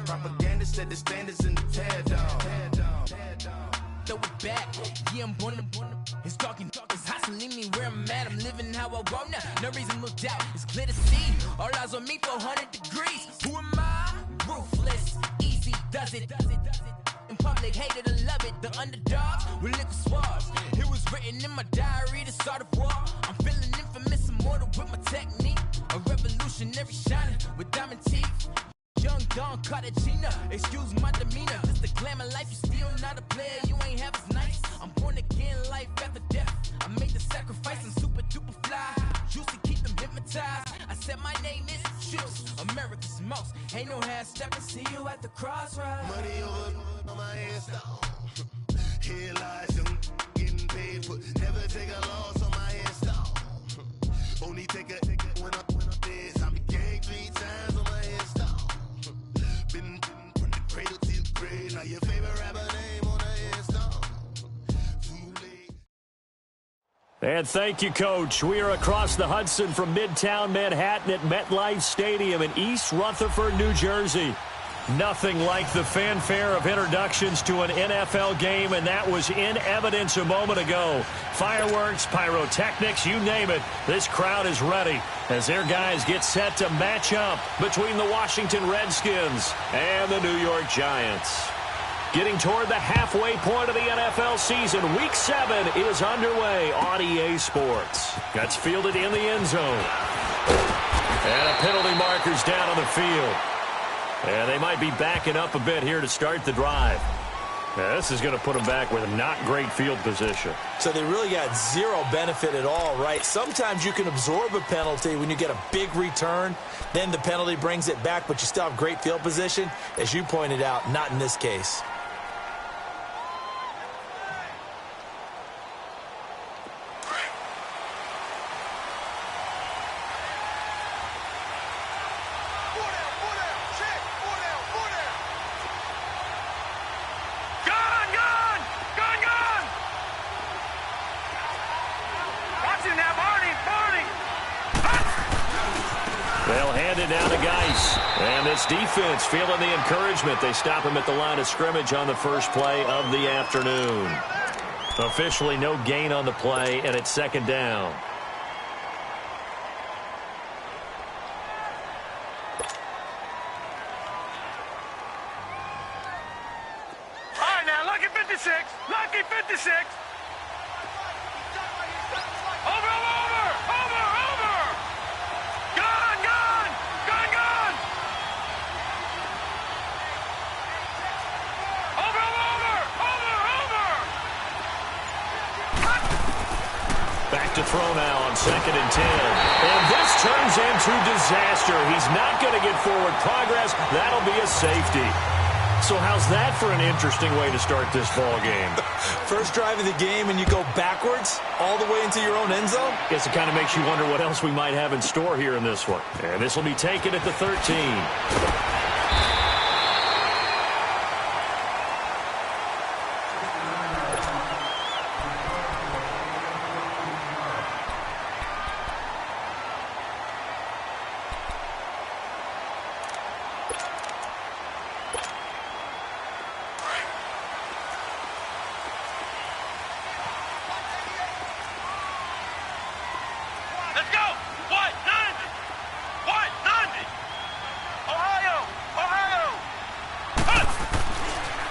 Propaganda said the standards in the tear down. Throw it back, yeah, I'm born to. It's talking, it's hustling me where I'm at. I'm living how I want now. No reason to look out, it's clear to see. All eyes on me for 100 degrees. Who am I? Ruthless, easy, does it. In public, hate it or love it. The underdogs with liquor swabs. It was written in my diary to start a war. I'm feeling infamous, immortal with my technique. A revolutionary shining with diamond teeth. Young Don Cartagena, excuse my demeanor. Just the glamour life, you still not a player. You ain't half as nice. I'm born again, life after death. I made the sacrifice, I'm super duper fly. Used to keep them hypnotized. I said my name is Juice, America's most. Ain't no half stepping. See you at the crossroads. Money over on my hairstyle. Here lies young getting paid for. Never take a loss on my hairstyle. Only take a when I'm dead. I became 3 times on my hairstyle. Been from the cradle to the grave. Now your favorite rapper name on the hairstyle. Too late. And thank you, Coach. We are across the Hudson from Midtown Manhattan at MetLife Stadium in East Rutherford, New Jersey. Nothing like the fanfare of introductions to an NFL game, and that was in evidence a moment ago. Fireworks, pyrotechnics, you name it. This crowd is ready as their guys get set to match up between the Washington Redskins and the New York Giants. Getting toward the halfway point of the NFL season, Week 7 is underway on EA Sports. That's fielded in the end zone. And a penalty marker's down on the field. And they might be backing up a bit here to start the drive. Now, this is going to put them back with a not great field position. So they really got zero benefit at all, right? Sometimes you can absorb a penalty when you get a big return. Then the penalty brings it back, but you still have great field position. As you pointed out, not in this case. They'll hand it down to Geis. And this defense feeling the encouragement. They stop him at the line of scrimmage on the first play of the afternoon. Officially no gain on the play, and it's second down. All right, now, lucky 56. Lucky 56. Over. Gone. Back to throw now on 2nd and 10. And this turns into disaster. He's not going to get forward progress. That'll be a safety. So how's that for an interesting way to start this ball game? First drive of the game and you go backwards all the way into your own end zone? Guess it kind of makes you wonder what else we might have in store here in this one. And this will be taken at the 13.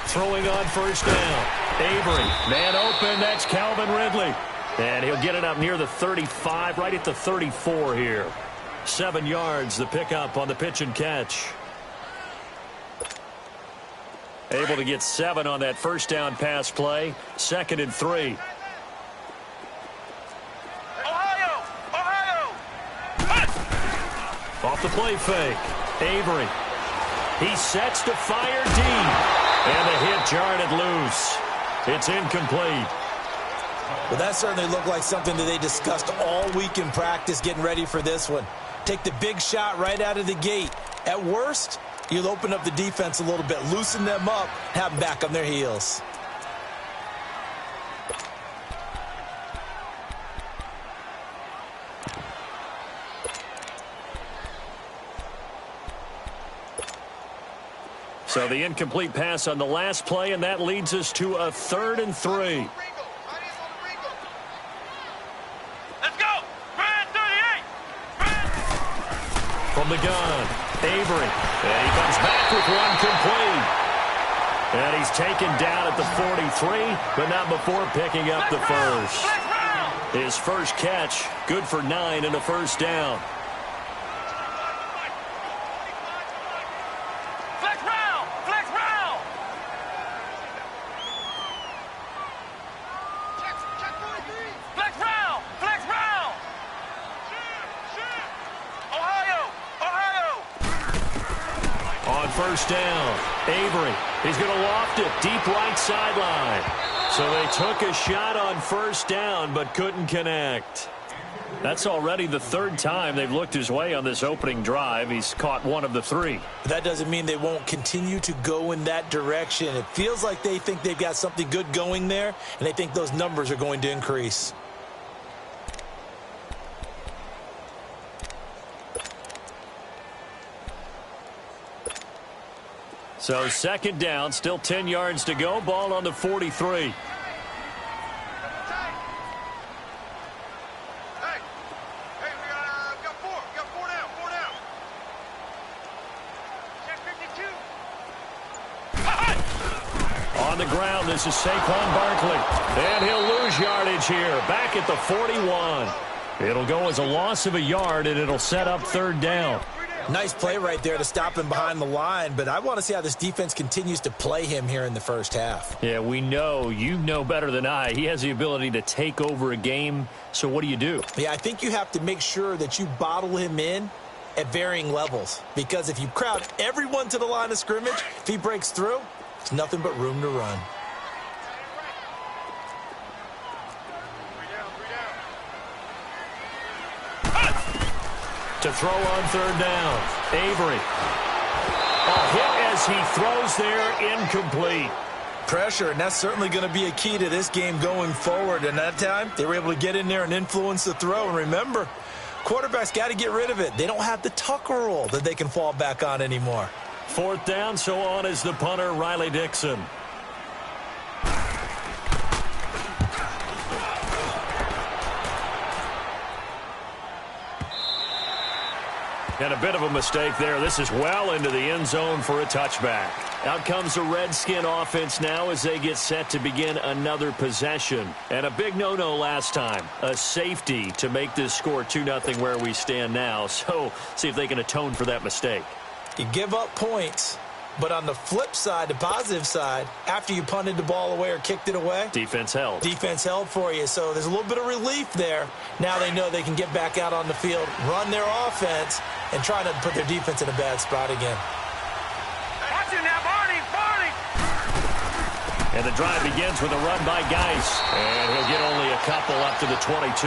Throwing on first down. Avery, man open, that's Calvin Ridley. And he'll get it up near the 35, right at the 34 here. 7 yards, the pickup on the pitch and catch. Able to get 7 on that first down pass play. 2nd and 3. Ohio! Off the play fake. Avery. He sets to fire deep. And the hit jarred it loose. It's incomplete. Well, that certainly looked like something that they discussed all week in practice getting ready for this one. Take the big shot right out of the gate. At worst, you'll open up the defense a little bit, loosen them up, have them back on their heels. So the incomplete pass on the last play, and that leads us to a 3rd and 3. Let's go. Brand 38. From the gun, Avery. And he comes back with one complete. And he's taken down at the 43, but not before picking up the first. His first catch, good for 9 and a first down. Flex round. Flex round. Check 43. Flex round. Flex round. Ohio. On first down, Avery. He's going to loft it deep right sideline. So they took a shot on first down but couldn't connect. That's already the 3rd time they've looked his way on this opening drive. He's caught one of the 3. But that doesn't mean they won't continue to go in that direction. It feels like they think they've got something good going there, and they think those numbers are going to increase. So 2nd down, still 10 yards to go. Ball on the 43. We got 4. We got 4 down. 4 down. Check 52. On the ground, this is Saquon Barkley. And he'll lose yardage here. Back at the 41. It'll go as a loss of a yard, and it'll set up 3rd down. Nice play right there to stop him behind the line, but I want to see how this defense continues to play him here in the first half. Yeah, we know. You know better than I. He has the ability to take over a game, so what do you do? Yeah, I think you have to make sure that you bottle him in at varying levels, because if you crowd everyone to the line of scrimmage, if he breaks through, it's nothing but room to run. To throw on 3rd down, Avery. A hit as he throws there, incomplete. Pressure, and that's certainly going to be a key to this game going forward. And that time, they were able to get in there and influence the throw. And remember, quarterbacks got to get rid of it. They don't have the Tucker rule that they can fall back on anymore. 4th down, so on is the punter, Riley Dixon. And a bit of a mistake there. This is well into the end zone for a touchback. Out comes the Redskin offense now as they get set to begin another possession. And a big no-no last time. A safety to make this score 2-0 where we stand now. So see if they can atone for that mistake. You give up points, but on the flip side, the positive side, after you punted the ball away or kicked it away, defense held. Defense held for you, so there's a little bit of relief there. Now they know they can get back out on the field, run their offense, and try not to put their defense in a bad spot again. Watch it now, Barney. And the drive begins with a run by Geis. And he'll get only a couple up to the 22.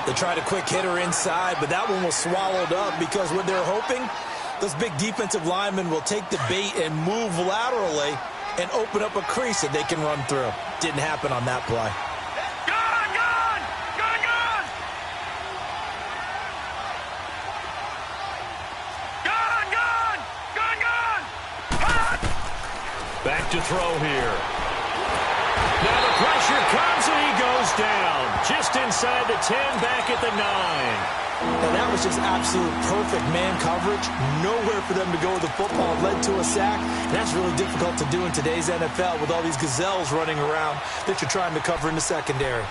They tried a quick hitter inside, but that one was swallowed up because what they're hoping, those big defensive linemen will take the bait and move laterally and open up a crease that they can run through. Didn't happen on that play. Gun, gun! Gun, gun! Gun, gun! Gun, gun! Hot! Back to throw here. Now the pressure comes and he goes down. Just inside the 10, back at the 9. And that was just absolute perfect man coverage. Nowhere for them to go with the football. Led to a sack. And that's really difficult to do in today's NFL with all these gazelles running around that you're trying to cover in the secondary.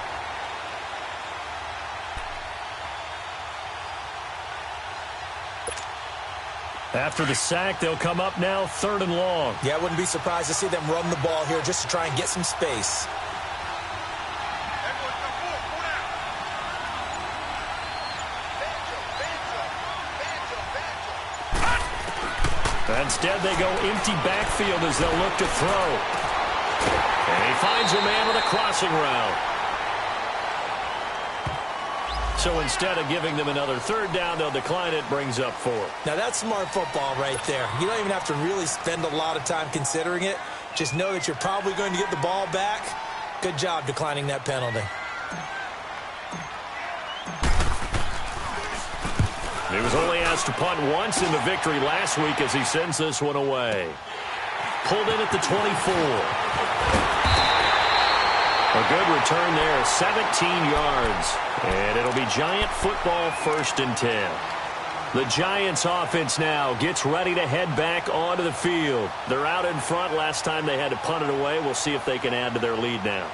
After the sack, they'll come up now 3rd and long. Yeah, I wouldn't be surprised to see them run the ball here just to try and get some space. Instead, they go empty backfield as they'll look to throw. And he finds a man with a crossing route. So instead of giving them another 3rd down, they'll decline it, brings up 4. Now, that's smart football right there. You don't even have to really spend a lot of time considering it. Just know that you're probably going to get the ball back. Good job declining that penalty. He was only asked to punt once in the victory last week as he sends this one away. Pulled in at the 24. A good return there, 17 yards. And it'll be Giant football, 1st and 10. The Giants offense now gets ready to head back onto the field. They're out in front. Last time they had to punt it away. We'll see if they can add to their lead now.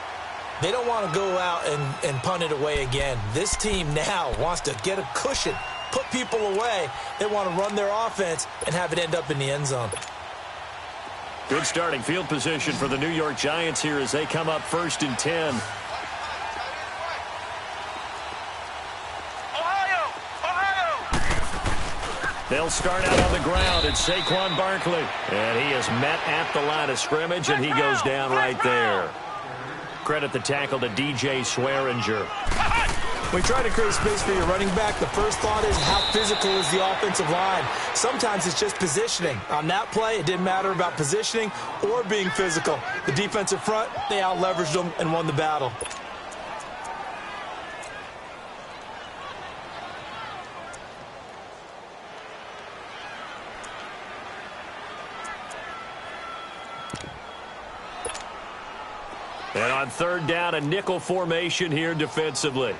They don't want to go out and punt it away again. This team now wants to get a cushion, put people away. They want to run their offense and have it end up in the end zone. Good starting field position for the New York Giants here as they come up 1st and 10. They'll start out on the ground. It's Saquon Barkley. And he is met at the line of scrimmage, and he goes down right there. Credit the tackle to DJ Swearinger. When you try to create space for your running back, the first thought is how physical is the offensive line. Sometimes it's just positioning. On that play, it didn't matter about positioning or being physical. The defensive front, they out-leveraged them and won the battle. And on 3rd down, a nickel formation here defensively.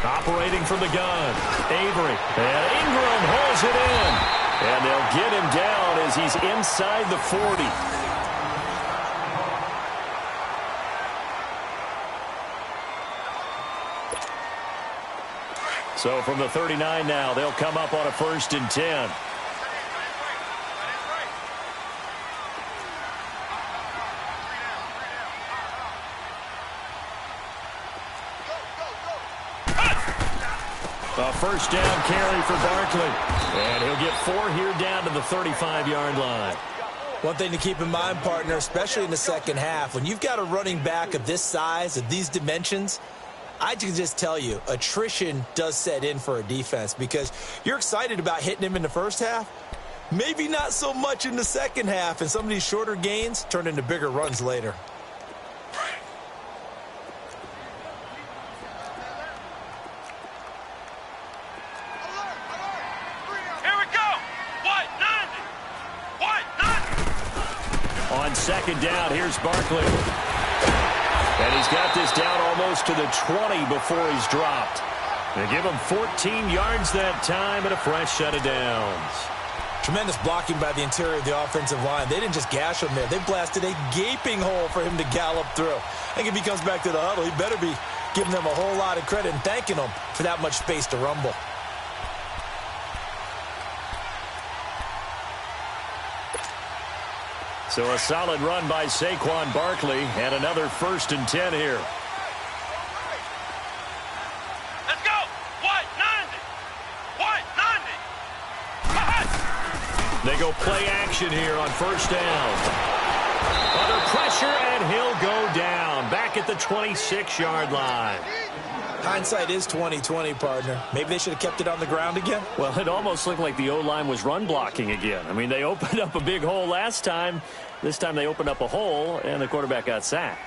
Operating from the gun, Avery. And Ingram holds it in. And they'll get him down as he's inside the 40. So from the 39 now, they'll come up on a 1st and 10. A 1st down carry for Barkley. And he'll get 4 here down to the 35-yard line. One thing to keep in mind, partner, especially in the second half, when you've got a running back of this size, of these dimensions, I can just tell you, attrition does set in for a defense because you're excited about hitting him in the first half. Maybe not so much in the second half, and some of these shorter gains turn into bigger runs later. Here we go. White 90. On 2nd down, here's Barkley. And he's got this down almost to the 20 before he's dropped. They give him 14 yards that time and a fresh set of downs. Tremendous blocking by the interior of the offensive line. They didn't just gash him there. They blasted a gaping hole for him to gallop through. I think if he comes back to the huddle, he better be giving them a whole lot of credit and thanking them for that much space to rumble. So a solid run by Saquon Barkley and another 1st and 10 here. Let's go. White 90. White 90. They go play action here on 1st down. Under pressure, and he'll go down back at the 26-yard line. Hindsight is 20/20, partner. Maybe they should have kept it on the ground again. Well, it almost looked like the O-line was run blocking again. I mean, they opened up a big hole last time. This time they opened up a hole, and the quarterback got sacked.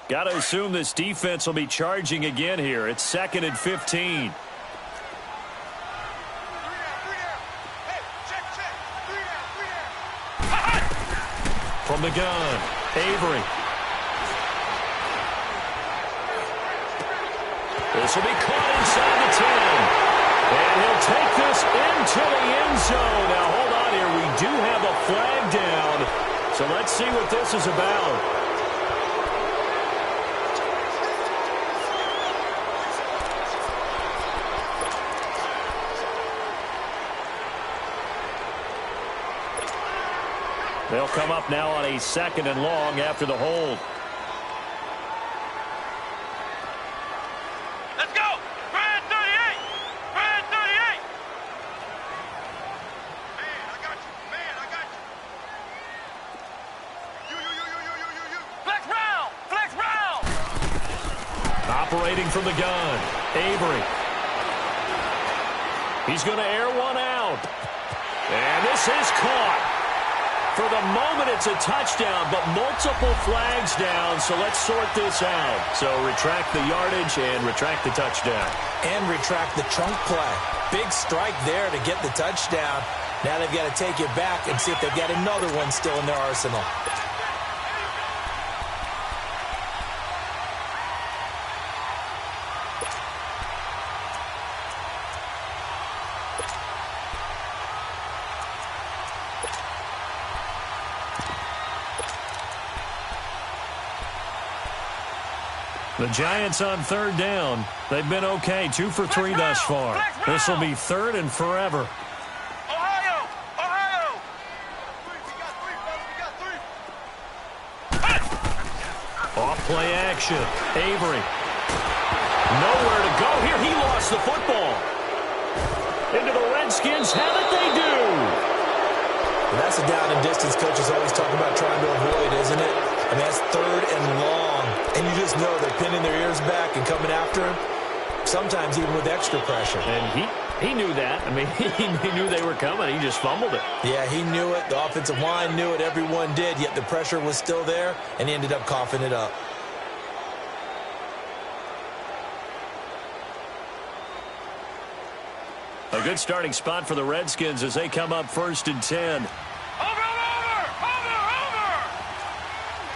Got to assume this defense will be charging again here. It's 2nd and 15. From the gun, Avery. This will be caught inside the 10. And he'll take this into the end zone. Now, hold on here. We do have a flag down. So let's see what this is about. They'll come up now on a 2nd and long after the hold. Let's go. Brad 38. Brad 38. Man, I got you. Man, I got you. You. Flex round. Flex round. Operating from the gun, Avery. He's going to air one out. And this is caught. For the moment, it's a touchdown, but multiple flags down, so let's sort this out. So retract the yardage and retract the touchdown. And retract the chunk play. Big strike there to get the touchdown. Now they've got to take it back and see if they've got another one still in their arsenal. The Giants on third down. They've been okay, 2 for 3 thus far. This will be third and forever. Ohio! Ohio! Off play action. Avery. Nowhere to go here. He lost the football. Into the Redskins. Have it, they do. Well, that's a down and distance coaches always talk about trying to avoid, isn't it? I mean, that's third and long. And you just know they're pinning their ears back and coming after him, sometimes even with extra pressure. And he knew that. I mean, he knew they were coming. He just fumbled it. Yeah, he knew it. The offensive line knew it. Everyone did, yet the pressure was still there, and he ended up coughing it up. A good starting spot for the Redskins as they come up 1st and 10. Over!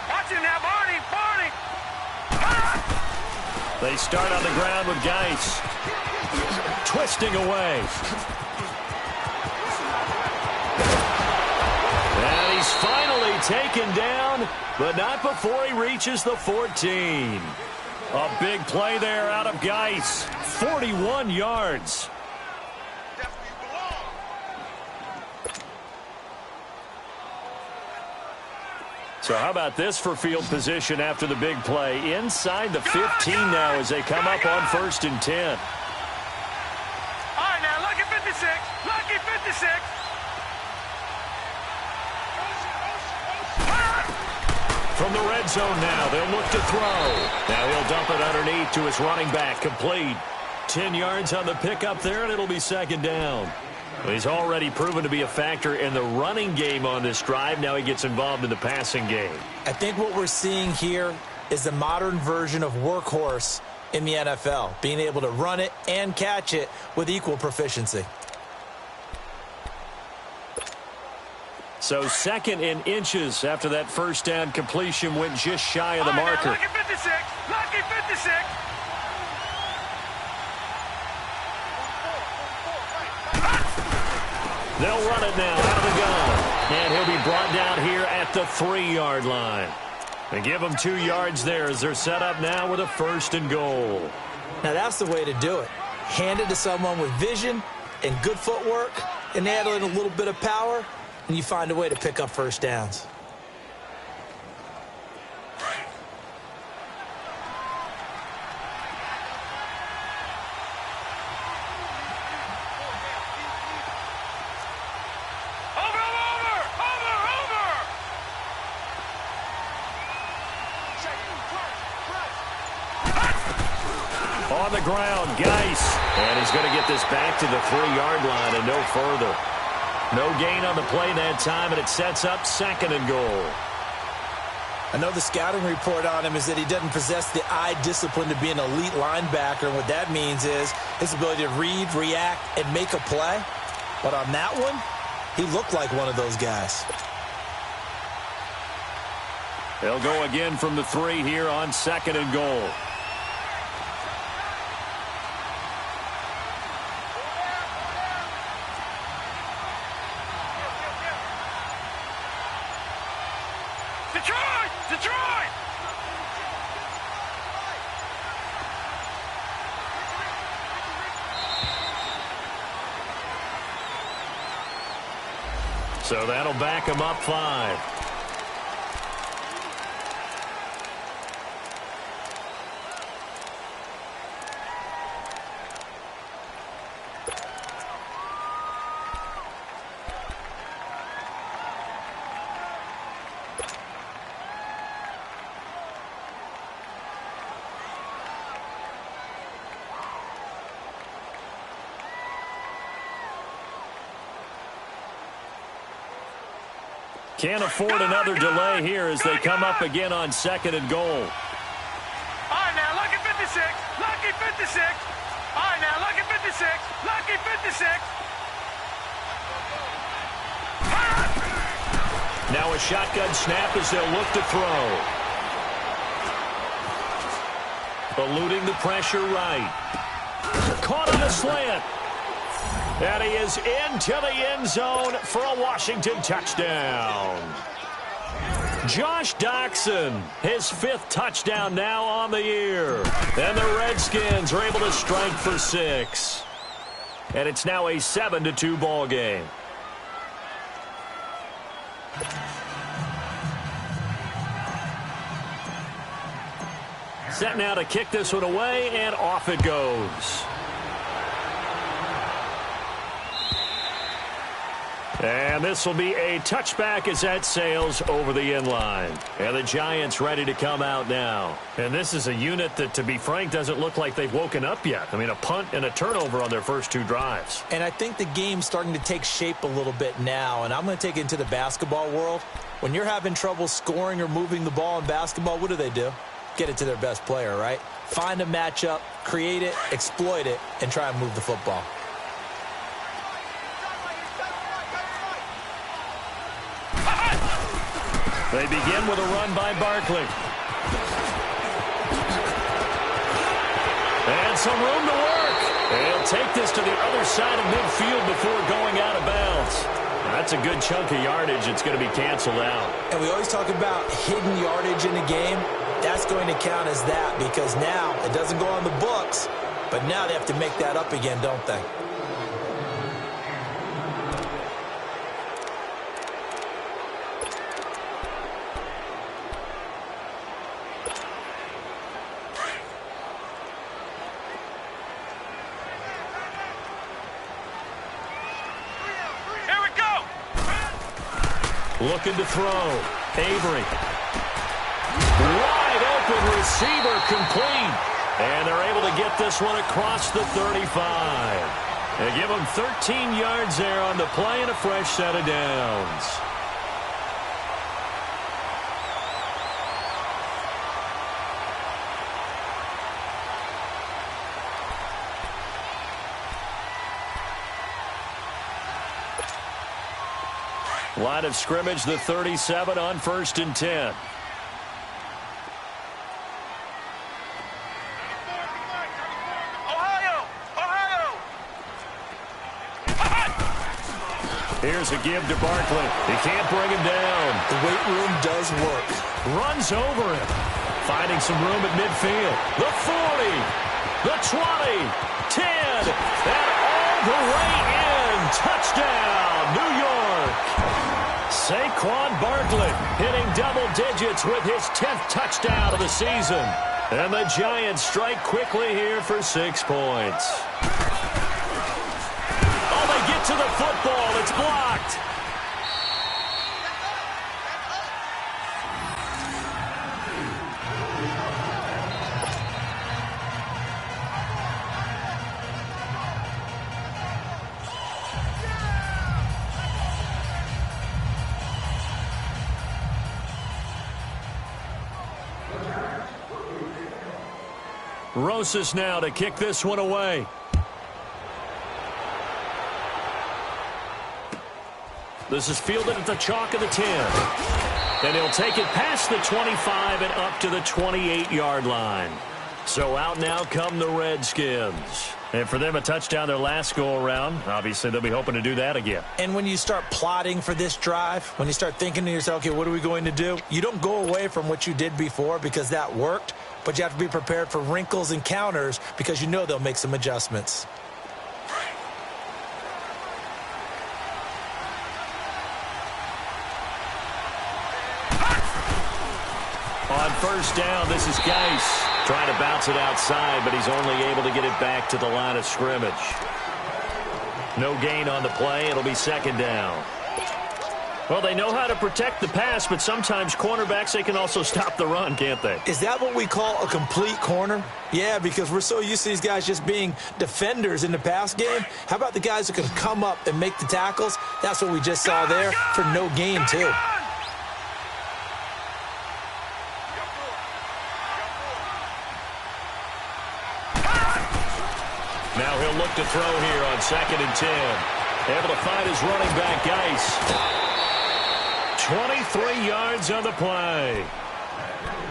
Watch him now, Barney! They start on the ground with Geis. Twisting away. And he's finally taken down, but not before he reaches the 14. A big play there out of Geis. 41 yards. So how about this for field position after the big play? Inside the 15 now as they come up on 1st and 10. All right, now, lucky 56. Lucky 56. From the red zone now, they'll look to throw. Now he'll dump it underneath to his running back, complete. 10 yards on the pickup there, and it'll be 2nd down. Well, he's already proven to be a factor in the running game on this drive. Now he gets involved in the passing game. I think what we're seeing here is the modern version of workhorse in the NFL, being able to run it and catch it with equal proficiency. So 2nd and inches after that 1st down completion went just shy of the marker. Lucky 56. Lucky 56. They'll run it now out of the gun. And he'll be brought down here at the 3-yard line. And give them 2 yards there as they're set up now with a 1st and goal. Now that's the way to do it. Hand it to someone with vision and good footwork and add in a little bit of power, and you find a way to pick up 1st downs. On the ground, Geis. And he's going to get this back to the 3-yard line and no further. No gain on the play that time, and it sets up 2nd and goal. I know the scouting report on him is that he doesn't possess the eye discipline to be an elite linebacker. And what that means is his ability to read, react, and make a play. But on that one, he looked like one of those guys. They'll go again from the 3 here on 2nd and goal. Detroit! Detroit! So that'll back him up 5. Can't afford another delay here as they come up again on 2nd and goal. All right, now, lucky 56. Lucky 56. All right, now, lucky 56. Lucky 56. Now a shotgun snap as they'll look to throw. Eluding the pressure right. Caught on the slant. And he is into the end zone for a Washington touchdown. Josh Doxson, his 5th touchdown now on the year. And the Redskins are able to strike for 6. And it's now a 7-2 ball game. Set now to kick this one away, and off it goes. And this will be a touchback as that sails over the inline. And the Giants ready to come out now. And this is a unit that, to be frank, doesn't look like they've woken up yet. I mean, a punt and a turnover on their first 2 drives. And I think the game's starting to take shape a little bit now. And I'm going to take it into the basketball world. When you're having trouble scoring or moving the ball in basketball, what do? Get it to their best player, right? Find a matchup, create it, exploit it, and try and move the football. They begin with a run by Barkley. And some room to work. They'll take this to the other side of midfield before going out of bounds. That's a good chunk of yardage. It's going to be canceled out. And we always talk about hidden yardage in a game. That's going to count as that because now it doesn't go on the books, but now they have to make that up again, don't they? Here we go. Looking to throw. Avery. Wide open receiver complete. And they're able to get this one across the 35. They give them 13 yards there on the play and a fresh set of downs. Line of scrimmage, the 37 on 1st and 10. Here's a give to Barkley. He can't bring him down. The weight room does work. Runs over him. Finding some room at midfield. The 40. The 20. 10. And all the way in. Touchdown, New York. Saquon Barkley hitting double digits with his 10th touchdown of the season. And the Giants strike quickly here for 6 points. Get to the football. It's blocked. Rosas now to kick this one away. This is fielded at the chalk of the 10. And he'll take it past the 25 and up to the 28-yard line. So out now come the Redskins. And for them, a touchdown their last go-around. Obviously, they'll be hoping to do that again. And when you start plotting for this drive, when you start thinking to yourself, okay, what are we going to do? You don't go away from what you did before because that worked. But you have to be prepared for wrinkles and counters because you know they'll make some adjustments. On 1st down, this is Geis trying to bounce it outside, but he's only able to get it back to the line of scrimmage. No gain on the play. It'll be 2nd down. Well, they know how to protect the pass, but sometimes cornerbacks, they can also stop the run, can't they? Is that what we call a complete corner? Yeah, because we're so used to these guys just being defenders in the pass game. How about the guys who can come up and make the tackles? That's what we just saw there for no gain, too. Now he'll look to throw here on 2nd and 10. Able to find his running back, Geis. 23 yards on the play.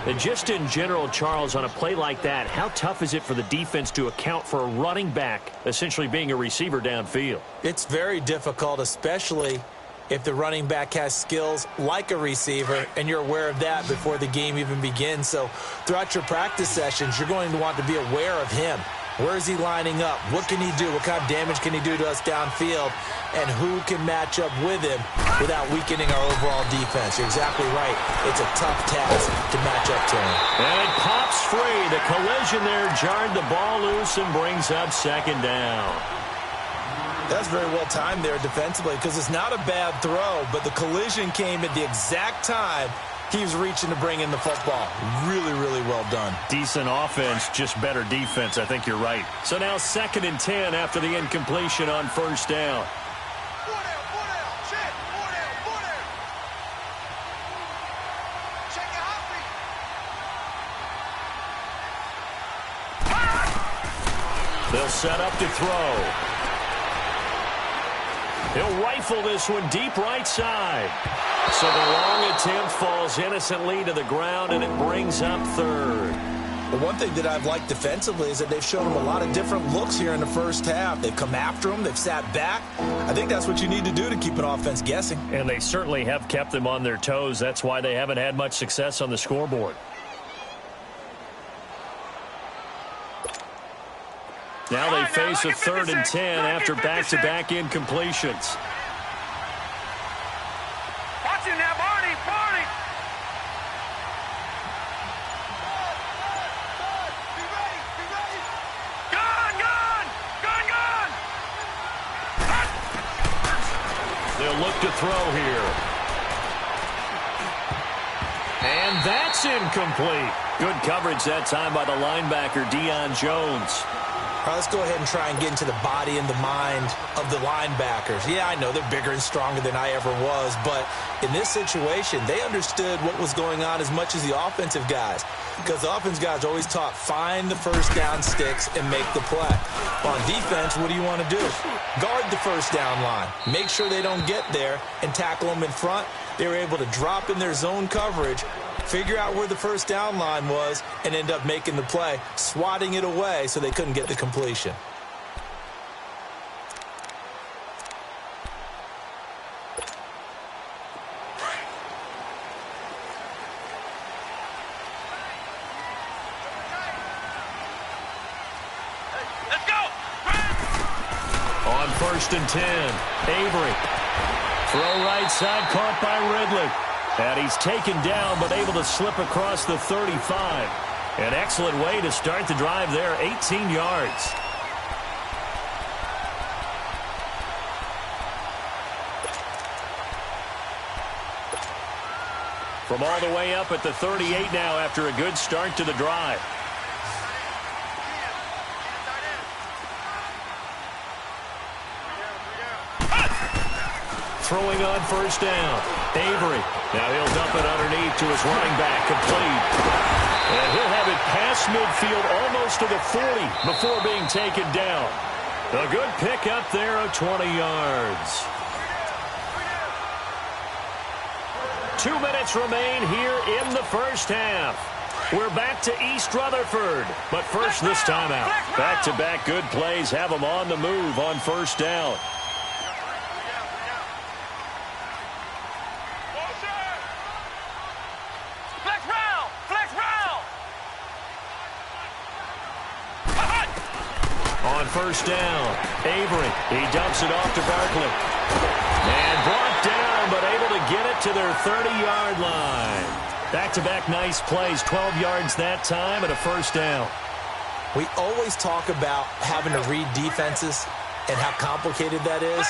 And just in general, Charles, on a play like that, how tough is it for the defense to account for a running back essentially being a receiver downfield? It's very difficult, especially if the running back has skills like a receiver, and you're aware of that before the game even begins. So throughout your practice sessions, you're going to want to be aware of him. Where is he lining up? What can he do? What kind of damage can he do to us downfield? And who can match up with him without weakening our overall defense? You're exactly right. It's a tough task to match up to him. And it pops free. The collision there jarred the ball loose and brings up 2nd down. That's very well timed there defensively, because it's not a bad throw, but the collision came at the exact time he was reaching to bring in the football. Really, really well done. Decent offense, just better defense. I think you're right. So now 2nd and 10 after the incompletion on 1st down. They'll set up to throw. He'll rifle this one deep right side. So the long attempt falls innocently to the ground, and it brings up 3rd. The one thing that I've liked defensively is that they've shown him a lot of different looks here in the first half. They've come after him. They've sat back. I think that's what you need to do to keep an offense guessing. And they certainly have kept them on their toes. That's why they haven't had much success on the scoreboard. Now they face a 3rd and 10 after back-to-back incompletions. Watch it now, Barney. Gun. They'll look to throw here. And that's incomplete. Good coverage that time by the linebacker, Deion Jones. All right, let's go ahead and try and get into the body and the mind of the linebackers. Yeah, I know they're bigger and stronger than I ever was, but in this situation, they understood what was going on as much as the offensive guys, because the offensive guys always taught, find the first down sticks and make the play. On defense, what do you want to do? Guard the first down line. Make sure they don't get there and tackle them in front. They were able to drop in their zone coverage, figure out where the first down line was, and end up making the play, swatting it away so they couldn't get the completion. Let's go. On 1st and 10, Avery. Throw right side, caught by Ridley. And he's taken down, but able to slip across the 35. An excellent way to start the drive there, 18 yards. From all the way up at the 38 now after a good start to the drive. Throwing on 1st down. Avery. Now he'll dump it underneath to his running back. Complete. And he'll have it past midfield almost to the 40 before being taken down. A good pick up there of 20 yards. 2 minutes remain here in the first half. We're back to East Rutherford. But first, this timeout. Back-to-back good plays have them on the move on 1st down. On 1st down, Avery. He dumps it off to Barkley. And brought down, but able to get it to their 30-yard line. Back-to-back nice plays, 12 yards that time and a 1st down. We always talk about having to read defenses and how complicated that is.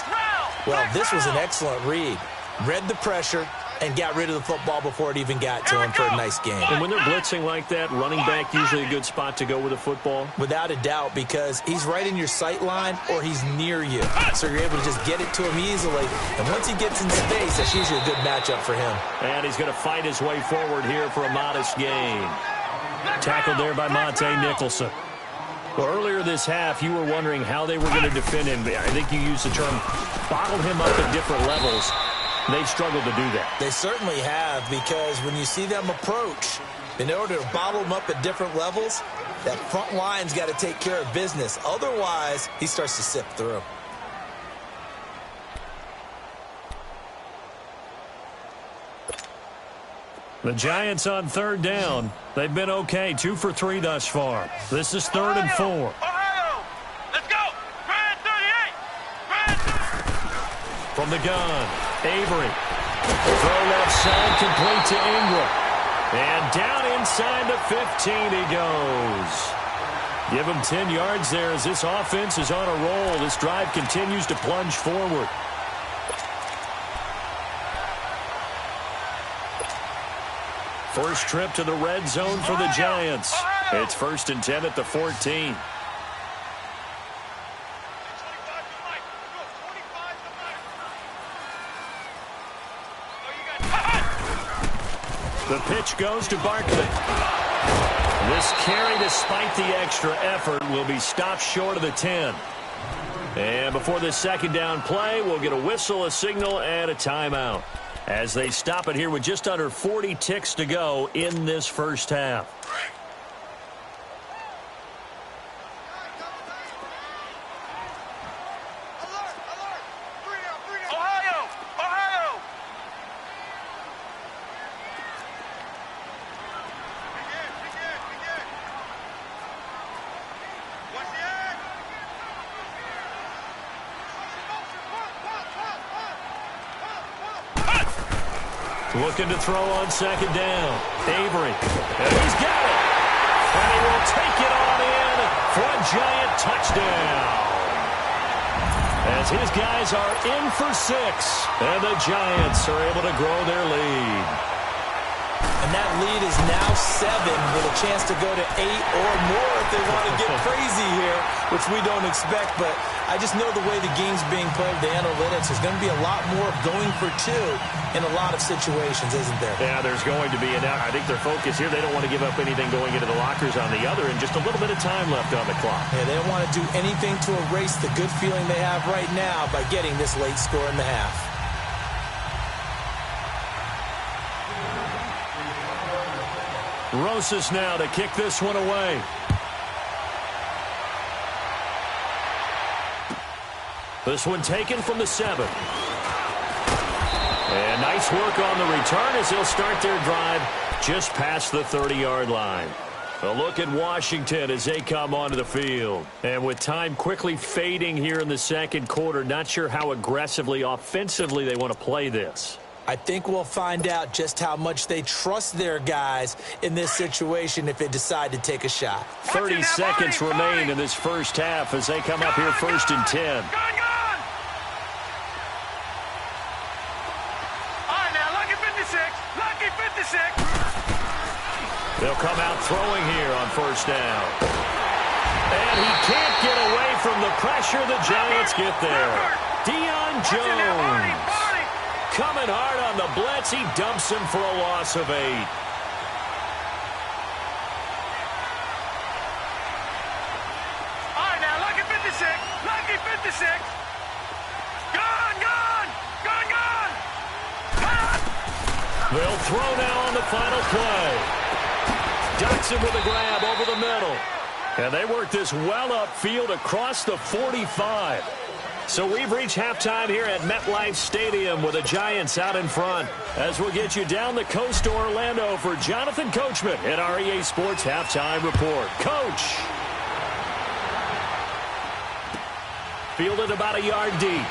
Well, this was an excellent read. Read the pressure and got rid of the football before it even got to him for a nice game. And when they're blitzing like that, running back usually a good spot to go with the football? Without a doubt, because he's right in your sight line or he's near you. So you're able to just get it to him easily. And once he gets in space, that's usually a good matchup for him. And he's going to fight his way forward here for a modest gain. Tackled there by Monte Nicholson. Well, earlier this half, you were wondering how they were going to defend him. I think you used the term bottle him up at different levels. They've struggled to do that. They certainly have, because when you see them approach, in order to bottle him up at different levels, that front line's got to take care of business. Otherwise, he starts to sift through. The Giants on third down. They've been okay, 2 for 3 thus far. This is 3rd and 4. Ohio! Let's go! Brand 38! Brand 38! From the gun, Avery. Throw left side, complete to Ingram. And down inside the 15 he goes. Give him 10 yards there as this offense is on a roll. This drive continues to plunge forward. First trip to the red zone for the Giants. It's 1st and 10 at the 14. The pitch goes to Barkley. This carry, despite the extra effort, will be stopped short of the 10. And before the second down play, we'll get a whistle, a signal, and a timeout, as they stop it here with just under 40 ticks to go in this first half. Ohio! Ohio! What's the end? Looking to throw on second down. Avery. And he's got it. And he will take it on in for a Giant touchdown. As his guys are in for 6. And the Giants are able to grow their lead. And that lead is now 7 with a chance to go to 8 or more if they want to get crazy here, which we don't expect. But I just know the way the game's being played, the analytics, there's going to be a lot more going for 2 in a lot of situations, isn't there? Yeah, there's going to be. And I think their focus here, they don't want to give up anything going into the lockers on the other, and just a little bit of time left on the clock. Yeah, they don't want to do anything to erase the good feeling they have right now by getting this late score in the half. Rosas now to kick this one away. This one taken from the 7. And nice work on the return as they'll start their drive just past the 30-yard line. A look at Washington as they come onto the field. And with time quickly fading here in the second quarter, not sure how aggressively, offensively they want to play this. I think we'll find out just how much they trust their guys in this situation if they decide to take a shot. 30 seconds remain in this first half as they come up here 1st and 10. Gone! All right, now, lucky 56. Lucky 56. They'll come out throwing here on 1st down. And he can't get away from the pressure. The Giants get there. Deion Jones. Coming hard on the blitz. He dumps him for a loss of 8. All right, now, lucky 56. Lucky 56. Gone! They'll throw now on the final play. Dotson with a grab over the middle. And they work this well upfield across the 45. So we've reached halftime here at MetLife Stadium with the Giants out in front. As we'll get you down the coast to Orlando for Jonathan Coachman at our EA Sports Halftime Report. Coach. Fielded about a yard deep.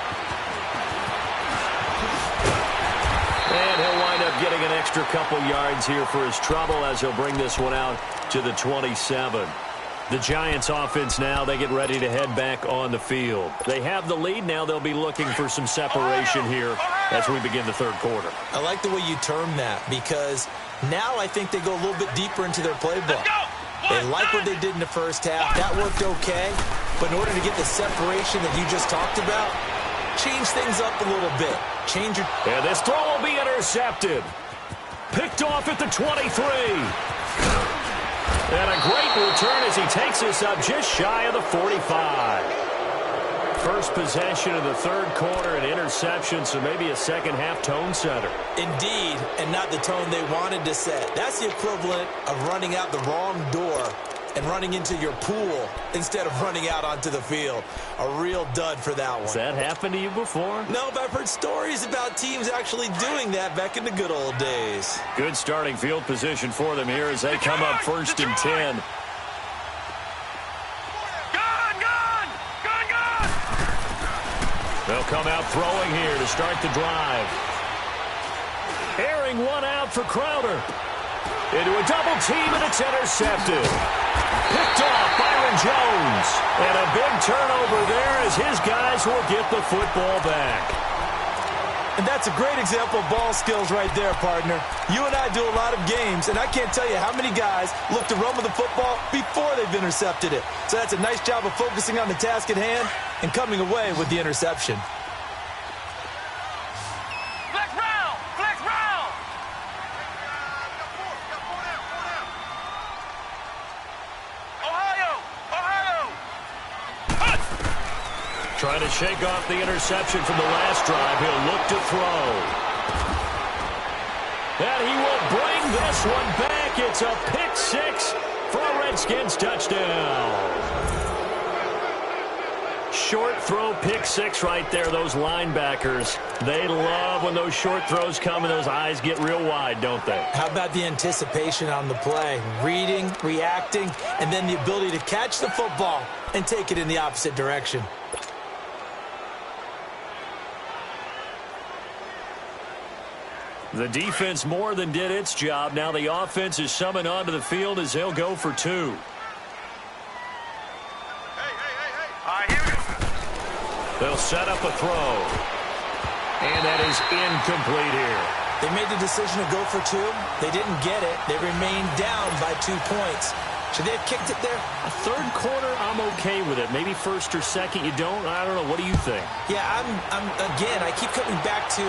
And he'll wind up getting an extra couple yards here for his trouble as he'll bring this one out to the 27. The Giants offense now, they get ready to head back on the field. They have the lead now. They'll be looking for some separation here as we begin the third quarter. I like the way you term that, because now I think they go a little bit deeper into their playbook. They like what they did in the first half. That worked okay. But in order to get the separation that you just talked about, change things up a little bit. Change your... And this throw will be intercepted. Picked off at the 23. And a great return as he takes us up just shy of the 45. First possession of the third quarter, an interception, so maybe a second-half tone setter. Indeed, and not the tone they wanted to set. That's the equivalent of running out the wrong door and running into your pool instead of running out onto the field. A real dud for that one. Has that happened to you before? No, but I've heard stories about teams actually doing that back in the good old days. Good starting field position for them here as they come up first and 10. They'll come out throwing here to start the drive. Airing one out for Crowder. Into a double team, and it's intercepted. Picked off Byron Jones. And a big turnover there as his guys will get the football back. And that's a great example of ball skills right there, partner. You and I do a lot of games, and I can't tell you how many guys look to run with the football before they've intercepted it. So that's a nice job of focusing on the task at hand and coming away with the interception. Flex round! Flex round! Ohio! Trying to shake off the interception from the last drive. He'll look to throw. And he will bring this one back. It's a pick six for a Redskins touchdown. Short throw, pick six right there. Those linebackers, they love when those short throws come and those eyes get real wide, don't they? How about the anticipation on the play? Reading, reacting, and then the ability to catch the football and take it in the opposite direction. The defense more than did its job. Now the offense is summoned onto the field as they'll go for two. They'll set up a throw. And that is incomplete here. They made the decision to go for two. They didn't get it. They remained down by 2 points. Should they have kicked it there? A third quarter, I'm okay with it. Maybe first or second, you don't. I don't know. What do you think? Yeah, again, I keep coming back to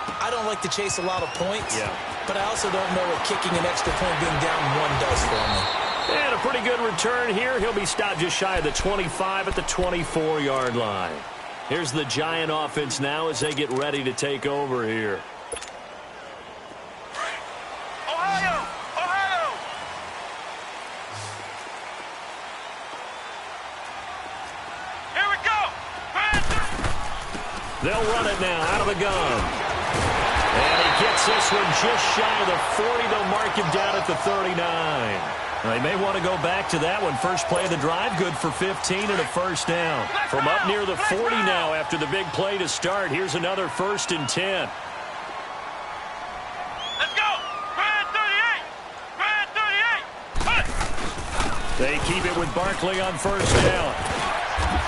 I don't like to chase a lot of points. Yeah. But I also don't know what kicking an extra point being down one does for me. And a pretty good return here. He'll be stopped just shy of the 25 at the 24-yard line. Here's the Giant offense now as they get ready to take over here. Ohio! Here we go! They'll run it now out of the gun. And he gets this one just shy of the 40. They'll mark him down at the 39. Now, they may want to go back to that one. First play of the drive, good for 15 and a first down. From up near the 40 now after the big play to start. Here's another 1st and 10. Let's go! Grand 38! They keep it with Barkley on first down.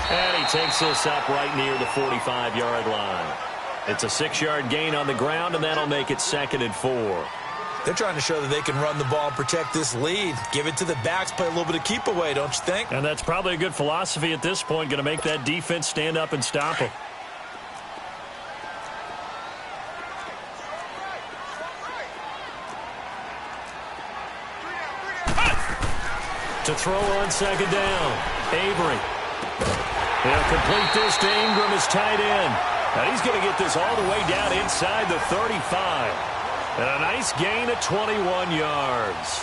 And he takes this up right near the 45-yard line. It's a 6-yard gain on the ground, and that'll make it 2nd and 4. They're trying to show that they can run the ball and protect this lead. Give it to the backs, play a little bit of keep away, don't you think? And that's probably a good philosophy at this point, going to make that defense stand up and stop them. To throw on 2nd down, Avery. He'll complete this to Ingram as tight end. Now he's going to get this all the way down inside the 35. And a nice gain of 21 yards.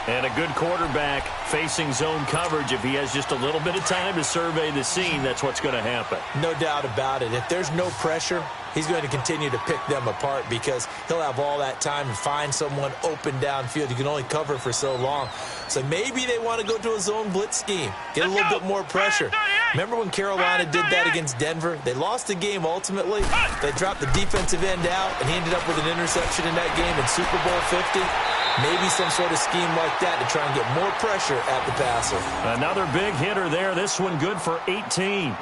And a good quarterback facing zone coverage. If he has just a little bit of time to survey the scene, that's what's going to happen. No doubt about it. If there's no pressure, he's going to continue to pick them apart because he'll have all that time to find someone open downfield. You can only cover for so long. So maybe they want to go to a zone blitz scheme, get a little bit more pressure. Remember when Carolina did that against Denver? They lost the game ultimately. They dropped the defensive end out, and he ended up with an interception in that game in Super Bowl 50. Maybe some sort of scheme like that to try and get more pressure at the passer. Another big hitter there. This one good for 18.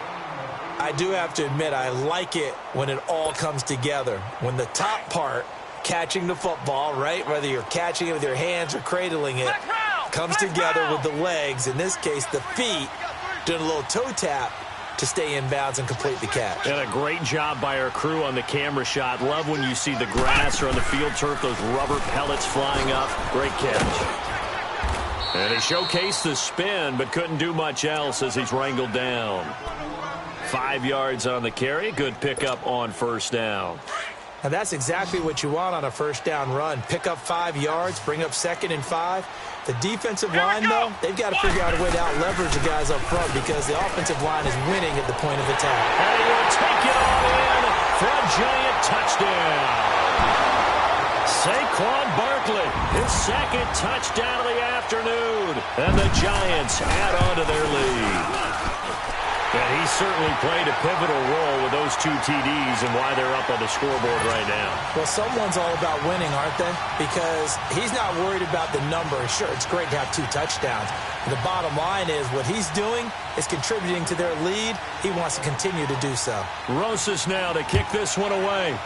I do have to admit, I like it when it all comes together. When the top part, catching the football, right, whether you're catching it with your hands or cradling it, comes together with the legs, in this case the feet, doing a little toe tap to stay in bounds and complete the catch. And a great job by our crew on the camera shot. Love when you see the grass or on the field turf, those rubber pellets flying up. Great catch. And he showcased the spin, but couldn't do much else as he's wrangled down. 5 yards on the carry. Good pickup on first down. Now that's exactly what you want on a first down run. Pick up 5 yards, bring up 2nd and 5. The defensive line, though, they've got to figure out a way to out-leverage the guys up front because the offensive line is winning at the point of attack. And he will take it all in for a giant touchdown. Saquon Barkley, his 2nd touchdown of the afternoon. And the Giants add on to their lead. And he certainly played a pivotal role with those 2 TDs and why they're up on the scoreboard right now. Well, someone's all about winning, aren't they? Because he's not worried about the number. Sure, it's great to have 2 touchdowns. The bottom line is what he's doing is contributing to their lead. He wants to continue to do so. Rosas now to kick this one away.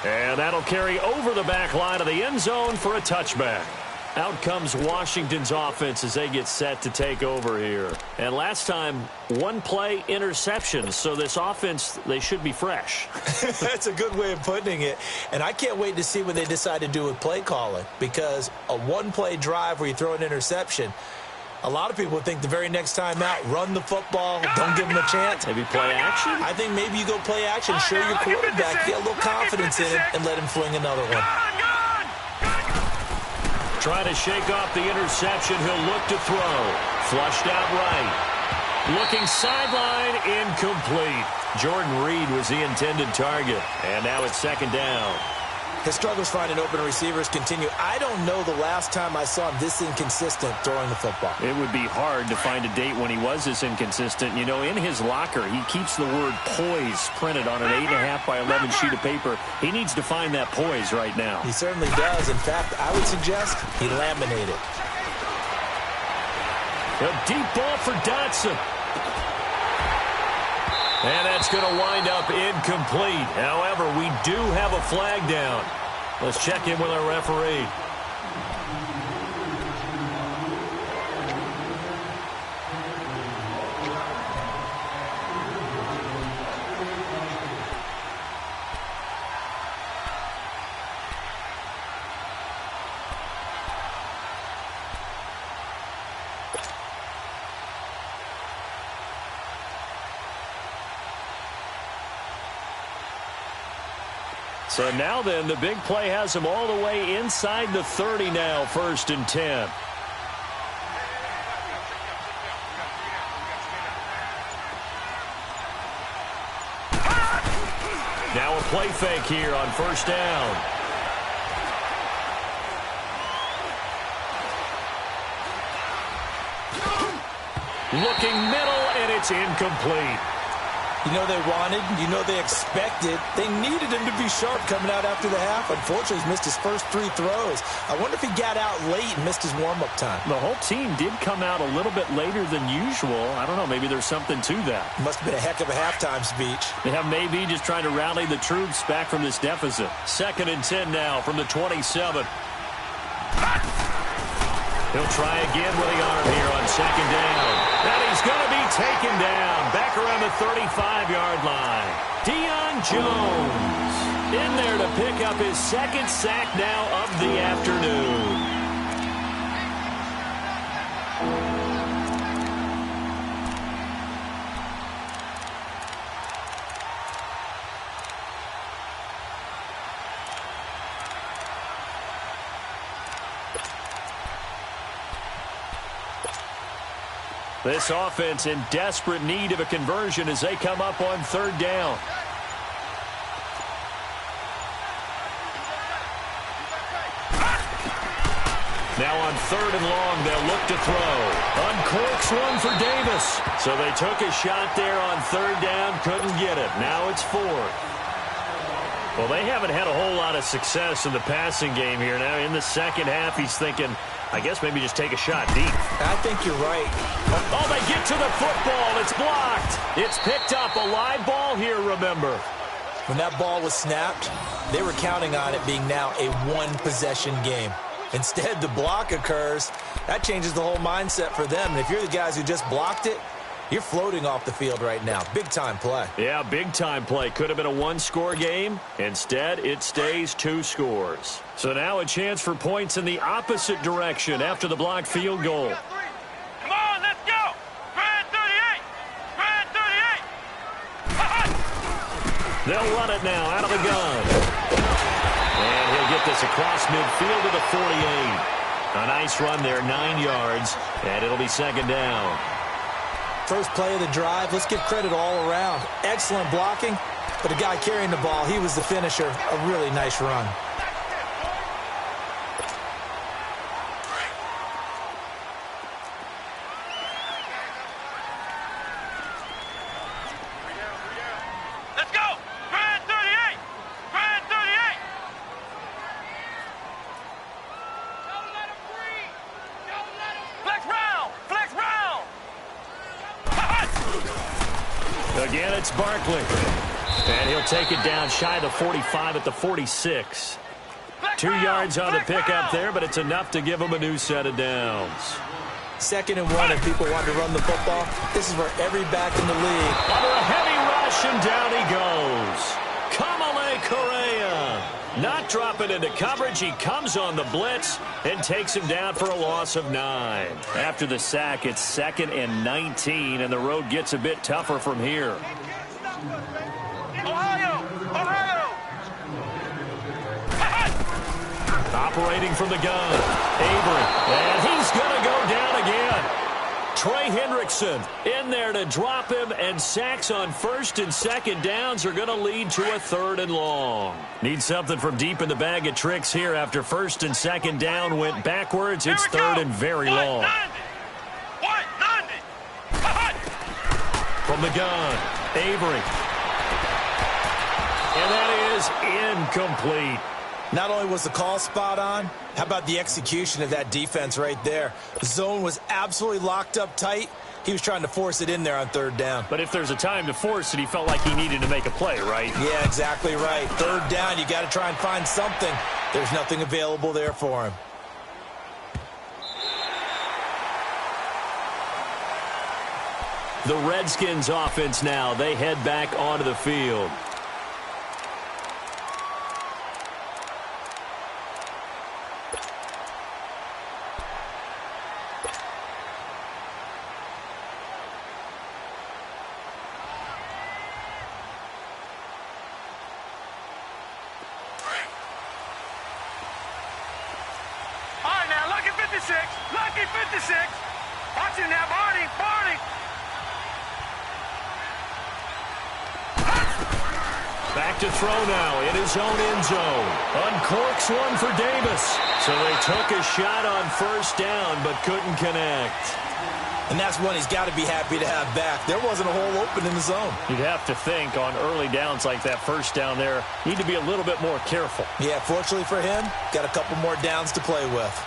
And that'll carry over the back line of the end zone for a touchback. Out comes Washington's offense as they get set to take over here. And last time, 1 play interception. So this offense, they should be fresh. That's a good way of putting it. And I can't wait to see what they decide to do with play calling. Because a 1-play drive where you throw an interception, a lot of people think the very next time out, run the football, don't give them a chance. Maybe play action? I think maybe you go play action, show your quarterback, get a little confidence in him, and let him fling another one. Trying to shake off the interception. He'll look to throw. Flushed out right. Looking sideline, incomplete. Jordan Reed was the intended target. And now it's 2nd down. His struggles finding open receivers continue. I don't know the last time I saw him this inconsistent throwing the football. It would be hard to find a date when he was this inconsistent. You know, in his locker, he keeps the word poise printed on an 8.5 by 11 sheet of paper. He needs to find that poise right now. He certainly does. In fact, I would suggest he laminate it. A deep ball for Dotson. And that's going to wind up incomplete. However, we do have a flag down. Let's check in with our referee. So now then, the big play has him all the way inside the 30 now, 1st and 10. Now a play fake here on 1st down. Looking middle, and it's incomplete. You know they wanted, you know they expected. They needed him to be sharp coming out after the half. Unfortunately, he's missed his first 3 throws. I wonder if he got out late and missed his warm-up time. The whole team did come out a little bit later than usual. I don't know, maybe there's something to that. Must have been a heck of a halftime speech. Yeah, maybe just trying to rally the troops back from this deficit. 2nd and 10 now from the 27. He'll try again with the arm here on 2nd down. And he's going to be taken down back around the 35-yard line. Deion Jones in there to pick up his 2nd sack now of the afternoon. This offense in desperate need of a conversion as they come up on 3rd down. Now on 3rd and long, they'll look to throw. Uncorks one for Davis. So they took a shot there on 3rd down, couldn't get it. Now it's 4th. Well, they haven't had a whole lot of success in the passing game here. Now in the 2nd half, he's thinking, I guess maybe just take a shot deep. I think you're right. Oh, they get to the football. It's blocked. It's picked up. A live ball here, remember. When that ball was snapped, they were counting on it being now a 1-possession game. Instead, the block occurs. That changes the whole mindset for them. And if you're the guys who just blocked it, You're floating off the field right now. Big-time play. Yeah, big-time play. Could have been a one-score game. Instead, it stays 2 scores. So now a chance for points in the opposite direction after the blocked field goal. Come on, let's go. Grand 38. Grand 38. They'll run it now out of the gun. And he'll get this across midfield to the 48. A nice run there, 9 yards, and it'll be second down. First play of the drive, let's give credit all around. Excellent blocking, but the guy carrying the ball, he was the finisher. A really nice run. Let's go. Grand 38. Grand 38. Don't let him breathe. Don't let him. Flex round. Flex round. Again, it's Barkley. And he'll take it down shy of the 45 at the 46. 2 yards on the pickup there, but it's enough to give him a new set of downs. 2nd and 1, if people want to run the football, this is where every back in the league. Under a heavy rush, and down he goes. Kamale Correa. Not dropping into coverage. He comes on the blitz and takes him down for a loss of 9. After the sack, it's 2nd and 19, and the road gets a bit tougher from here. Ohio. Ohio. Operating from the gun, Avery, and he's going to go down again. Trey Hendrickson in there to drop him, and sacks on 1st and 2nd downs are going to lead to a 3rd and long. Need something from deep in the bag of tricks here after 1st and 2nd down went backwards. It's 3rd and very long. 190. From the gun, Avery. And that is incomplete. Not only was the call spot on, how about the execution of that defense right there? The zone was absolutely locked up tight. He was trying to force it in there on 3rd down. But if there's a time to force it, he felt like he needed to make a play, right? Yeah, exactly right. 3rd down, you got to try and find something. There's nothing available there for him. The Redskins offense now, they head back onto the field. Lucky 56. Watch him now, Barney. Barney. Back to throw now in his own end zone. Uncorks one for Davis. So they took a shot on 1st down, but couldn't connect. And that's one he's got to be happy to have back. There wasn't a hole open in the zone. You'd have to think on early downs like that 1st down there, need to be a little bit more careful. Yeah, fortunately for him, got a couple more downs to play with.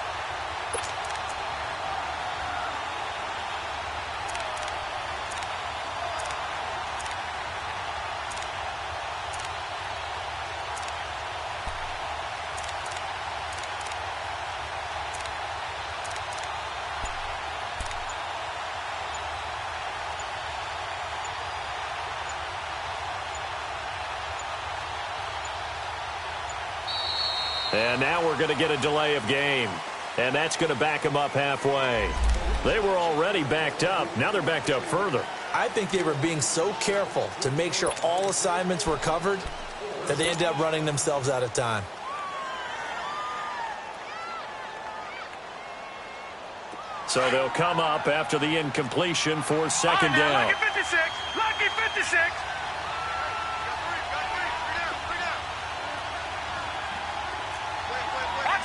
And now we're going to get a delay of game. And that's going to back them up halfway. They were already backed up. Now they're backed up further. I think they were being so careful to make sure all assignments were covered that they ended up running themselves out of time. So they'll come up after the incompletion for 2nd down. Lucky 56. Lucky 56.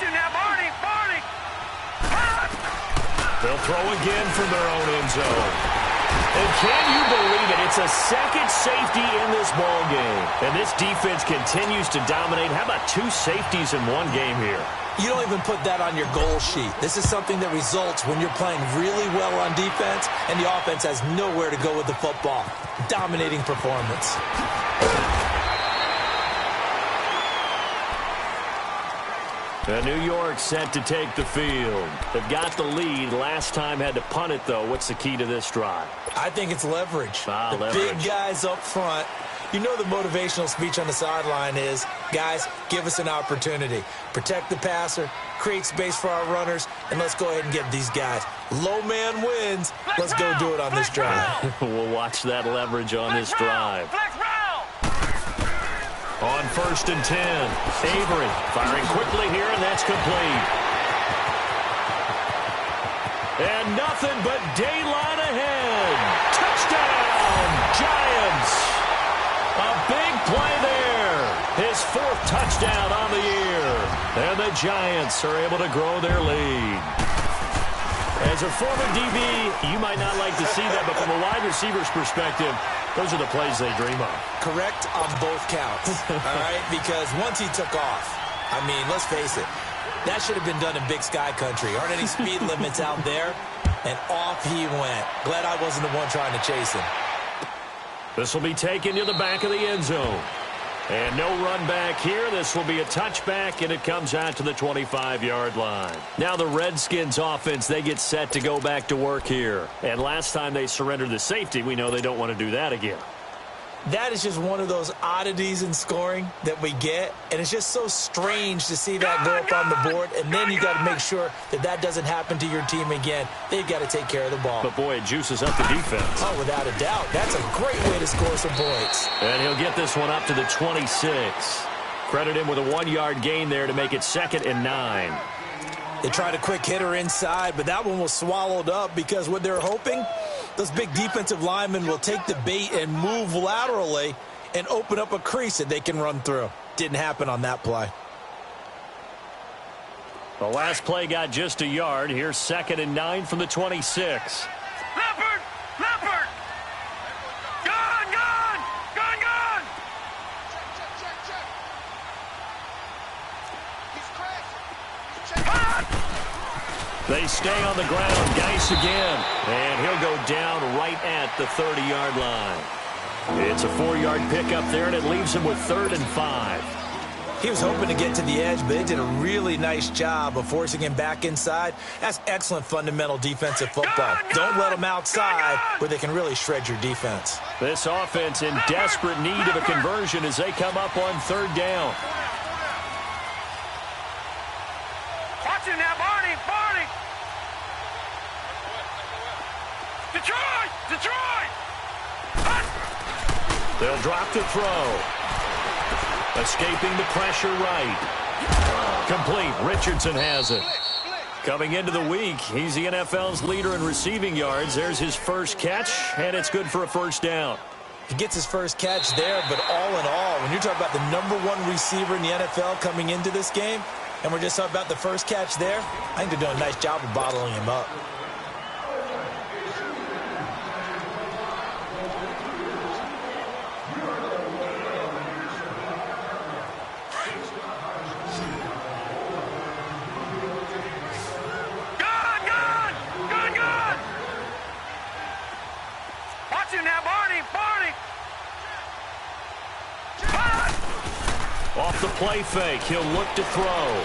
Now, Barney, Barney. They'll throw again from their own end zone. And can you believe it? It's a 2nd safety in this ball game. And this defense continues to dominate. How about 2 safeties in one game here? You don't even put that on your goal sheet. This is something that results when you're playing really well on defense and the offense has nowhere to go with the football. Dominating performance. And New York set to take the field. They've got the lead. Last time had to punt it, though. What's the key to this drive? I think it's leverage. Leverage. Big guys up front. You know the motivational speech on the sideline is, guys, give us an opportunity. Protect the passer, create space for our runners, and let's go ahead and get these guys. Low man wins. Let's go do it on this drive. We'll watch that leverage on this drive. On 1st and 10, Avery firing quickly here, and that's complete. And nothing but daylight ahead. Touchdown, Giants. A big play there. His 4th touchdown on the year. And the Giants are able to grow their lead. As a former DB, you might not like to see that, but from a wide receiver's perspective, those are the plays they dream of. Correct on both counts, all right? Because once he took off, I mean, let's face it, that should have been done in Big Sky Country. Aren't any speed limits out there? And off he went. Glad I wasn't the one trying to chase him. This will be taken to the back of the end zone. And no run back here. This will be a touchback, and it comes out to the 25-yard line. Now the Redskins offense, they get set to go back to work here. And last time they surrendered the safety, we know they don't want to do that again. That is just one of those oddities in scoring that we get, and it's just so strange to see that go up on the board, and then you got to make sure that that doesn't happen to your team again. They've got to take care of the ball. But, boy, it juices up the defense. Oh, without a doubt. That's a great way to score some points. And he'll get this one up to the 26. Credit him with a 1-yard gain there to make it 2nd and 9. They tried a quick hitter inside, but that one was swallowed up because what they're hoping, those big defensive linemen will take the bait and move laterally and open up a crease that they can run through. Didn't happen on that play. The last play got just a yard. Here's 2nd and 9 from the 26. Leopard! Leopard! Gone! Gone! Gone! Gone! They stay on the ground. Geis again. And he'll go down right at the 30-yard line. It's a 4-yard pickup there, and it leaves him with 3rd and 5. He was hoping to get to the edge, but they did a really nice job of forcing him back inside. That's excellent fundamental defensive football. Don't let them outside where they can really shred your defense. This offense in desperate need of a conversion as they come up on 3rd down. Watch him now, Barney! Barney! Detroit! Detroit! They'll drop to throw. Escaping the pressure right. Complete. Richardson has it. Coming into the week, he's the NFL's leader in receiving yards. There's his first catch, and it's good for a 1st down. He gets his first catch there, but all in all, when you're talking about the #1 receiver in the NFL coming into this game, and we're just talking about the first catch there, I think they're doing a nice job of bottling him up. Off the play fake, he'll look to throw.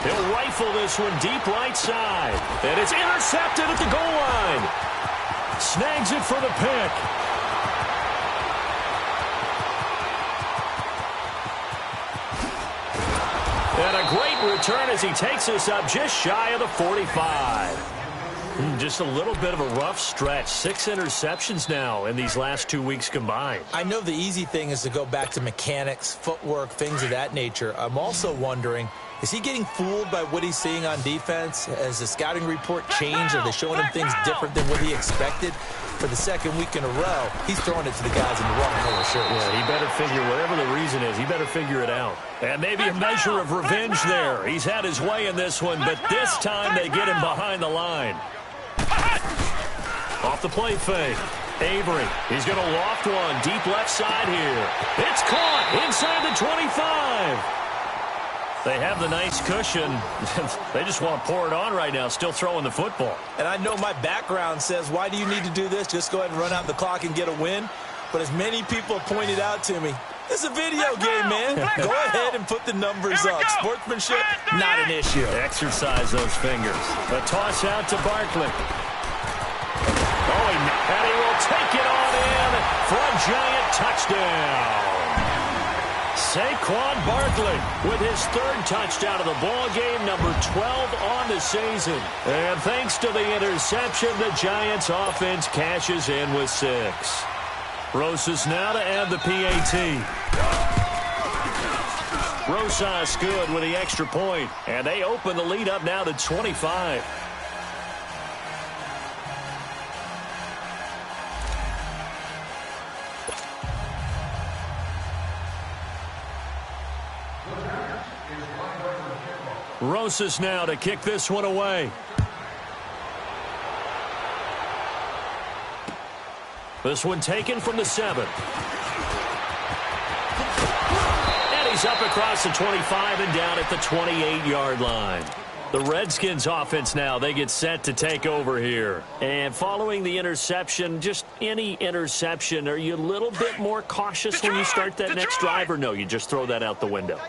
He'll rifle this one deep right side. And it's intercepted at the goal line. Snags it for the pick. And a great return as he takes us up just shy of the 45. Just a little bit of a rough stretch. 6 interceptions now in these last 2 weeks combined. I know the easy thing is to go back to mechanics, footwork, things of that nature. I'm also wondering, is he getting fooled by what he's seeing on defense? Has the scouting report changed? Are they showing him things different than what he expected? For the 2nd week in a row, he's throwing it to the guys in the wrong color shirts. Yeah, he better figure, whatever the reason is, he better figure it out. And maybe a measure of revenge there. He's had his way in this one, but this time they get him behind the line. Off the play fake. Avery, he's going to loft one deep left side here. It's caught inside the 25. They have the nice cushion. They just want to pour it on right now, still throwing the football. And I know my background says, why do you need to do this? Just go ahead and run out the clock and get a win. But as many people pointed out to me, This is a video game, man. Go ahead and put the numbers up. Sportsmanship, not an issue. Exercise those fingers. A toss out to Barkley. Oh, and he will take it on in for a giant touchdown. Saquon Barkley with his third touchdown of the ball game, number 12 on the season. And thanks to the interception, the Giants offense cashes in with 6. Rosas now to add the PAT. Rosas good with the extra point, and they open the lead up now to 25. Rosas now to kick this one away. This one taken from the 7. And he's up across the 25 and down at the 28-yard line. The Redskins offense now, they get set to take over here. And following the interception, just any interception, are you a little bit more cautious when you start that next drive, or no, you just throw that out the window?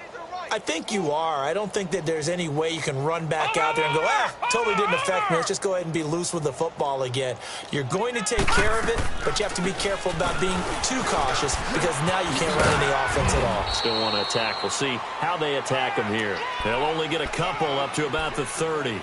I think you are. I don't think that there's any way you can run back out there and go, totally didn't affect me. Let's just go ahead and be loose with the football again. You're going to take care of it, but you have to be careful about being too cautious because now you can't run any offense at all. Still want to attack. We'll see how they attack him here. They'll only get a couple up to about the 30.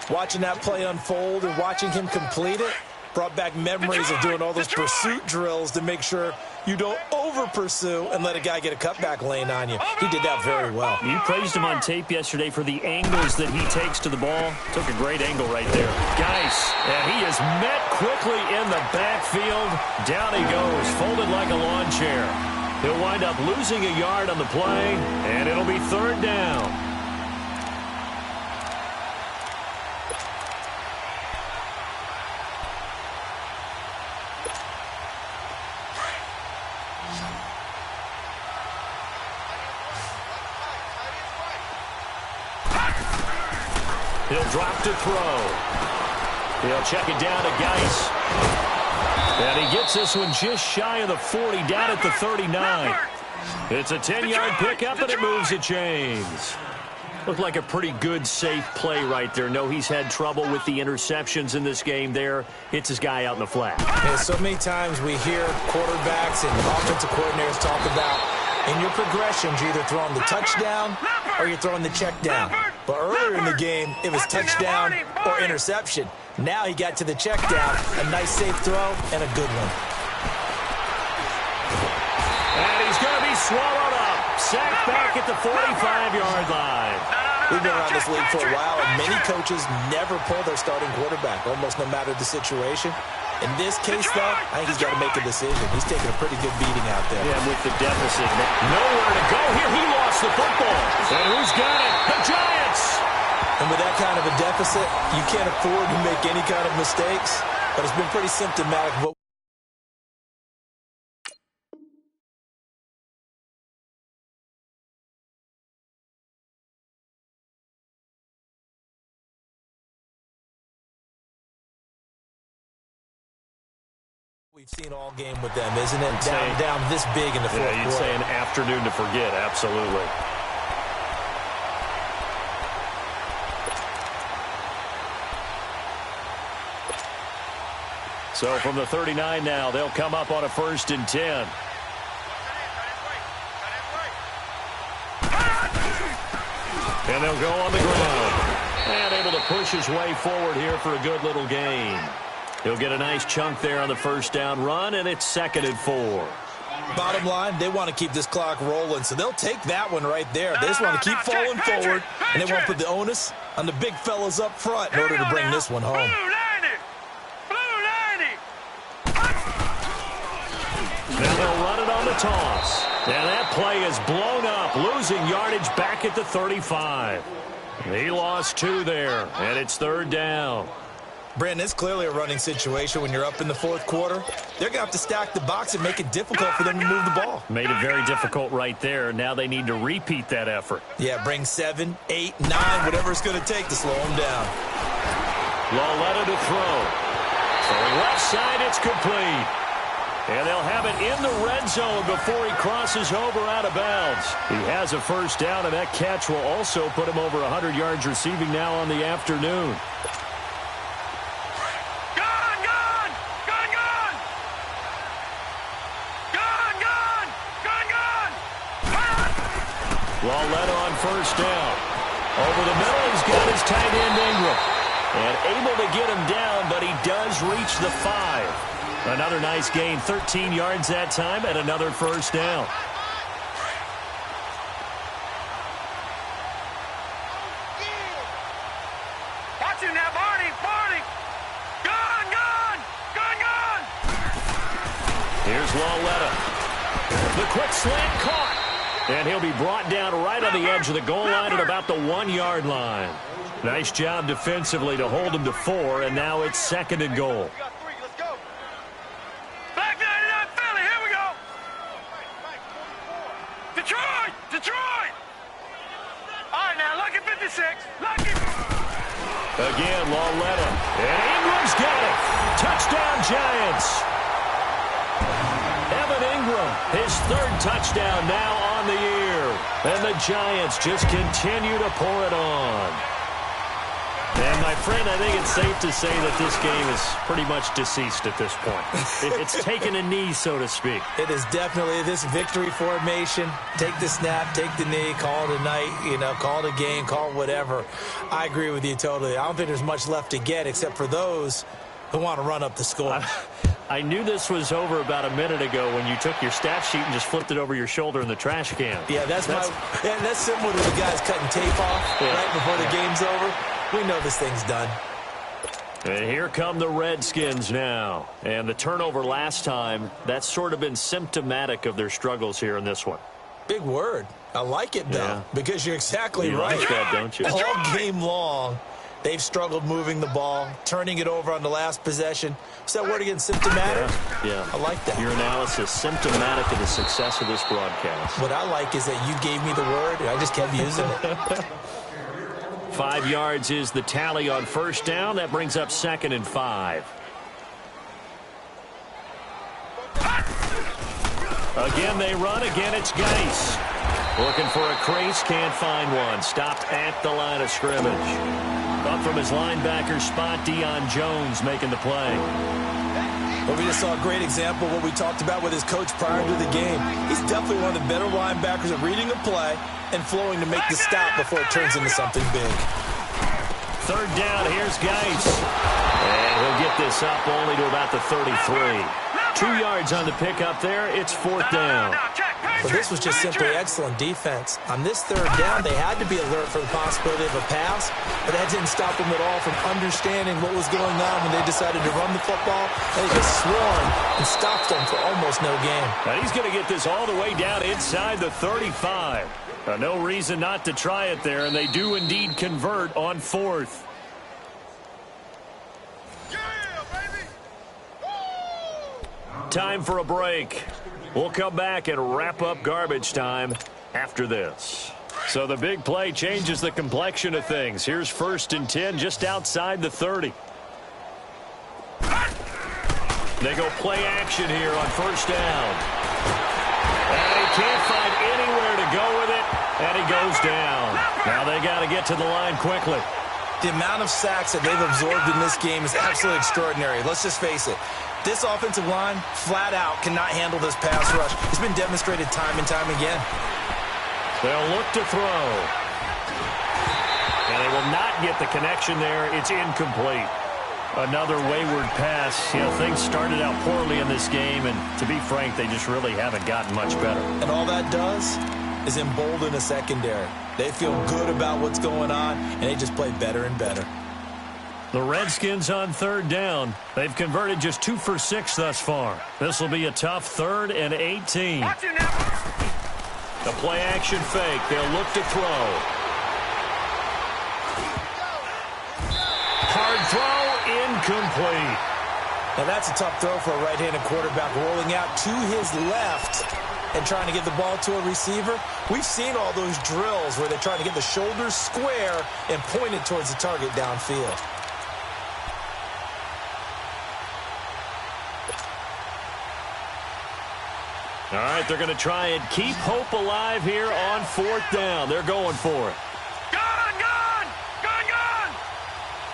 Watching that play unfold and watching him complete it brought back memories of doing all those pursuit drills to make sure you don't over-pursue and let a guy get a cutback lane on you. He did that very well. You praised him on tape yesterday for the angles that he takes to the ball. Took a great angle right there. Geis, and he is met quickly in the backfield. Down he goes, folded like a lawn chair. He'll wind up losing a yard on the play, and it'll be 3rd down. He'll drop to throw. He'll check it down to Geis. And he gets this one just shy of the 40, down at the 39. It's a 10-yard pickup, and it moves the chains. Looked like a pretty good, safe play right there. No, he's had trouble with the interceptions in this game there. Hits his guy out in the flat. And so many times we hear quarterbacks and offensive coordinators talk about in your progressions, you're either throwing the touchdown or you're throwing the check down. But earlier in the game, it was touchdown or interception. Now he got to the check down, a nice safe throw, and a good one. And he's going to be swallowed up. Sacked back at the 45-yard line. We've been around this league for a while, and many coaches never pull their starting quarterback, almost no matter the situation. In this case, though, I think he's got to make a decision. He's taking a pretty good beating out there. Yeah, with the deficit. Nowhere to go here. He lost the football. And who's got it? The Giants! And with that kind of a deficit, you can't afford to make any kind of mistakes. But it's been pretty symptomatic of what we've seen all game with them, isn't it? Down this big in the fourth quarter. You'd say an afternoon to forget, absolutely. So from the 39 now, they'll come up on a 1st and 10. And they'll go on the ground. And able to push his way forward here for a good little gain. He'll get a nice chunk there on the 1st down run, and it's 2nd and 4. Bottom line, they want to keep this clock rolling, so they'll take that one right there. They just want to keep falling forward, and they won't put the onus on the big fellas up front in order to bring this one home. Now they'll run it on the toss. And that play is blown up, losing yardage back at the 35. He lost 2 there, and it's 3rd down. Brandon, it's clearly a running situation when you're up in the 4th quarter. They're going to have to stack the box and make it difficult for them to move the ball. Made it very difficult right there. Now they need to repeat that effort. Yeah, bring 7, 8, 9, whatever it's going to take to slow them down. Lauletta to throw. So left side, it's complete. And they'll have it in the red zone before he crosses over out of bounds. He has a first down, and that catch will also put him over 100 yards receiving now on the afternoon. Lawletta on first down. Over the middle, he's got his tight end Ingram. And able to get him down, but he does reach the 5. Another nice gain, 13 yards that time, and another first down. Watch him now, Barney! Gone! Here's Lawletta. The quick slant caught. And he'll be brought down right on the edge of the goal line at about the 1-yard line. Nice job defensively to hold him to 4, and now it's 2nd and goal. Back 99 Philly, here we go! Detroit! All right, now, lucky 56. Lucky. Again, Lawletta. And Ingram's got it. Touchdown, Giants. Evan Ingram, his 3rd touchdown now on the year. And the Giants just continue to pour it on. And, my friend, I think it's safe to say that this game is pretty much deceased at this point. It's taken a knee, so to speak. It is definitely this victory formation. Take the snap, take the knee, call it a night, call it a game, call it whatever. I agree with you totally. I don't think there's much left to get except for those who want to run up the score. I knew this was over about a minute ago when you took your stat sheet and just flipped it over your shoulder in the trash can. Yeah, that's similar to the guys cutting tape off right before the game's over. We know this thing's done. And here come the Redskins now. And the turnover last time, that's sort of been symptomatic of their struggles here in this one. Big word. I like it, though, because you're exactly right. Like that, don't you? All game long, they've struggled moving the ball, turning it over on the last possession. Is that word again, symptomatic? Yeah. I like that. Your analysis, symptomatic of the success of this broadcast. What I like is that you gave me the word, and I just kept using it. 5 yards is the tally on first down. That brings up 2nd and 5. Again, they run. Again, it's Geis. Looking for a crease. Can't find one. Stopped at the line of scrimmage. Up from his linebacker spot, Deion Jones making the play. Well, we just saw a great example of what we talked about with his coach prior to the game. He's definitely one of the better linebackers at reading a play and flowing to make the stop before it turns into something big. 3rd down, here's Geis. And he'll get this up only to about the 33. 2 yards on the pickup there. It's 4th down. But this was just simply excellent defense. On this 3rd down, they had to be alert for the possibility of a pass, but that didn't stop them at all from understanding what was going on when they decided to run the football. They just swarmed and stopped them for almost no gain. Now he's going to get this all the way down inside the 35. No reason not to try it there, and they do indeed convert on 4th. Time for a break. We'll come back and wrap up garbage time after this. So the big play changes the complexion of things. Here's 1st and 10 just outside the 30. They go play action here on first down. And he can't find anywhere to go with it, and he goes down. Now they got to get to the line quickly. The amount of sacks that they've absorbed in this game is absolutely extraordinary. Let's just face it. This offensive line, flat out, cannot handle this pass rush. It's been demonstrated time and time again. They'll look to throw. And they will not get the connection there. It's incomplete. Another wayward pass. Things started out poorly in this game, and to be frank, they just really haven't gotten much better. And all that does is embolden a secondary. They feel good about what's going on, and they just play better and better. The Redskins on 3rd down. They've converted just 2 for 6 thus far. This will be a tough 3rd and 18. The play action fake. They'll look to throw. Hard throw, incomplete. Now that's a tough throw for a right-handed quarterback, rolling out to his left and trying to get the ball to a receiver. We've seen all those drills where they're trying to get the shoulders square and point it towards the target downfield. All right, they're going to try and keep hope alive here on 4th down. They're going for it. Gun!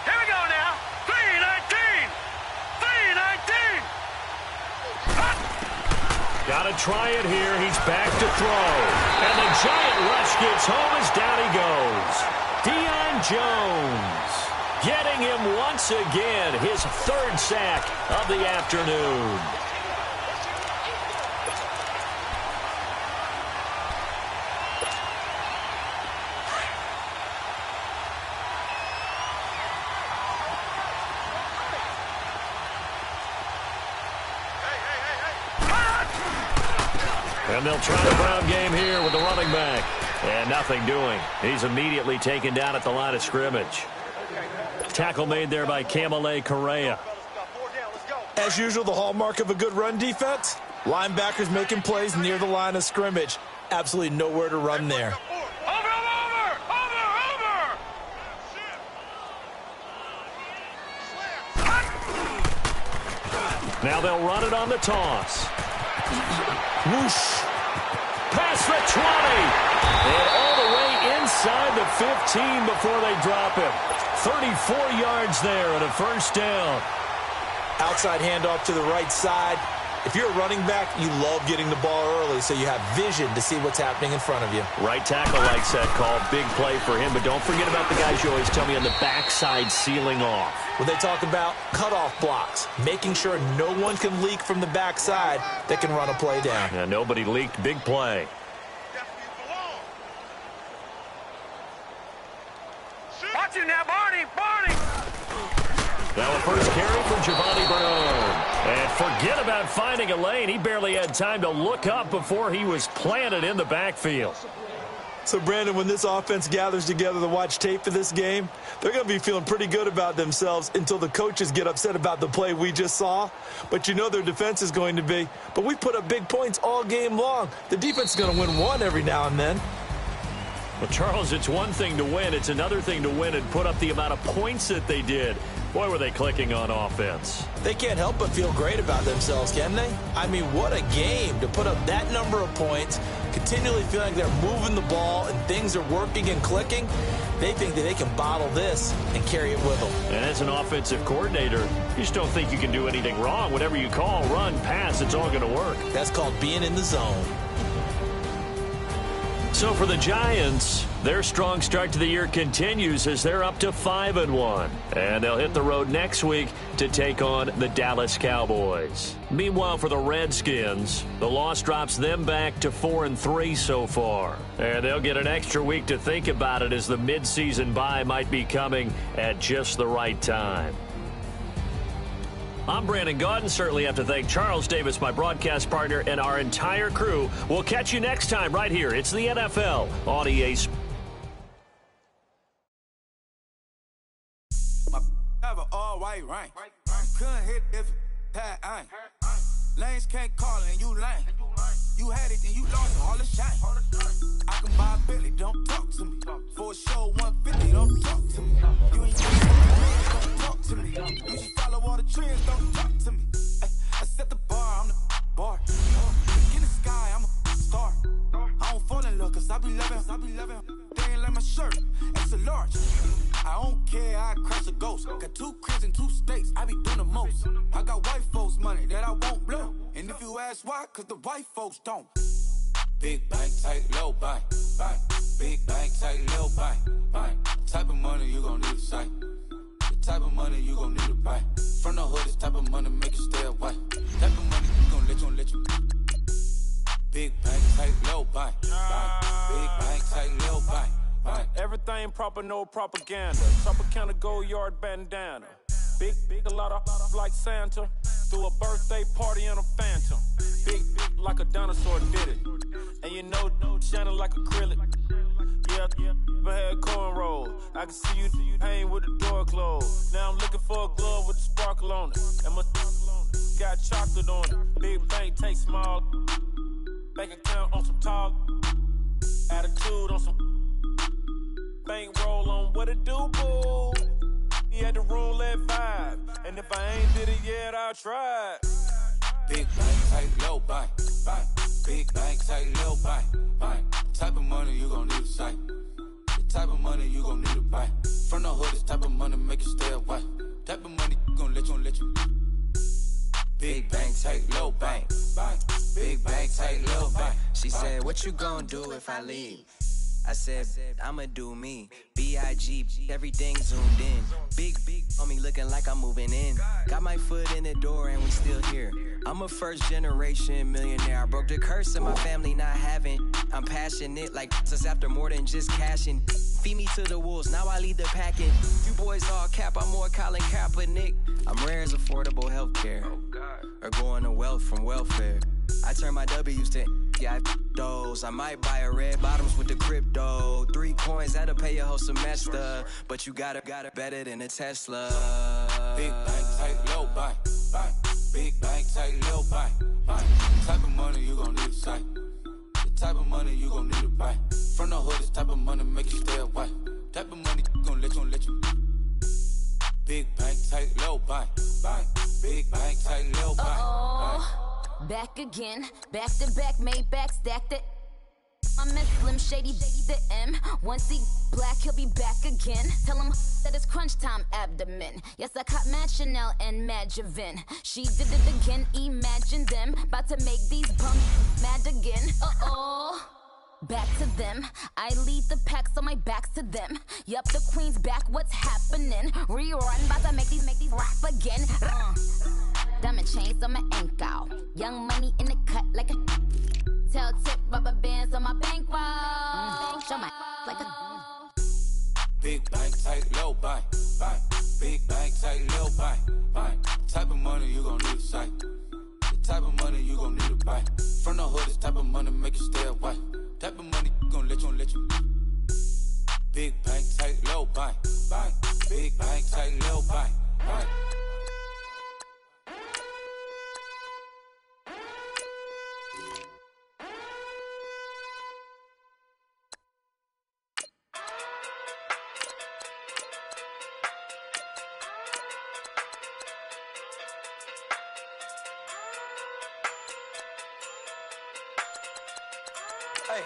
Here we go now. 3-19. Got to try it here. He's back to throw. And the giant rush gets home as down he goes. Deion Jones getting him once again, his 3rd sack of the afternoon. And they'll try the ground game here with the running back. And nothing doing. He's immediately taken down at the line of scrimmage. Tackle made there by Kamale Correa. As usual, the hallmark of a good run defense, linebackers making plays near the line of scrimmage. Absolutely nowhere to run there. Now they'll run it on the toss. Whoosh. Past the 20. And all the way inside the 15 before they drop him. 34 yards there and a 1st down. Outside handoff to the right side. If you're a running back, you love getting the ball early so you have vision to see what's happening in front of you. Right tackle likes that call. Big play for him. But don't forget about the guys you always tell me on the backside sealing off. When they talk about cutoff blocks, making sure no one can leak from the backside that can run a play down. Yeah, nobody leaked. Big play. Watch him now, Barney! Now a first carry from Giovanni Bernard. And forget about finding a lane. He barely had time to look up before he was planted in the backfield. So, Brandon, when this offense gathers together to watch tape for this game, they're going to be feeling pretty good about themselves until the coaches get upset about the play we just saw. But you know their defense is going to be. But we put up big points all game long. The defense is going to win one every now and then. Well, Charles, it's one thing to win. It's another thing to win and put up the amount of points that they did. Boy, were they clicking on offense. They can't help but feel great about themselves, can they? I mean, what a game to put up that number of points, continually feeling they're moving the ball and things are working and clicking. They think that they can bottle this and carry it with them. And as an offensive coordinator, you just don't think you can do anything wrong. Whatever you call, run, pass, it's all going to work. That's called being in the zone. So for the Giants, their strong start to the year continues as they're up to 5-1. And they'll hit the road next week to take on the Dallas Cowboys. Meanwhile, for the Redskins, the loss drops them back to 4-3 so far. And they'll get an extra week to think about it as the midseason bye might be coming at just the right time. I'm Brandon Gaudin. Certainly have to thank Charles Davis, my broadcast partner, and our entire crew. We'll catch you next time right here. It's the NFL on EA Sports. Have an all-white ring. Couldn't hit if it had ain't. Lanes can't call it and you lame. You had it and you lost all the shine. I can buy a Billy, don't talk to me. For a show 150, don't talk to me. You ain't don't talk to me. You just follow all the trends, don't talk to me. I set the bar, I'm the bar. In the sky, I'm a star. I don't fall in love cause I be loving. They ain't like my shirt, it's a large. I don't care, I crush a ghost. Got 2 cribs and 2 states, I be doing the most. I got white folks money that I won't blow. And if you ask why, cause the white folks don't. Big bank, tight, low bank. Big bank, tight, low bank. The type of money you gon' need to sight. The type of money you gon' need to buy. From the hood, this type of money make you stay away. Type of money you gon' let you. Big bank, tight, low bank. Big bank, tight, low bank. Everything proper, no propaganda. Tropicana gold yard bandana. Big, a lot of like Santa. Threw a birthday party in a phantom. Big like a dinosaur did it. And you know, shining like acrylic. Yeah, I had cornrows. I can see you hang with the door closed. Now I'm looking for a glove with a sparkle on it. And my got chocolate on it. Big bank, take small. Bank account on some talk. Attitude on some. Bankroll on what it do, boo. He had the roulette vibe. And if I ain't did it yet, I'll try. Big bank, tight, low bank. Big bank, tight little bank, bank. Type of money you gon' need a sight. The type of money you gon' need to buy. From the hood, this type of money make you stay away. Type of money gon' let you. Big bank, tight little bank, bank. Big bank, tight little bank. She said, what you gon' do if I leave? I said, I'ma do me. B.I.G. Everything zoomed in. Big on me looking like I'm moving in. Got my foot in the door and we still here. I'm a first generation millionaire. I broke the curse of my family not having. I'm passionate like since after more than just cashing. Feed me to the wolves, now I lead the packing. You boys all cap, I'm more Colin Kaepernick. I'm rare as affordable healthcare. Or going to wealth from welfare. I turn my W's to those. I might buy a red bottoms with the crypto. 3 coins, that'll pay your whole semester. But you got it better than a Tesla. Big bank, tight, low bank, bank. Big bank, tight, low bank, bank. Type of money you gon' need a sight. The type of money you gon' need to buy. From the hood, this type of money make you stay away. Type of money gon' let you. Big bank, tight, low bank, bank. Big bank, tight, low bank, bank. Back again, back to back, made back, stacked it. I'm in Slim Shady, the M. Once he black, he'll be back again. Tell him that it's crunch time abdomen. Yes, I caught Mad Chanel and Mad Javin. She did it again, imagine them. About to make these bums mad again. Back to them. I lead the pack, so my back's to them. Yup, the queen's back, what's happening? Rerun, about to make these rap again. Diamond chains on my ankle. Young money in the cut like a tail tip, rubber bands on my bankroll. Show my like a big bank, tight, low bank, bank. Big bank, tight, low bank, bank. Type of money you gon' need a sight. The type of money you gon' need to buy. From the hood, this type of money make you stay away. Type of money gon' let you. Big bank, tight, low bank, bank. Big bank, tight, low bank, bank. Hey.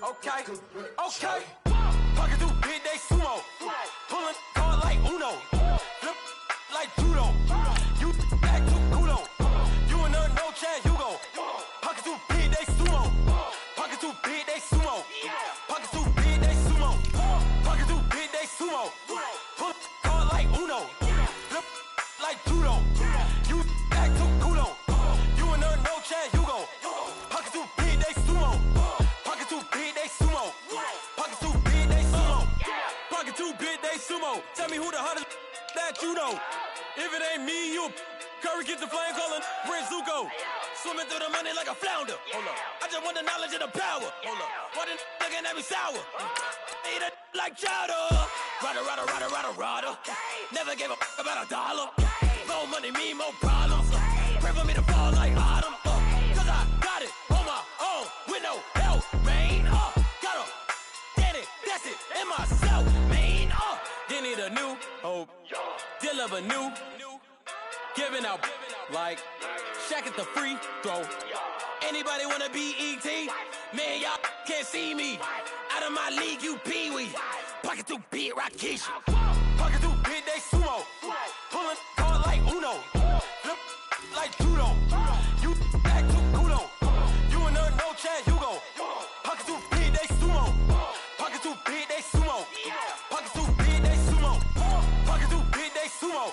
Okay. Pocket through big day sumo. Pulling card like Uno. Flip like judo. You back to kudo. You and her no Chad Hugo. Pocket through big day sumo. Pocket through big day sumo. Pocket through big day sumo. Pocket through big day sumo. Pull card like Uno. Flip like judo. You back to kudo. You and her no Chad Hugo. Pocket through big day sumo. Pocket through big day sumo. Pocket through big day sumo. Pocket through big day sumo. Tell me who the hottest that you know. If it ain't me, you Curry get the flame calling Prince Zuko. Swimming through the money like a flounder. Hold up. I just want the knowledge and the power. Hold up. Why the looking at me sour? Eat it like chowder. Rada. Never gave a about a dollar. More money, me, more problems. Pray for me to fall like autumn. Cause I got it on my own with no help, man. Got a daddy, that's it, in myself, man. They need a new hope. Deal of a new. Giving out like Shaq at the free throw. Anybody wanna be E.T.? Man, y'all can't see me. Out of my league, you pee-wee. Pocket through beat Rakishi. Pocket through big day sumo. Pulling card like Uno. Flip like judo. You back to kudo. You and her no Chad Hugo. Pocket through big day sumo. Pocket through big day sumo. Pocket through big day sumo. Pocket through big day sumo.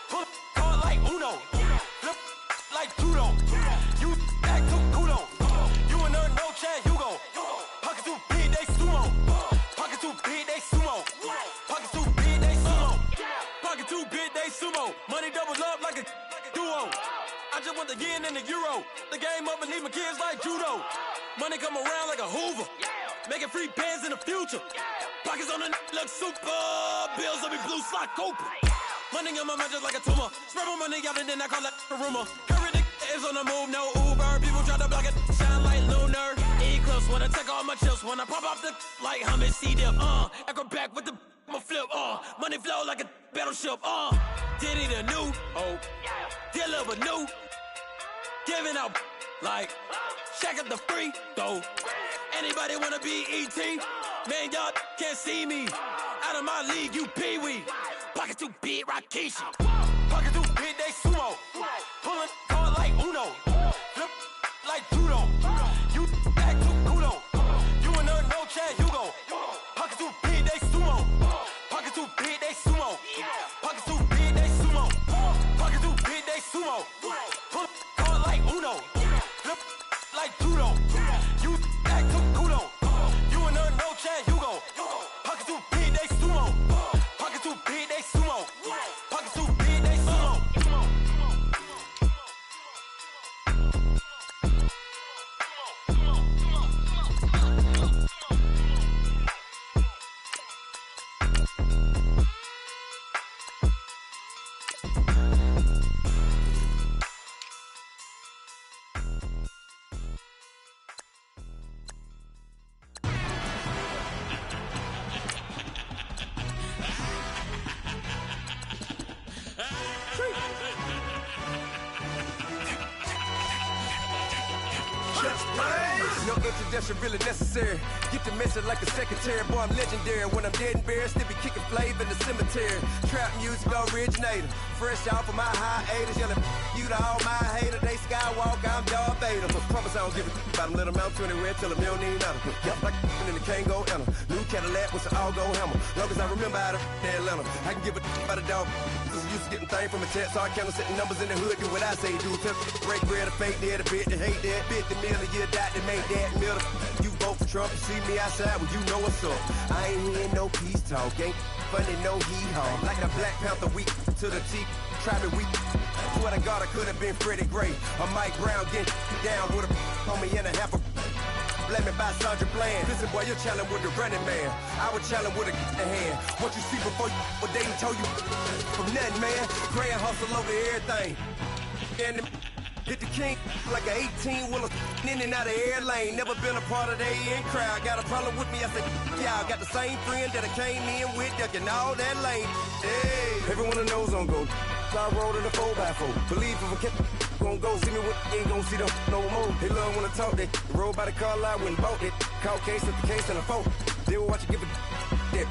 Pull card like Uno. Flip like judo. You back to kudo. You and her no Chad Hugo. Pocket through big day sumo. Pocket through big day sumo. Pocket through big day sumo. Pocket through big day sumo. Money doubles up like a duo. I just want the yen and the euro. The game up and leave my kids like judo. Money come around like a Hoover. Making free bands in the future. Pockets on the look super. Bills on me blue slot Cooper. Money on my mind just like a tumor. Spread my money out and then I call that a rumor. Curry is on the move, no Uber. People try to block it, shine like lunar. Eclipse wanna take all my chips. When I pop off the like Hummus C-dip. Acrobat with the I'ma flip. Money flow like a battleship. Diddy the new hope. Deal of a new. Giving out like check out the free throw. Anybody wanna be ET? Man, y'all can't see me. Out of my league, you pee-wee. Pocket too big, Rakishi. Pocket too big, they sumo. Pulling card like Uno. Flip like judo. You act too kudo. You and her, no chance, you go. Pocket too big, they sumo. Pocket too big, they sumo. Pocket too big, they sumo. Pocket too big, they sumo. Pull card like Uno. Flip like judo. You act too kudo. You and her, no chance, you go. Pocket too big, they sumo. Pocket too big, they sumo. Pocket too big, they sumo. No introduction really necessary. Get the message like a secretary. Boy, I'm legendary. When I'm dead and buried, still be kicking flavor in the cemetery. Trap music originator. Fresh off of my hiatus. Yelling you to all my haters. They skywalk, I'm Darth Vader. But promise I don't give a about them. Let them out to anywhere. Tell them you don't need nothing. Yeah, like in the Kango enter. New Cadillac with an all-go hammer. Long as I remember how to Atlanta. I can give a about a dog. Cause I'm used to getting things from a text. So I count setting numbers in the hood. Do what I say do. Tell break bread, a fake dead, a bit to hate that. Bit the mill, a year died to make that middle. You vote for Trump, you see me outside, well you know what's up. I ain't hearing no peace talk, ain't funny no hee-haw. Like the Black Panther weak to the teeth, try me weak. Swear to God I could have been Freddie Gray or Mike Brown getting down with a on me and a half a blame me by Sandra Bland. Listen boy, you're challenging with the running man. I would challenge with a hand. What you see before you, what they told you from nothing, man. Gray and hustle over everything. And hit the king like an 18-wheeler in and out of air lane. Never been a part of the in crowd. Got a problem with me, I said, y'all got the same friend that I came in with, ducking all that lane. Hey, everyone knows on go. I rolled in a 4x4. Believe if I kept gon' go see me with ain't gon' see them no more. They love when I talk that. Roll by the car lot when bought it. Call case at the case and a phone. They will watch you give a that.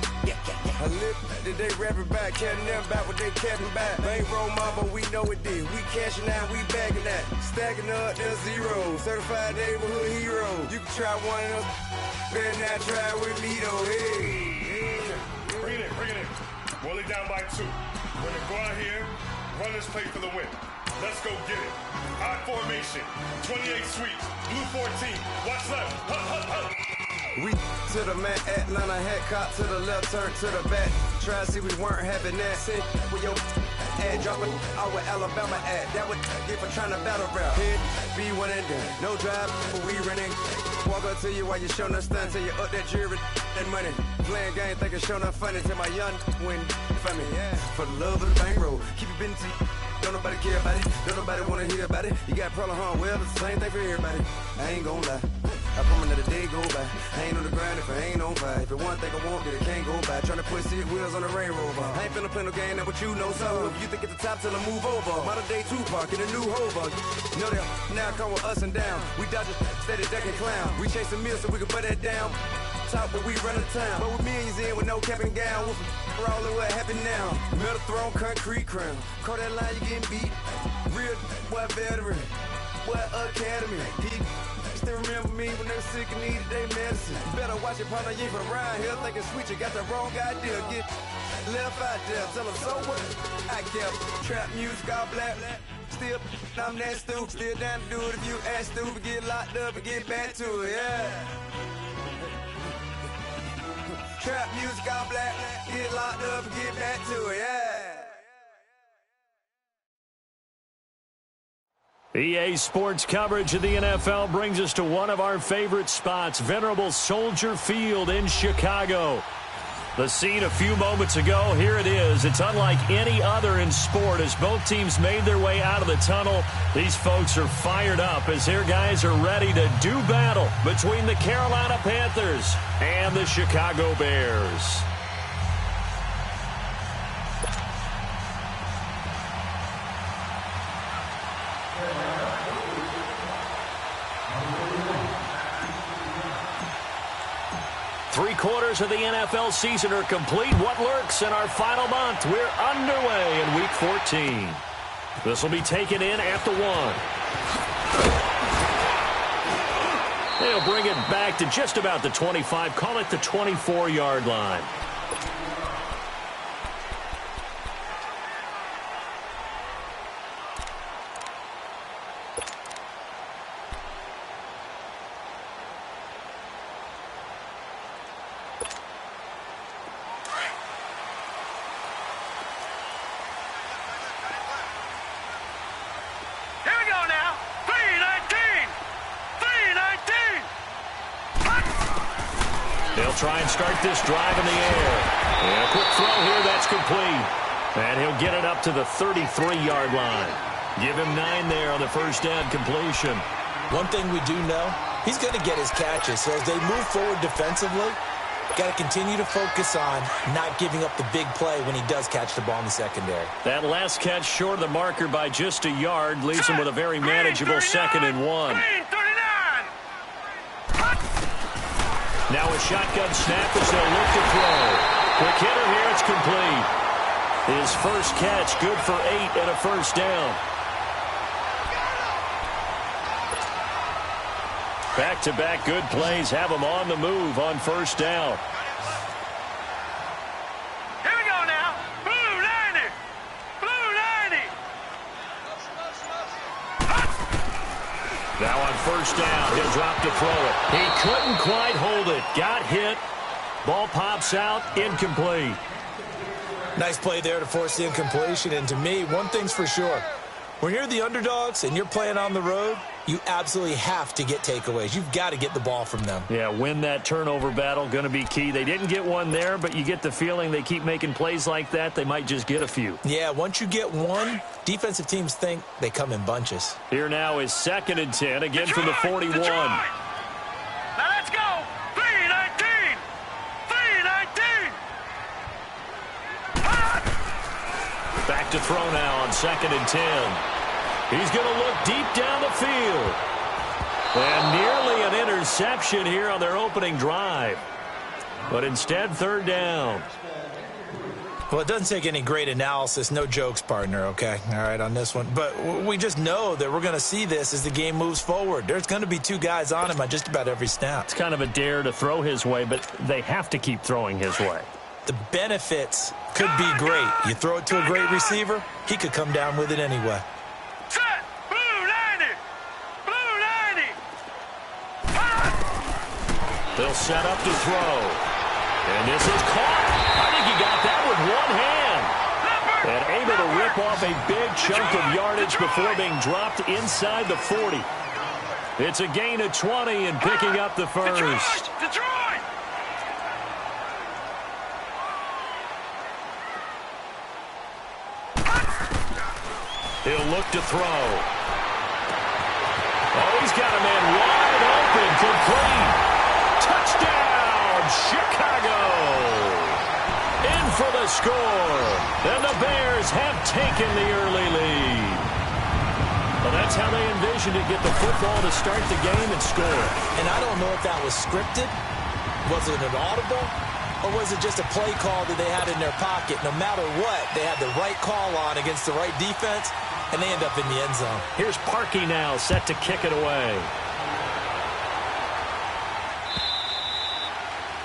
I live that they rapping back, caring them back what they capping back. Ain't roll mama, we know it did. We cashing out, we bagging that. Stacking up, there's zero. Certified neighborhood hero. You can try one of them. Better not try with me though. Hey. Bring it in. Roll it down by 2. We're gonna go out here, run this play for the win. Let's go get it. High formation, 28 sweeps, blue 14. Watch left. Hut. We to the man, Atlanta hat caught to the left, turn to the back. Try to see we weren't having that. Send with your ad, dropping out with Alabama at. That would get for trying to battle rap. Hit, be one and done. No drive, but we running. Walk up to you while you showing us stun till you up that jewelry and money. Playing game, thinking showing up funny till my young win for me. Yeah. For the love of the bankroll, keep it busy. Don't nobody care about it. Don't nobody wanna hear about it. You got problem, huh? Well, it's the same thing for everybody. I ain't gon' lie. I promise that a day go by. I ain't on the grind if I ain't on fire. If it one thing I want, then it can't go by. Tryna put 6 wheels on the Range Rover. I ain't finna play no game, that what you know. So if you think at the top till I move over. Modern day Tupac in a new Hova. Know that now come with us and down. We dodge it, steady ducking clown. We chasing meals so we can put that down. Talk, but we run the town. But with millions in with no cap and gown. We're all in what happened now. Metal throne, concrete crown. Call that line, you getting beat. Real boy veteran. Boy academy. Still remember me when they were sick and needed their medicine. Better watch it, partner, you ain't from around here thinking sweet, you got the wrong idea. Get left out there, tell them so what? I kept trap music all black. Still, I'm that stupid. Still down to do it if you act stupid. Get locked up and get back to it, yeah. Trap music all black. Get locked up and get back to it, yeah. EA Sports coverage of the NFL brings us to one of our favorite spots, venerable Soldier Field in Chicago. The scene a few moments ago, here it is. It's unlike any other in sport as both teams made their way out of the tunnel. These folks are fired up as their guys are ready to do battle between the Carolina Panthers and the Chicago Bears. 3/4 of the NFL season are complete. What lurks in our final month? We're underway in Week 14. This will be taken in at the 1. They'll bring it back to just about the 25. Call it the 24-yard line. Try and start this drive in the air. And a quick throw here, that's complete. And he'll get it up to the 33-yard line. Give him 9 there on the first down completion. One thing we do know, he's going to get his catches. So as they move forward defensively, got to continue to focus on not giving up the big play when he does catch the ball in the secondary. That last catch short of the marker by just a yard leaves him with a very manageable 2nd and 1. Now a shotgun snap as they'll look to throw. Quick hitter here, it's complete. His first catch, good for 8 and a first down. Back-to-back good plays have him on the move on first down. Here we go now. Blue 90. Blue 90. Now on first down, he'll drop to throw it. He couldn't quite hold it. Got hit. Ball pops out, incomplete. Nice play there to force the incompletion. And to me, one thing's for sure. When you're the underdogs and you're playing on the road, you absolutely have to get takeaways. You've got to get the ball from them. Yeah, win that turnover battle, going to be key. They didn't get one there, but you get the feeling they keep making plays like that, they might just get a few. Yeah, once you get one, defensive teams think they come in bunches. Here now is 2nd and 10, again from the 41. Now let's go. 3-19. 3-19. Back to throw now on 2nd and 10. He's going to look deep down the field. And nearly an interception here on their opening drive. But instead, 3rd down. Well, it doesn't take any great analysis. No jokes, partner, okay? All right, on this one. But we just know that we're going to see this as the game moves forward. There's going to be 2 guys on him on just about every snap. It's kind of a dare to throw his way, but they have to keep throwing his way. The benefits could be great. You throw it to a great receiver, he could come down with it anyway. Set. Blue 90. Blue 90. They'll set up to throw. And this is caught. I think he got that with one hand. And able to rip off a big chunk of yardage before being dropped inside the 40. It's a gain of 20 and picking up the first. Detroit. He'll look to throw. Oh, he's got a man wide open, complete. Touchdown, Chicago. In for the score. And the Bears have taken the early lead. Well, that's how they envisioned it, get the football to start the game and score. And I don't know if that was scripted. Was it an audible? Or was it just a play call that they had in their pocket? No matter what, they had the right call on against the right defense, and they end up in the end zone. Here's Parkey now, set to kick it away.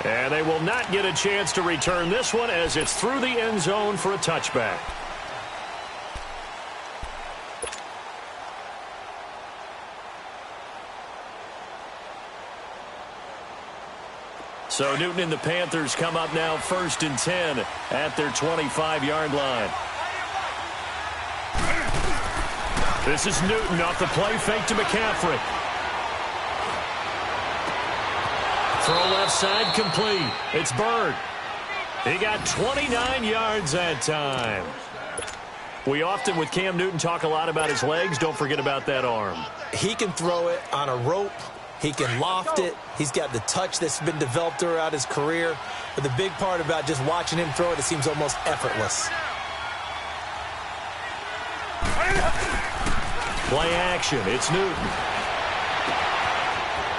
And they will not get a chance to return this one as it's through the end zone for a touchback. So Newton and the Panthers come up now 1st and 10 at their 25-yard line. This is Newton off the play fake to McCaffrey. Throw left side complete. It's Bird. He got 29 yards that time. We often, with Cam Newton, talk a lot about his legs. Don't forget about that arm. He can throw it on a rope. He can loft it. He's got the touch that's been developed throughout his career. But the big part about just watching him throw it, it seems almost effortless. Play action. It's Newton.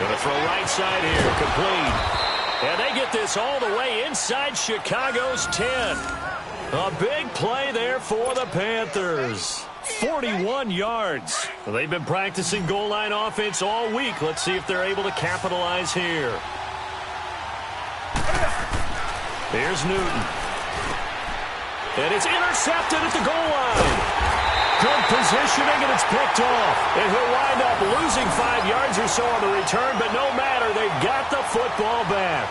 Going to throw right side here. Complete. And they get this all the way inside Chicago's 10. A big play there for the Panthers. 41 yards. They've been practicing goal line offense all week. Let's see if they're able to capitalize here. Here's Newton. And it's intercepted at the goal line. Good positioning, and it's picked off. And he'll wind up losing 5 yards or so on the return, but no matter, they've got the football back.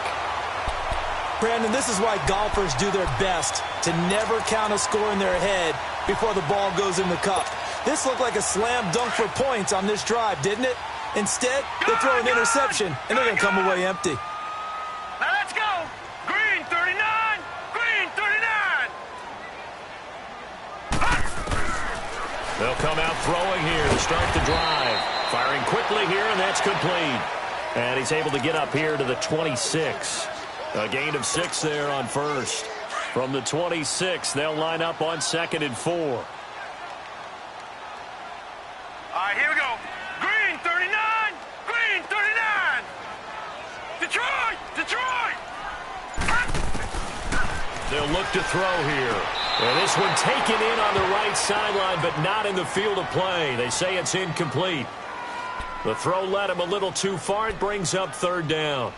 Brandon, this is why golfers do their best to never count a score in their head before the ball goes in the cup. This looked like a slam dunk for points on this drive, didn't it? Instead, they throw an interception, and they're going to come away empty. Now let's go. Green 39. Green 39. They'll come out throwing here to start the drive. Firing quickly here, and that's complete. And he's able to get up here to the 26. A gain of 6 there on first. From the 26, they'll line up on 2nd and 4. All right, here we go. Green 39. Green 39. Detroit. Detroit. They'll look to throw here. And this one taken in on the right sideline, but not in the field of play. They say it's incomplete. The throw led him a little too far. It brings up 3rd down.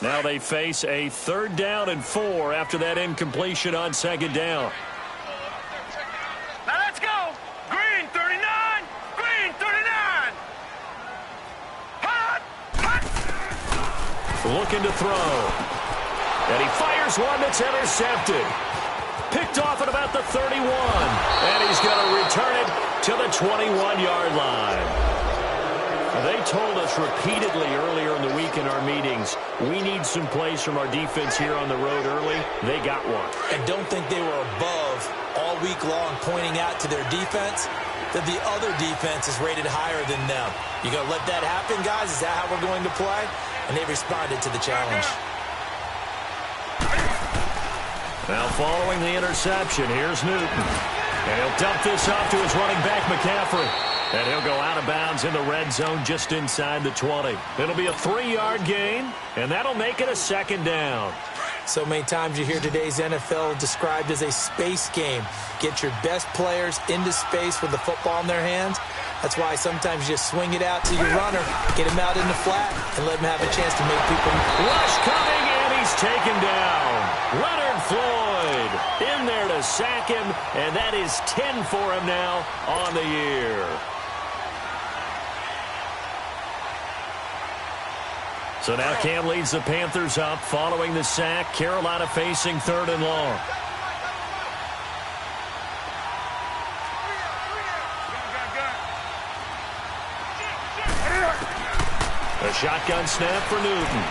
Now they face a 3rd down and 4 after that incompletion on 2nd down. Now let's go. Green 39. Green 39. Hot. Looking to throw. And he fires one that's intercepted. Picked off at about the 31. And he's going to return it to the 21-yard line. They told us repeatedly earlier in the week in our meetings, we need some plays from our defense here on the road early. They got one. And don't think they were above all week long pointing out to their defense that the other defense is rated higher than them. You going to let that happen, guys? Is that how we're going to play? And they responded to the challenge. Now following the interception, here's Newton. And he'll dump this off to his running back, McCaffrey. And he'll go out of bounds in the red zone just inside the 20. It'll be a 3-yard gain, and that'll make it a 2nd down. So many times you hear today's NFL described as a space game. Get your best players into space with the football in their hands. That's why sometimes you just swing it out to your runner, get him out in the flat, and let him have a chance to make people... Rush coming, and he's taken down. Leonard Floyd in there to sack him, and that is 10 for him now on the year. So now Cam leads the Panthers up following the sack. Carolina facing 3rd and long. A shotgun snap for Newton.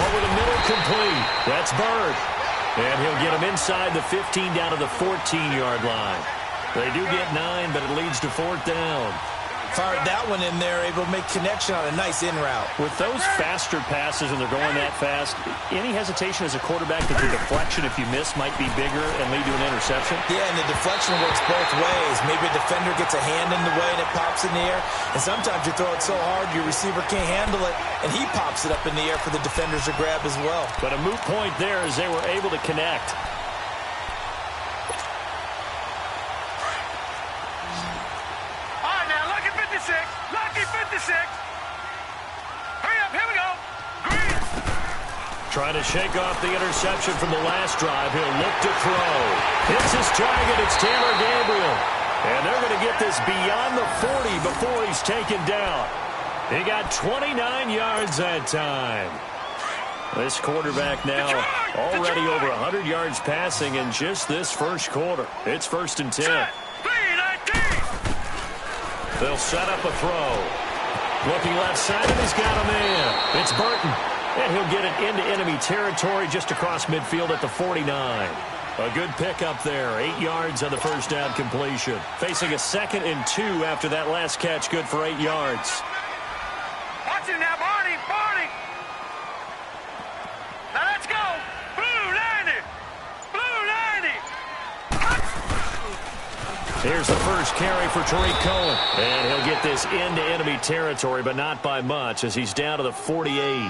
Over the middle, complete. That's Bird. And he'll get him inside the 15 down to the 14-yard line. They do get 9, but it leads to 4th down. Fired that one in there, able to make connection on a nice in route. With those faster passes and they're going that fast, any hesitation as a quarterback that the deflection, if you miss, might be bigger and lead to an interception? Yeah, and the deflection works both ways. Maybe a defender gets a hand in the way and it pops in the air. And sometimes you throw it so hard your receiver can't handle it, and he pops it up in the air for the defenders to grab as well. But a moot point there as they were able to connect. Lucky 56. Hurry up, here we go. Green. Trying to shake off the interception from the last drive. He'll look to throw. Hits his target. It's Taylor Gabriel. And they're going to get this beyond the 40 before he's taken down. He got 29 yards that time. This quarterback now already over 100 yards passing in just this first quarter. It's 1st and 10. They'll set up a throw. Looking left side, and he's got a man. It's Burton. And he'll get it into enemy territory just across midfield at the 49. A good pickup there. 8 yards on the first down completion. Facing a 2nd and 2 after that last catch. Good for 8 yards. Watch it now, Barney. Barney. Now let's go. Blue 90. Blue 90. Here's the first carry for Tariq Cohen. And he'll get this into enemy territory, but not by much as he's down to the 48.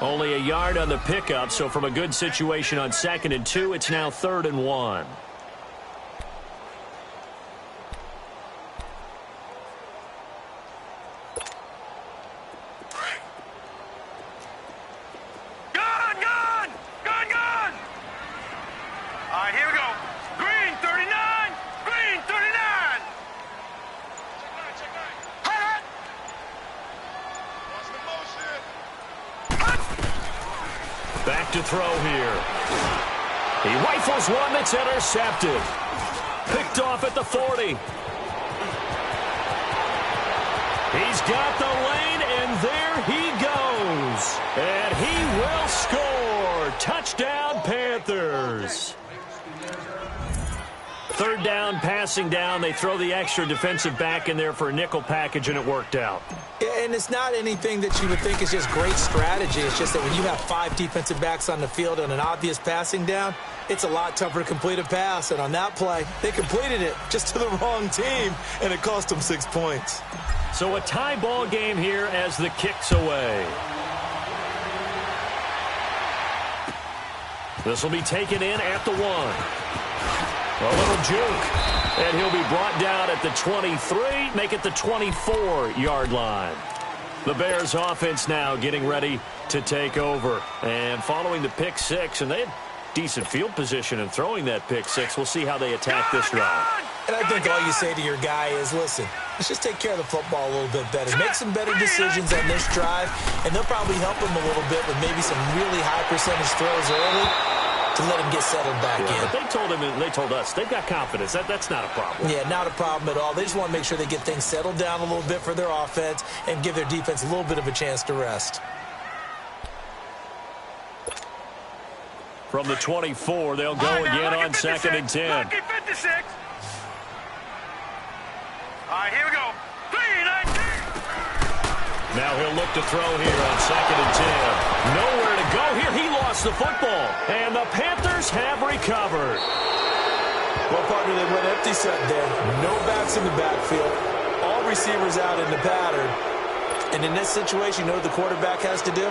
Only a yard on the pickup, so from a good situation on 2nd and 2, it's now 3rd and 1. Back to throw here. He rifles one that's intercepted. Picked off at the 40. He's got the lane, and there he goes. And he will score. Touchdown, Panthers. 3rd down, passing down. They throw the extra defensive back in there for a nickel package, and it worked out. And it's not anything that you would think is just great strategy. It's just that when you have 5 defensive backs on the field and an obvious passing down, it's a lot tougher to complete a pass. And on that play, they completed it just to the wrong team, and it cost them 6 points. So a tie ball game here as the kick's away. This will be taken in at the 1. A little juke, and he'll be brought down at the 23, make it the 24-yard line. The Bears offense now getting ready to take over. And following the pick 6, and they had decent field position in throwing that pick 6. We'll see how they attack this drive. And I think all you say to your guy is, listen, let's just take care of the football a little bit better. Make some better decisions on this drive, and they'll probably help him a little bit with maybe some really high percentage throws early to let him get settled back in. But they told him, and they told us, they've got confidence. That's not a problem. Yeah, not a problem at all. They just want to make sure they get things settled down a little bit for their offense and give their defense a little bit of a chance to rest. From the 24, they'll go again on 2nd and 10. Lucky 56. All right, here we go. 3-19. Now he'll look to throw here on 2nd and 10. Nowhere to go here. He lost the football. And the Panthers have recovered. Well, partner, they went empty set there. No backs in the backfield. All receivers out in the pattern. And in this situation, you know what the quarterback has to do?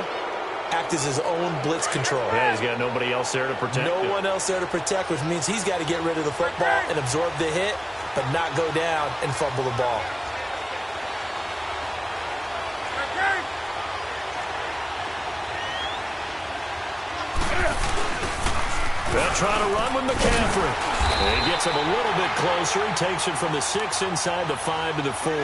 Act as his own blitz control. Yeah, he's got nobody else there to protect him. No one else there to protect, which means he's got to get rid of the football and absorb the hit, but not go down and fumble the ball. They'll try to run with McCaffrey. And he gets him a little bit closer. He takes it from the 6 inside the 5 to the 4.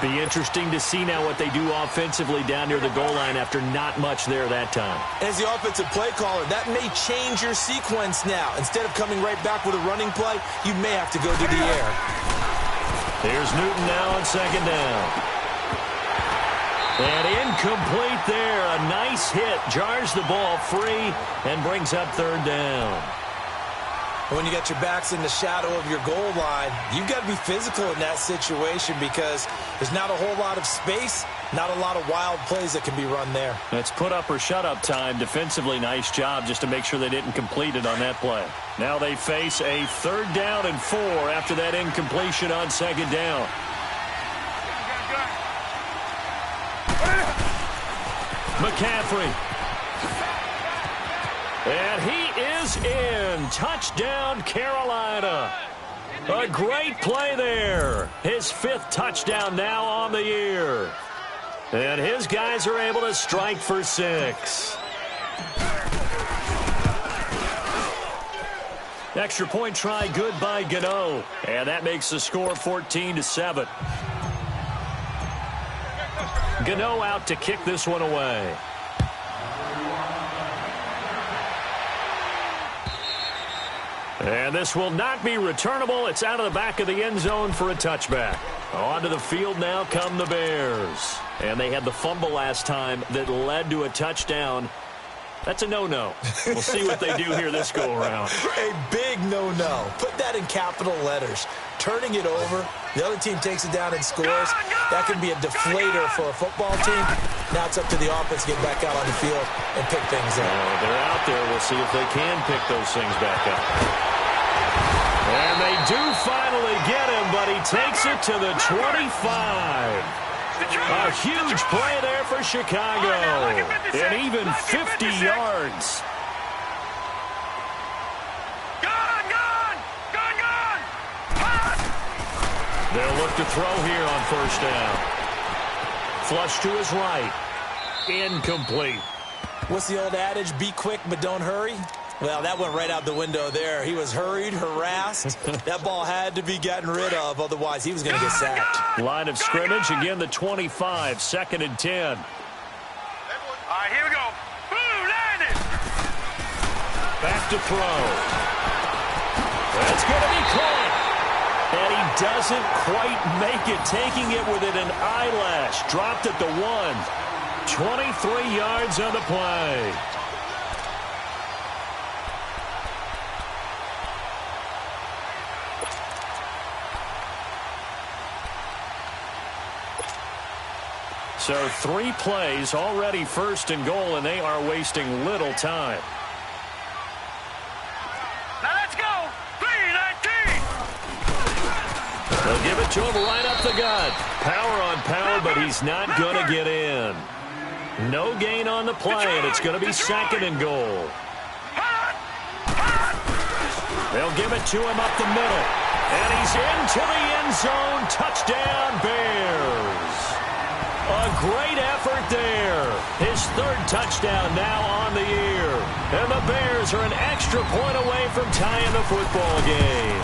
Be interesting to see now what they do offensively down near the goal line after not much there that time. As the offensive play caller, that may change your sequence now. Instead of coming right back with a running play, you may have to go to the air. Here's Newton now on 2nd down. And incomplete there. A nice hit. Jars the ball free and brings up 3rd down. When you got your backs in the shadow of your goal line, you've got to be physical in that situation because there's not a whole lot of space, not a lot of wild plays that can be run there. That's put up or shut up time. Defensively, nice job just to make sure they didn't complete it on that play. Now they face a 3rd down and 4 after that incompletion on 2nd down. McCaffrey. And he is in. Touchdown, Carolina. A great play there. His 5th touchdown now on the year. And his guys are able to strike for 6. Extra point try good by Gano. And that makes the score 14-7. Gano out to kick this one away. And this will not be returnable. It's out of the back of the end zone for a touchback. Onto the field now come the Bears. And they had the fumble last time that led to a touchdown. That's a no-no. We'll see what they do here this go-around. A big no-no. Put that in capital letters. Turning it over, the other team takes it down and scores. That can be a deflator for a football team. Now it's up to the offense to get back out on the field and pick things up. They're out there. We'll see if they can pick those things back up. And they do finally get him, but he takes it to the 25. A huge play there for Chicago. And even 50 yards. They'll look to throw here on first down. Flush to his right. Incomplete. What's the old adage? Be quick, but don't hurry. Well, that went right out the window there. He was hurried, harassed. That ball had to be gotten rid of, otherwise he was going to get sacked. Line of scrimmage, again the 25, 2nd and 10. All right, here we go. Boom, landed. Back to throw. That's going to be caught. And he doesn't quite make it, taking it within an eyelash. Dropped at the 1. 23 yards on the play. So 3 plays, already 1st and goal, and they are wasting little time. Now let's go. 3-19. They'll give it to him right up the gut. Power on power, but he's not going to get in. No gain on the play, and it's going to be 2nd and goal. They'll give it to him up the middle. And he's into the end zone. Touchdown, Bears. A great effort there. His 3rd touchdown now on the year. And the Bears are an extra point away from tying the football game.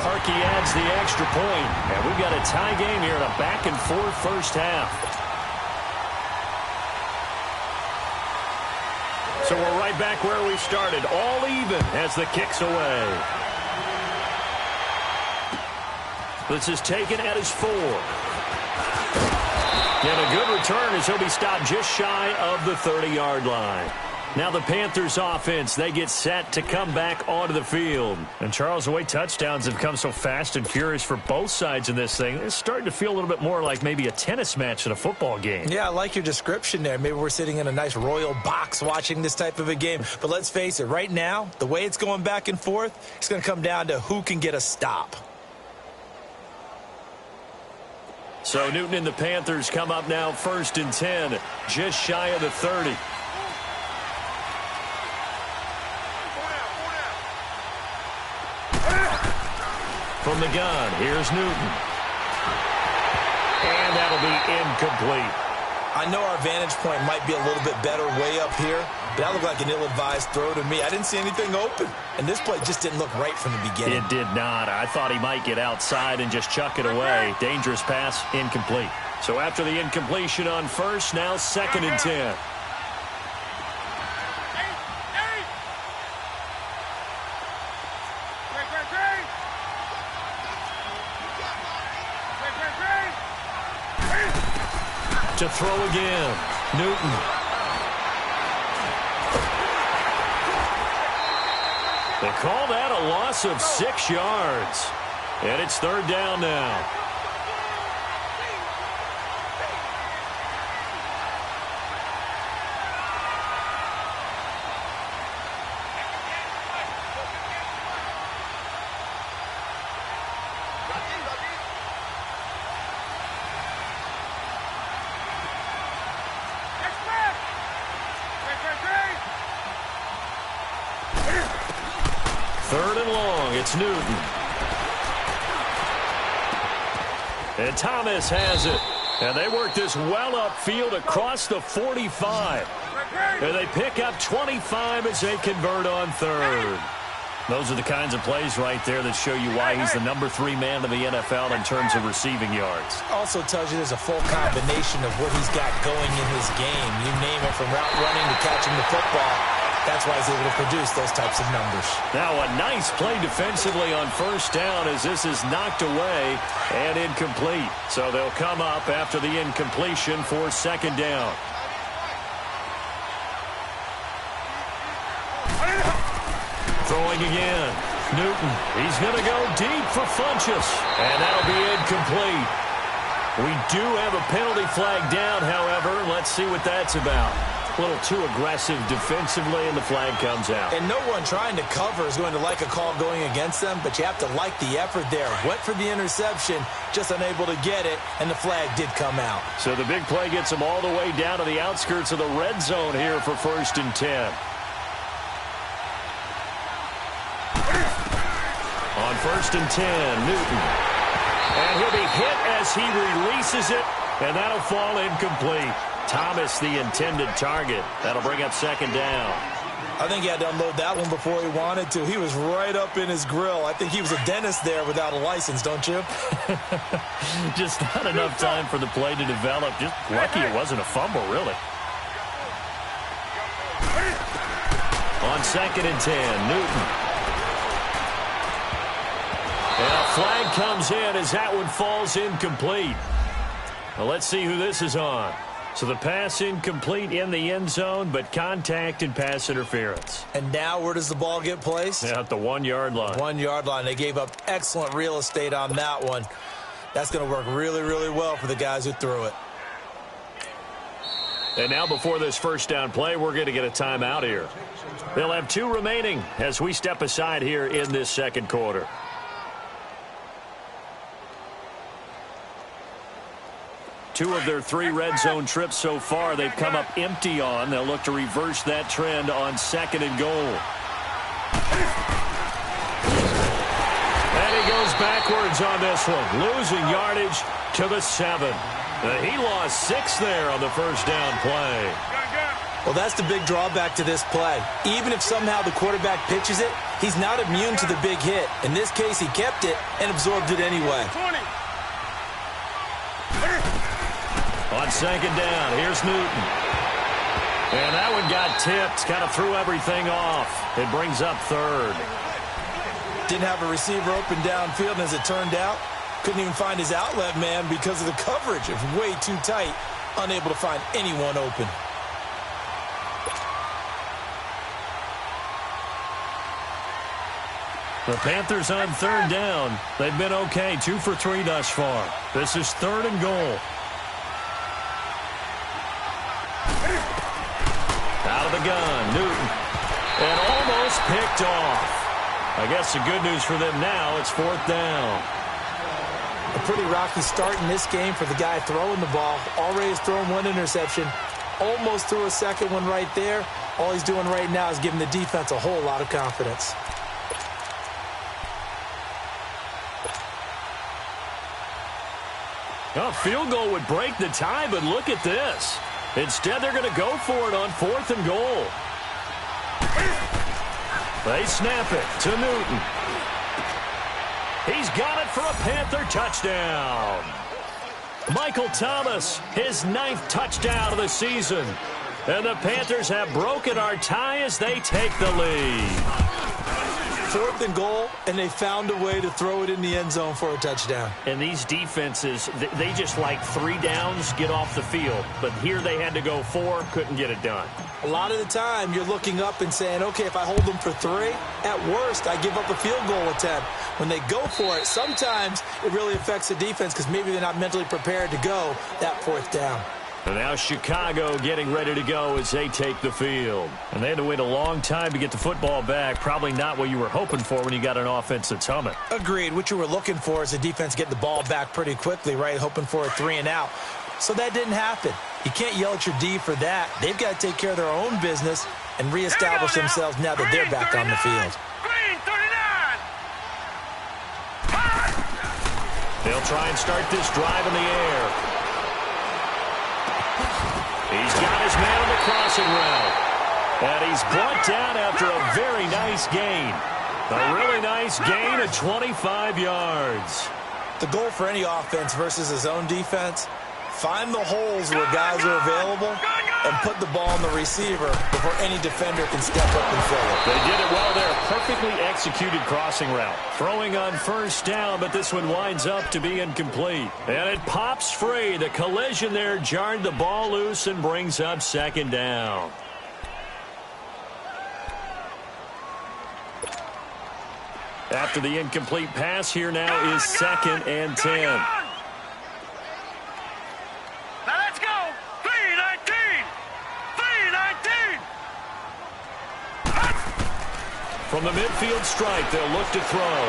Parkey adds the extra point. And we've got a tie game here in a back-and-forth first half. So we're right back where we started, all even as the kick's away. This is taken at his 4. And a good return as he'll be stopped just shy of the 30-yard line. Now the Panthers offense, they get set to come back onto the field. And Charles, the way touchdowns have come so fast and furious for both sides in this thing, it's starting to feel a little bit more like maybe a tennis match than a football game. Yeah, I like your description there. Maybe we're sitting in a nice royal box watching this type of a game. But let's face it, right now, the way it's going back and forth, it's going to come down to who can get a stop. So Newton and the Panthers come up now 1st and 10, just shy of the 30. From the gun, here's Newton. And that'll be incomplete. I know our vantage point might be a little bit better way up here, but that looked like an ill-advised throw to me. I didn't see anything open, and this play just didn't look right from the beginning. It did not. I thought he might get outside and just chuck it away. Dangerous pass, incomplete. So after the incompletion on 1st, now 2nd and 10. To throw again, Newton. They call that a loss of 6 yards. And it's 3rd down now. It's Newton. And Thomas has it. And they work this well upfield across the 45. And they pick up 25 as they convert on 3rd. Those are the kinds of plays right there that show you why he's the number 3 man in the NFL in terms of receiving yards. Also tells you there's a full combination of what he's got going in his game. You name it, from route running to catching the football. That's why he's able to produce those types of numbers. Now a nice play defensively on 1st down as this is knocked away and incomplete. So they'll come up after the incompletion for 2nd down. Throwing again. Newton. He's going to go deep for Funchess. And that'll be incomplete. We do have a penalty flag down, however. Let's see what that's about. A little too aggressive defensively, and the flag comes out. And no one trying to cover is going to like a call going against them, but you have to like the effort there. Went for the interception, just unable to get it, and the flag did come out. So the big play gets them all the way down to the outskirts of the red zone here for 1st and 10. On 1st and 10, Newton. And he'll be hit as he releases it, and that'll fall incomplete. Thomas, the intended target. That'll bring up 2nd down. I think he had to unload that one before he wanted to. He was right up in his grill. I think he was a dentist there without a license, don't you? Just not enough time for the play to develop. Just lucky it wasn't a fumble, really. On 2nd and 10, Newton. And a flag comes in as that one falls incomplete. Well, let's see who this is on. So the pass incomplete in the end zone, but contact and pass interference. And now where does the ball get placed? Yeah, at the 1-yard line. 1-yard line. They gave up excellent real estate on that one. That's going to work really, really well for the guys who threw it. And now before this 1st down play, we're going to get a timeout here. They'll have 2 remaining as we step aside here in this 2nd quarter. Two of their 3 red zone trips so far, they've come up empty on. They'll look to reverse that trend on 2nd and goal. And he goes backwards on this one, losing yardage to the 7. He lost 6 there on the 1st down play. Well, that's the big drawback to this play. Even if somehow the quarterback pitches it, he's not immune to the big hit. In this case, he kept it and absorbed it anyway. On 2nd down, here's Newton. And that one got tipped, kind of threw everything off. It brings up 3rd. Didn't have a receiver open downfield, and as it turned out, couldn't even find his outlet man because of the coverage. It was way too tight, unable to find anyone open. The Panthers on 3rd down. They've been okay, 2 for 3 thus far. This is 3rd and goal. Out of the gun, Newton. And almost picked off. I guess the good news for them now, it's 4th down. A pretty rocky start in this game for the guy throwing the ball. Already has thrown 1 interception. Almost threw a 2nd one right there. All he's doing right now is giving the defense a whole lot of confidence. A field goal would break the tie, but look at this. Instead, they're going to go for it on 4th and goal. They snap it to Newton. He's got it for a Panther touchdown. Michael Thomas, his 9th touchdown of the season. And the Panthers have broken our tie as they take the lead. 4th and goal, and they found a way to throw it in the end zone for a touchdown. And these defenses, they just like 3 downs, get off the field. But here they had to go 4, couldn't get it done. A lot of the time, you're looking up and saying, okay, if I hold them for 3, at worst, I give up a field goal attempt. When they go for it, sometimes it really affects the defense because maybe they're not mentally prepared to go that 4th down. And now Chicago getting ready to go as they take the field. And they had to wait a long time to get the football back. Probably not what you were hoping for when you got an offense that's humming. Agreed. What you were looking for is the defense getting the ball back pretty quickly, right? Hoping for a 3 and out. So that didn't happen. You can't yell at your D for that. They've got to take care of their own business and reestablish themselves now that they're back on the field. They'll try and start this drive in the air. He's got his man on the crossing route. And he's brought down after a very nice gain. A really nice gain of 25 yards. The goal for any offense versus his own defense, find the holes where guys are available and put the ball on the receiver before any defender can step up and fill it. They did it well there. Perfectly executed crossing route. Throwing on 1st down, but this one winds up to be incomplete. And it pops free. The collision there jarred the ball loose and brings up 2nd down. After the incomplete pass, here now is 2nd and 10. From the midfield stripe, they'll look to throw.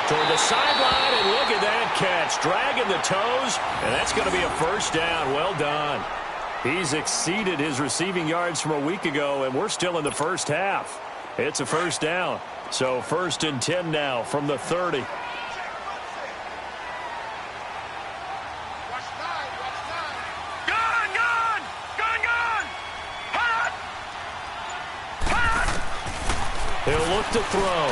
Toward the sideline, and look at that catch. Dragging the toes, and that's going to be a first down. Well done. He's exceeded his receiving yards from a week ago, and we're still in the first half. It's a first down. So 1st and 10 now from the 30. He'll look to throw.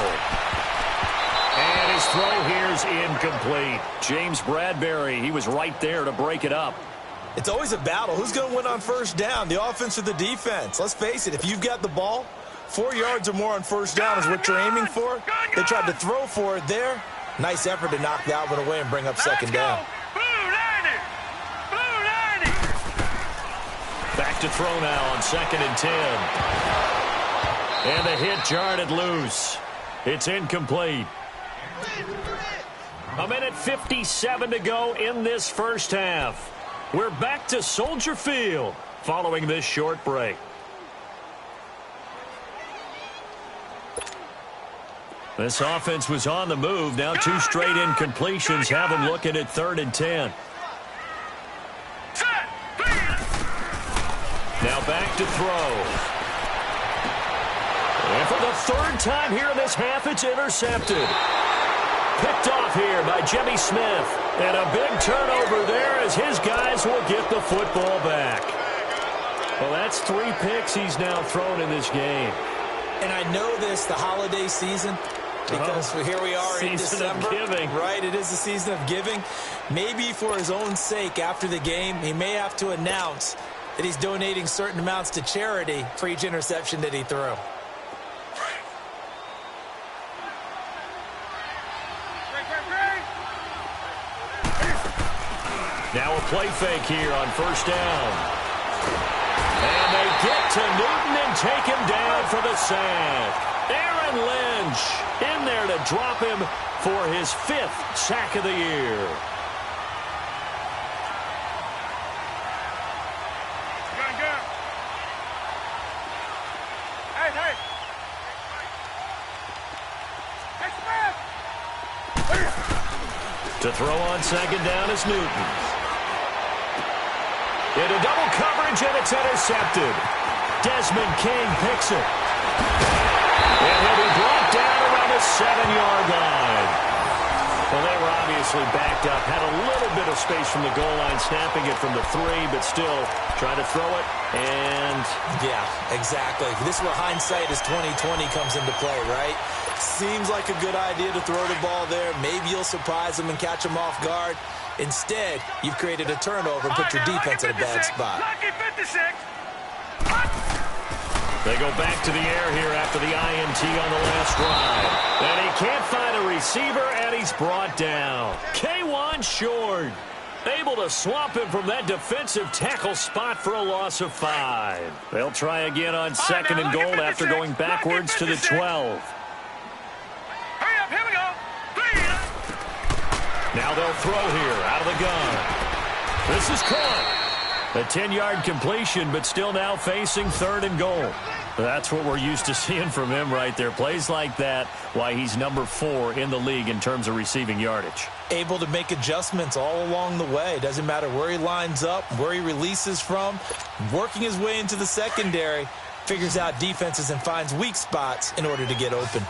And his throw here's incomplete. James Bradbury, he was right there to break it up. It's always a battle. Who's going to win on first down, the offense or the defense? Let's face it, if you've got the ball, 4 yards or more on first down is what you're aiming for. They tried to throw for it there. Nice effort to knock that one away and bring up second down. Back to throw now on 2nd and 10. And the hit jarred it loose. It's incomplete. 1:57 to go in this first half. We're back to Soldier Field following this short break. This offense was on the move. Now 2 straight incompletions have them looking at 3rd and 10. Now back to throw. And for the 3rd time here in this half, it's intercepted. Picked off here by Jimmy Smith. And a big turnover there as his guys will get the football back. Well, that's 3 picks he's now thrown in this game. And I know this, the holiday season, because here we are in December. Season of giving. Right, it is the season of giving. Maybe for his own sake after the game, he may have to announce that he's donating certain amounts to charity for each interception that he threw. Now a play fake here on first down. And they get to Newton and take him down for the sack. Aaron Lynch in there to drop him for his 5th sack of the year. To throw on 2nd down is Newton. Into double coverage, and it's intercepted. Desmond King picks it. And he'll be brought down around the 7-yard line. Well, they were obviously backed up. Had a little bit of space from the goal line, snapping it from the 3, but still trying to throw it. And yeah, exactly. This is where hindsight is 20/20 comes into play, right? Seems like a good idea to throw the ball there. Maybe you'll surprise them and catch them off guard. Instead, you've created a turnover and put your defense in a bad spot. They go back to the air here after the INT on the last drive. And he can't find a receiver, and he's brought down. K1 Short able to swamp him from that defensive tackle spot for a loss of 5. They'll try again on 2nd and goal after going backwards to the 12. Now they'll throw here out of the gun. This is caught. A 10-yard completion, but still now facing 3rd and goal. That's what we're used to seeing from him right there. Plays like that, why he's number 4 in the league in terms of receiving yardage. Able to make adjustments all along the way. Doesn't matter where he lines up, where he releases from. Working his way into the secondary, figures out defenses and finds weak spots in order to get open.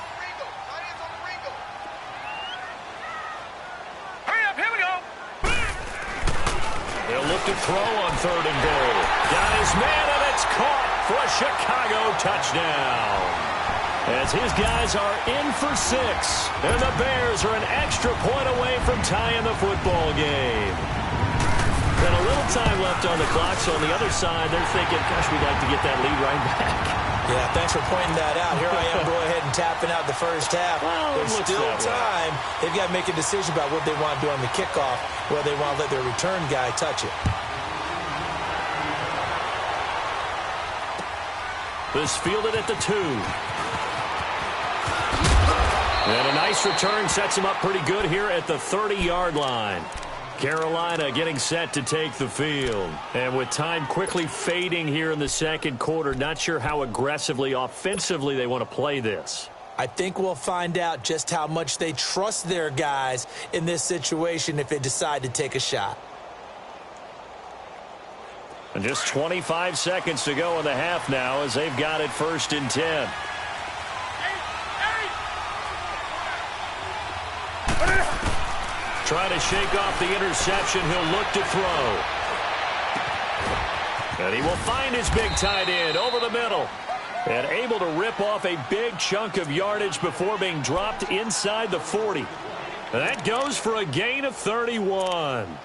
They'll look to throw on 3rd and goal. Got his man, and it's caught for a Chicago touchdown. As his guys are in for 6, and the Bears are an extra point away from tying the football game. And a little time left on the clock, so on the other side, they're thinking, gosh, we'd like to get that lead right back. Yeah, thanks for pointing that out. Here I am, go ahead and tapping out the first half. Well, there's still time. They've got to make a decision about what they want to do on the kickoff, whether they want to let their return guy touch it. This fielded at the 2. And a nice return sets him up pretty good here at the 30-yard line. Carolina getting set to take the field. And with time quickly fading here in the second quarter, not sure how aggressively, offensively they want to play this. I think we'll find out just how much they trust their guys in this situation if they decide to take a shot. And just 25 seconds to go in the half now as they've got it 1st and 10. Trying to shake off the interception. He'll look to throw. And he will find his big tight end over the middle. And able to rip off a big chunk of yardage before being dropped inside the 40. And that goes for a gain of 31.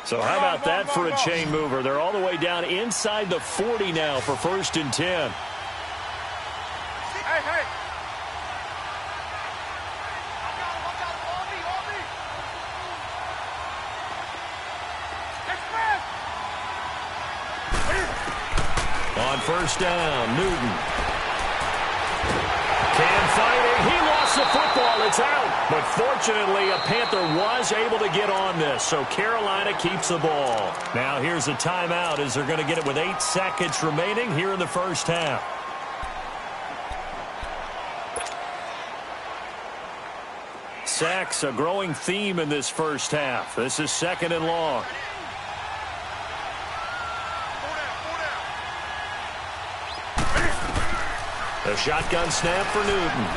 So how about that for a chain mover? They're all the way down inside the 40 now for 1st and 10. Hey. On 1st down, Newton. Can fight it. He lost the football. It's out. But fortunately, a Panther was able to get on this, so Carolina keeps the ball. Now here's a timeout as they're going to get it with 8 seconds remaining here in the first half. Sacks, a growing theme in this first half. This is 2nd and long. The shotgun snap for Newton.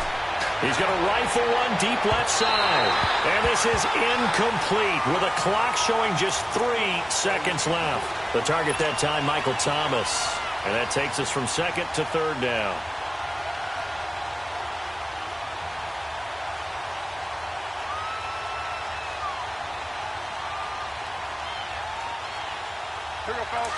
He's going to rifle one deep left side. And this is incomplete with a clock showing just 3 seconds left. The target that time, Michael Thomas. And that takes us from 2nd to 3rd down. Here we go, fellas.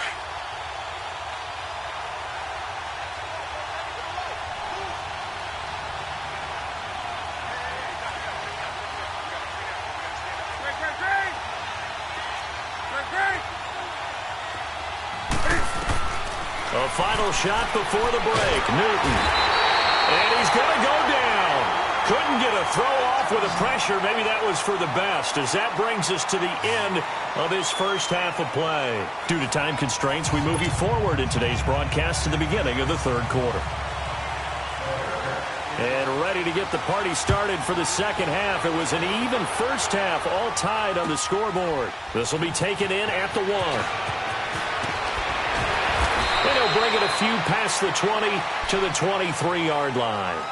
A final shot before the break. Newton. And he's going to go down. Couldn't get a throw off with the pressure. Maybe that was for the best, as that brings us to the end of this first half of play. Due to time constraints, we move you forward in today's broadcast to the beginning of the 3rd quarter. And ready to get the party started for the second half. It was an even first half, all tied on the scoreboard. This will be taken in at the 1. And he'll bring it a few past the 20 to the 23-yard line.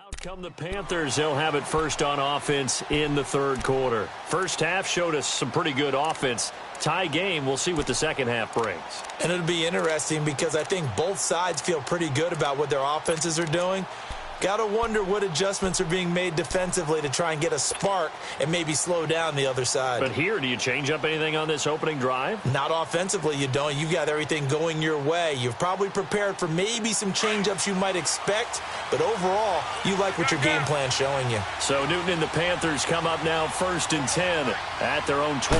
Out come the Panthers. They'll have it first on offense in the 3rd quarter. First half showed us some pretty good offense. Tie game. We'll see what the second half brings. And it'll be interesting because I think both sides feel pretty good about what their offenses are doing. Gotta wonder what adjustments are being made defensively to try and get a spark and maybe slow down the other side. But here, do you change up anything on this opening drive? Not offensively, you don't. You've got everything going your way. You've probably prepared for maybe some change-ups you might expect, but overall, you like what your game plan's showing you. So Newton and the Panthers come up now 1st and 10 at their own 23.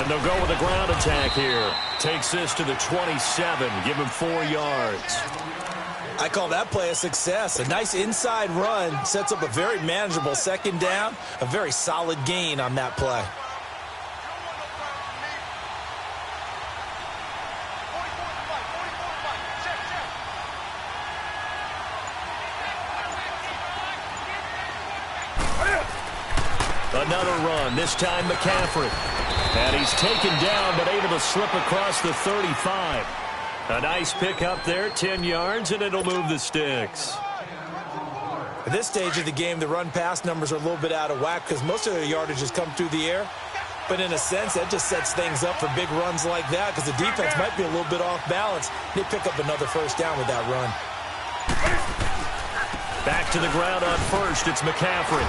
And they'll go with a ground attack here. Takes this to the 27, give him 4 yards. I call that play a success. A nice inside run sets up a very manageable second down, a very solid gain on that play. Another run, this time McCaffrey. And he's taken down, but able to slip across the 35. A nice pick up there, 10 yards, and it'll move the sticks. At this stage of the game, the run-pass numbers are a little bit out of whack because most of the yardage has come through the air. But in a sense, that just sets things up for big runs like that because the defense might be a little bit off balance. They pick up another first down with that run. Back to the ground on first, it's McCaffrey.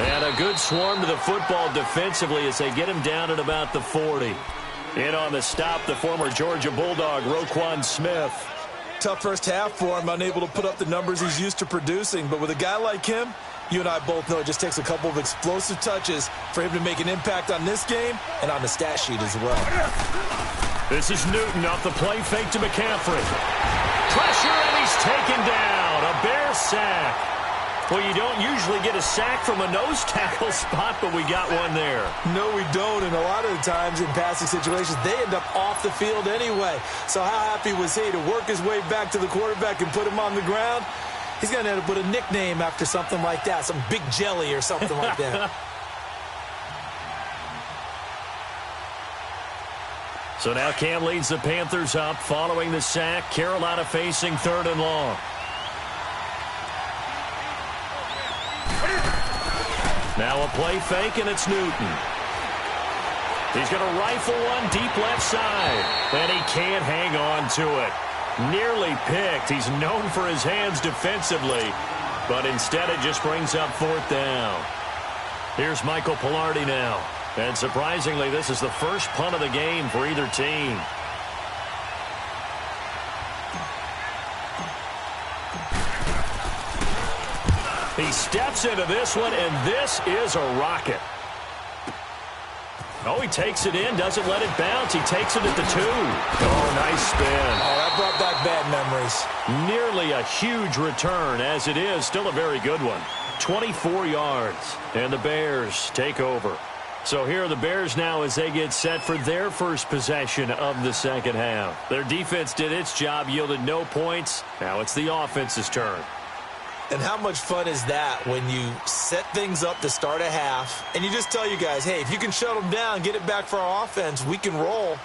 And a good swarm to the football defensively as they get him down at about the 40. In on the stop, the former Georgia Bulldog, Roquan Smith. Tough first half for him, unable to put up the numbers he's used to producing. But with a guy like him, you and I both know it just takes a couple of explosive touches for him to make an impact on this game and on the stat sheet as well. This is Newton off the play fake to McCaffrey. Pressure, and he's taken down. A Bear sack. Well, you don't usually get a sack from a nose tackle spot, but we got one there. No, we don't, and a lot of the times in passing situations, they end up off the field anyway. So how happy was he to work his way back to the quarterback and put him on the ground? He's going to end up with a nickname after something like that, some Big Jelly or something like that. So now Cam leads the Panthers up following the sack. Carolina facing 3rd and long. Now a play fake, and it's Newton. He's going to rifle one deep left side, and he can't hang on to it. Nearly picked. He's known for his hands defensively, but instead it just brings up 4th down. Here's Michael Pilardi now. And surprisingly, this is the first punt of the game for either team. He steps into this one, and this is a rocket. Oh, he takes it in, doesn't let it bounce. He takes it at the 2. Oh, nice spin. Oh, that brought back bad memories. Nearly a huge return, as it is still a very good one. 24 yards, and the Bears take over. So here are the Bears now as they get set for their first possession of the second half. Their defense did its job, yielded no points. Now it's the offense's turn. And how much fun is that when you set things up to start a half and you just tell you guys, hey, if you can shut them down, get it back for our offense, we can roll.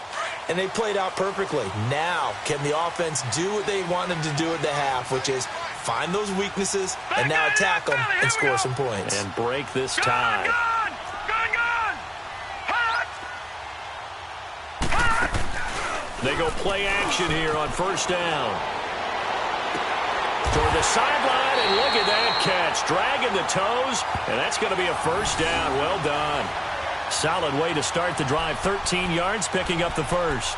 And they played out perfectly. Now, can the offense do what they wanted to do at the half, which is find those weaknesses and now attack them and score some points. And break this tie. They go play action here on first down. Toward the sideline, and look at that catch. Dragging the toes, and that's going to be a first down. Well done. Solid way to start the drive. 13 yards, picking up the first.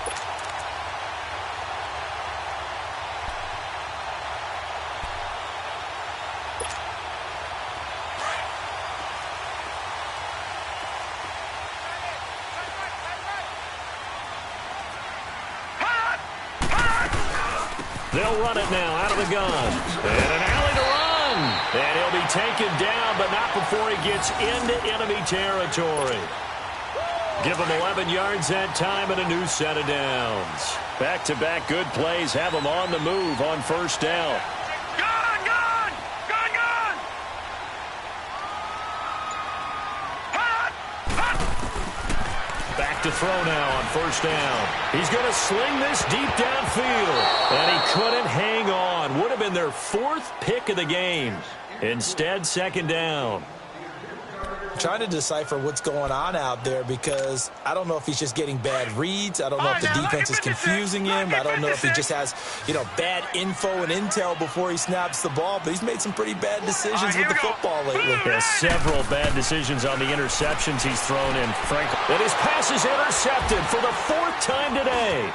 They'll run it now out of the gun. And an alley to run. And he'll be taken down, but not before he gets into enemy territory. Give him 11 yards that time and a new set of downs. Back-to-back good plays have him on the move on first down. Back to throw now on first down. He's going to sling this deep downfield. And he couldn't hang on. Would have been their 4th pick of the game. Instead, second down. trying to decipher what's going on out there because I don't know if he's just getting bad reads. I don't know if the defense is confusing him. I don't know if he just has, bad info and intel before he snaps the ball, but he's made some pretty bad decisions with the football lately. There's several bad decisions on the interceptions he's thrown in, frankly. And his pass is intercepted for the 4th time today.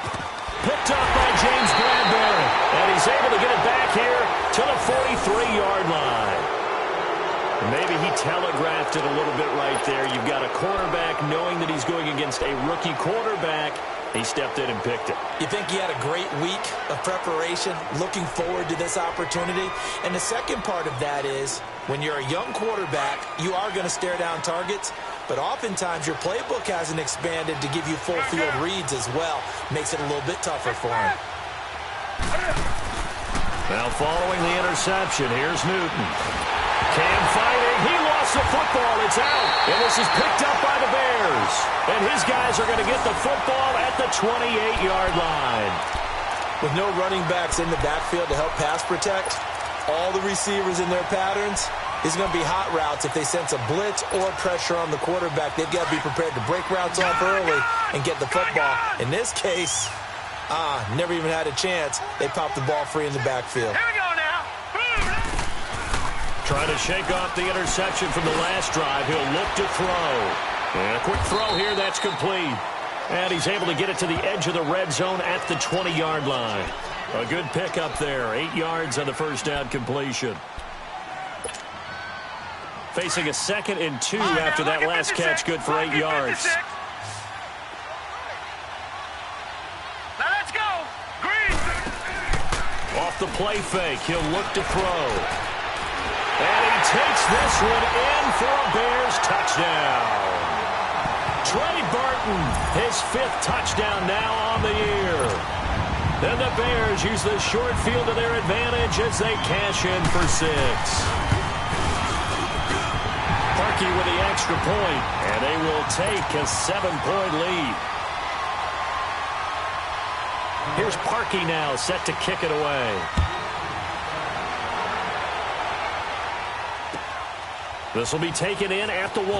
Picked up by James Bradbury, and he's able to get it back here to the 43-yard line. Maybe he telegraphed it a little bit right there. You've got a quarterback knowing that he's going against a rookie quarterback. He stepped in and picked it. You think he had a great week of preparation, looking forward to this opportunity? And the second part of that is, when you're a young quarterback, you are going to stare down targets, but oftentimes your playbook hasn't expanded to give you full field reads as well. Makes it a little bit tougher for him. Now following the interception, here's Newton. Cam fighting. He lost the football. It's out. And this is picked up by the Bears. And his guys are going to get the football at the 28-yard line. With no running backs in the backfield to help pass protect, all the receivers in their patterns, it's going to be hot routes if they sense a blitz or pressure on the quarterback. They've got to be prepared to break routes off early and get the football. In this case, never even had a chance. They popped the ball free in the backfield. Here we go now. Trying to shake off the interception from the last drive. He'll look to throw. And a quick throw here. That's complete. And he's able to get it to the edge of the red zone at the 20-yard line. A good pickup there. 8 yards on the first down completion. Facing a 2nd and 2 after that last catch. Good for 8 yards. Now let's go. Green. Off the play fake. He'll look to throw. And he takes this one in for a Bears touchdown. Trey Burton, his 5th touchdown now on the year. Then the Bears use the short field to their advantage as they cash in for 6. Parkey with the extra point, and they will take a 7-point lead. Here's Parkey now, set to kick it away. This will be taken in at the 1.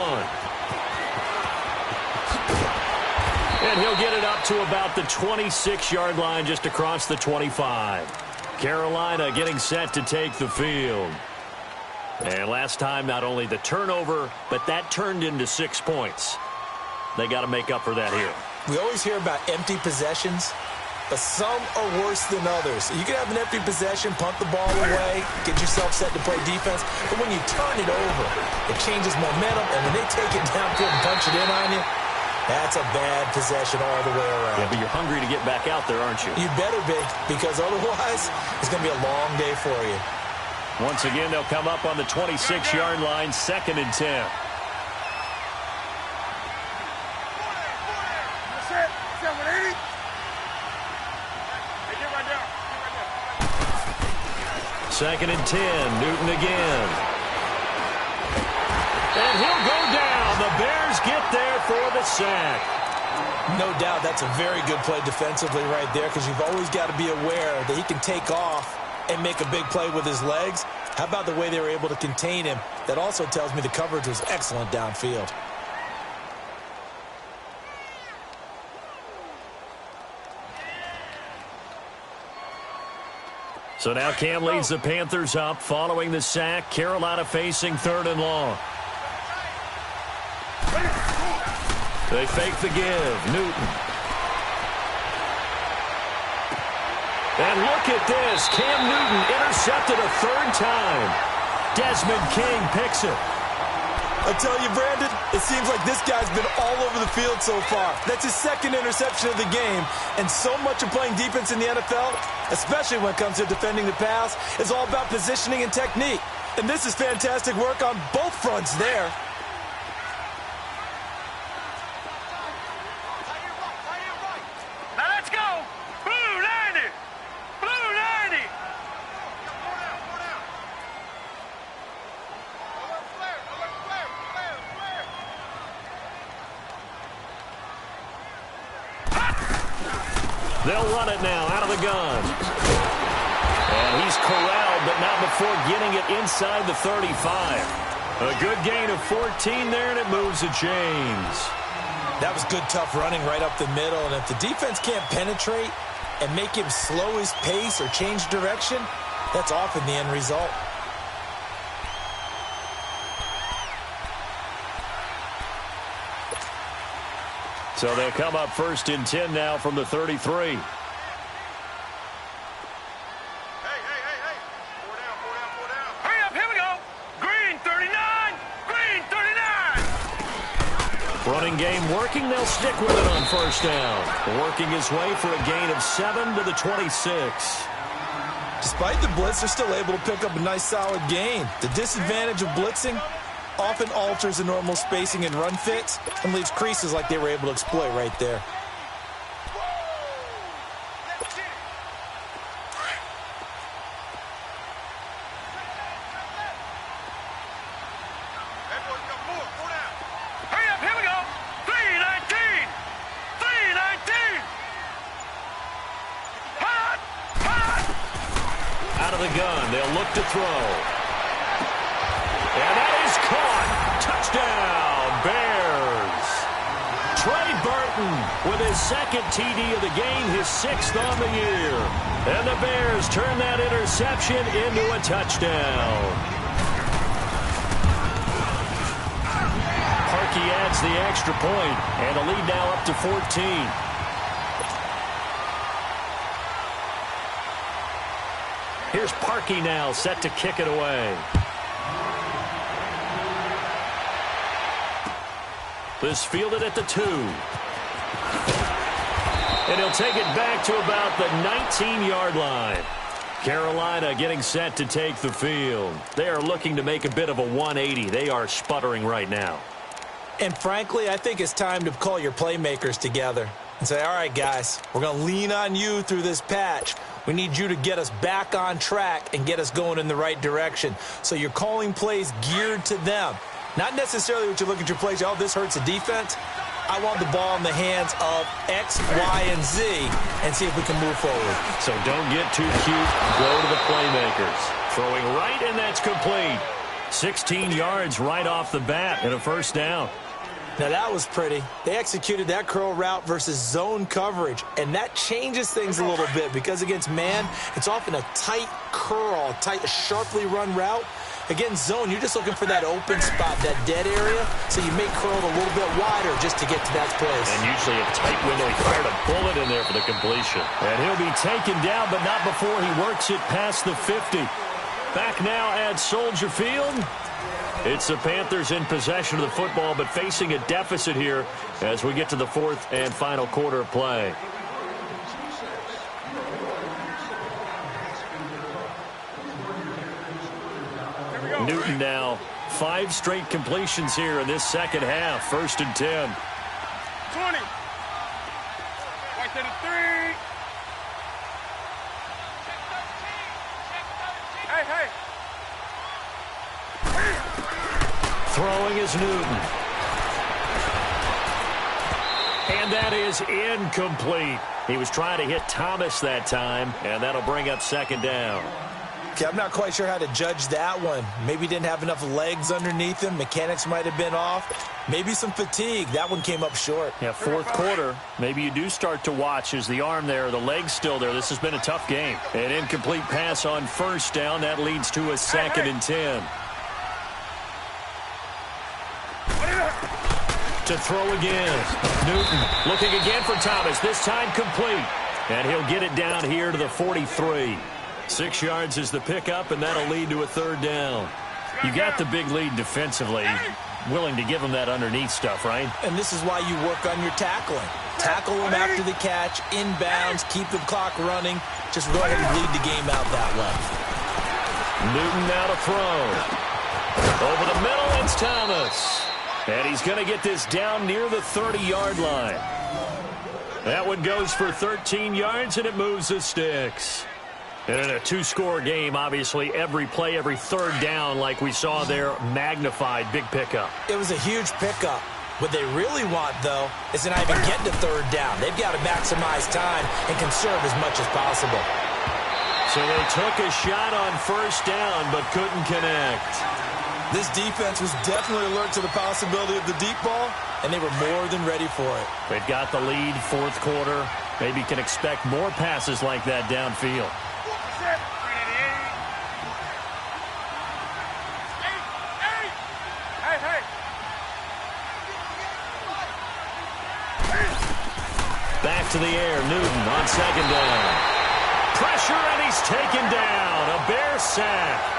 And he'll get it up to about the 26-yard line just across the 25. Carolina getting set to take the field. And last time, not only the turnover, but that turned into 6 points. They got to make up for that here. We always hear about empty possessions, but some are worse than others. You can have an empty possession, punt the ball away, get yourself set to play defense, but when you turn it over, it changes momentum, and when they take it downfield and punch it in on you, that's a bad possession all the way around. Yeah, but you're hungry to get back out there, aren't you? You better be, because otherwise, it's going to be a long day for you. Once again, they'll come up on the 26-yard line, 2nd and 10. Second and 10, Newton again. And he'll go down. The Bears get there for the sack. No doubt that's a very good play defensively right there because you've always got to be aware that he can take off and make a big play with his legs. How about the way they were able to contain him? That also tells me the coverage was excellent downfield. So now Cam leads the Panthers up following the sack. Carolina facing 3rd and long. They fake the give. Newton. And look at this. Cam Newton intercepted a 3rd time. Desmond King picks it. I tell you, Brandon, it seems like this guy's been all over the field so far. That's his 2nd interception of the game. And so much of playing defense in the NFL, especially when it comes to defending the pass, is all about positioning and technique. And this is fantastic work on both fronts there. Now let's go. Blue 90. Blue 90. They'll run it now out of the gun. And he's corralled, but not before getting it inside the 35. A good gain of 14 there, and it moves the chains. That was good, tough running right up the middle. And if the defense can't penetrate and make him slow his pace or change direction, that's often the end result. So they'll come up 1st and 10 now from the 33. Running game working. They'll stick with it on 1st down. Working his way for a gain of 7 to the 26. Despite the blitz, they're still able to pick up a nice, solid gain. The disadvantage of blitzing often alters the normal spacing and run fits and leaves creases like they were able to exploit right there. Out of the gun, they'll look to throw. And that is caught. Touchdown, Bears. Trey Burton with his 2nd TD of the game, his 6th on the year. And the Bears turn that interception into a touchdown. Parkey adds the extra point, and the lead now up to 14. Here's Parkey now, set to kick it away. This fielded at the 2. And he'll take it back to about the 19-yard line. Carolina getting set to take the field. They are looking to make a bit of a 180. They are sputtering right now. And frankly, I think it's time to call your playmakers together and say, all right, guys, we're going to lean on you through this patch. We need you to get us back on track and get us going in the right direction. So you're calling plays geared to them. Not necessarily what you look at your plays, oh, this hurts the defense. I want the ball in the hands of X, Y, and Z and see if we can move forward. So don't get too cute. Go to the playmakers. Throwing right, and that's complete. 16 yards right off the bat and a 1st down. Now, that was pretty. They executed that curl route versus zone coverage, and that changes things a little bit because against man, it's often a tight curl, tight, sharply run route. Against zone, you're just looking for that open spot, that dead area, so you may curl it a little bit wider just to get to that place. And usually a tight window. He fired a bullet in there for the completion. And he'll be taken down, but not before he works it past the 50. Back now at Soldier Field. It's the Panthers in possession of the football, but facing a deficit here as we get to the 4th and final quarter of play. Newton now 5 straight completions here in this 2nd half. 1st and 10. 20. Right to the 3. Hey. Throwing is Newton. And that is incomplete. He was trying to hit Thomas that time, and that'll bring up 2nd down. Okay, I'm not quite sure how to judge that one. Maybe he didn't have enough legs underneath him. Mechanics might have been off. Maybe some fatigue. That one came up short. Yeah, 4th quarter. Maybe you do start to watch. Is the arm there, the leg's still there? This has been a tough game. An incomplete pass on 1st down. That leads to a 2nd and 10. To throw again. Newton looking again for Thomas. This time complete. And he'll get it down here to the 43. 6 yards is the pickup, and that'll lead to a 3rd down. You got the big lead defensively. Willing to give him that underneath stuff, right? And this is why you work on your tackling. Tackle him after the catch, inbounds, keep the clock running. Just go ahead and bleed the game out that way. Newton now to throw. Over the middle, it's Thomas. And he's going to get this down near the 30-yard line. That one goes for 13 yards, and it moves the sticks. And in a 2-score game, obviously, every play, every 3rd down, like we saw there, magnified, big pickup. It was a huge pickup. What they really want, though, is to not even get to 3rd down. They've got to maximize time and conserve as much as possible. So they took a shot on 1st down, but couldn't connect. This defense was definitely alert to the possibility of the deep ball, and they were more than ready for it. They've got the lead, fourth quarter. Maybe can expect more passes like that downfield. Back to the air, Newton on second down. Pressure, and he's taken down. A Bear sack.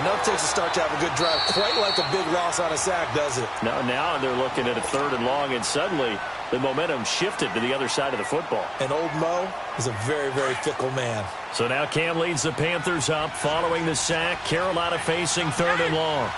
Enough takes a start to have a good drive. Quite like a big loss on a sack, does it? Now they're looking at a 3rd and long, and suddenly the momentum shifted to the other side of the football. And old Mo is a very, very fickle man. So now Cam leads the Panthers up following the sack. Carolina facing 3rd and long.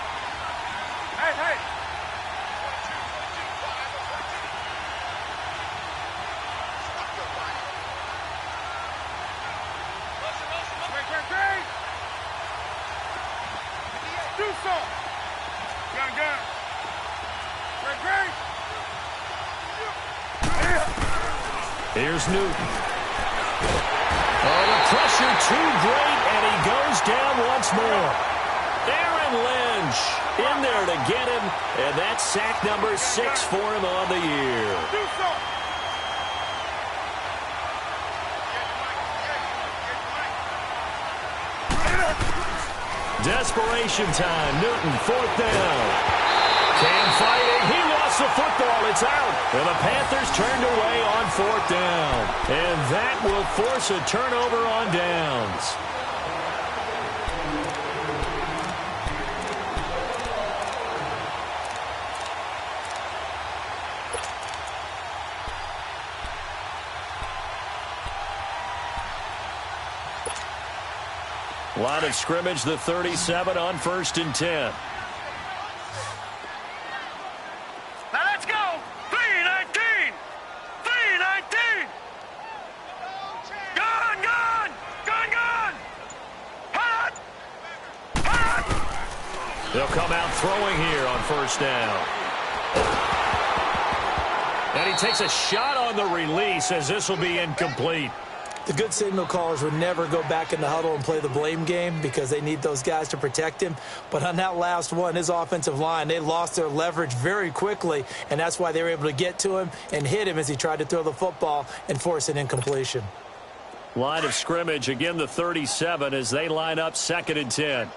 Here's Newton. Oh, the pressure too great, and he goes down once more. Aaron Lynch in there to get him, and that's sack number 6 for him on the year. Desperation time. Newton, 4th down. Cam fighting. He lost the football. It's out. And the Panthers turned away on 4th down. And that will force a turnover on downs. Line of scrimmage, the 37 on 1st and 10. Now let's go. 3-19. 3-19. Gone. Hot. They'll come out throwing here on 1st down. And he takes a shot on the release as this will be incomplete. The good signal callers would never go back in the huddle and play the blame game because they need those guys to protect him. But on that last one, his offensive line, they lost their leverage very quickly, and that's why they were able to get to him and hit him as he tried to throw the football and force an incompletion. Line of scrimmage, again the 37 as they line up 2nd and 10.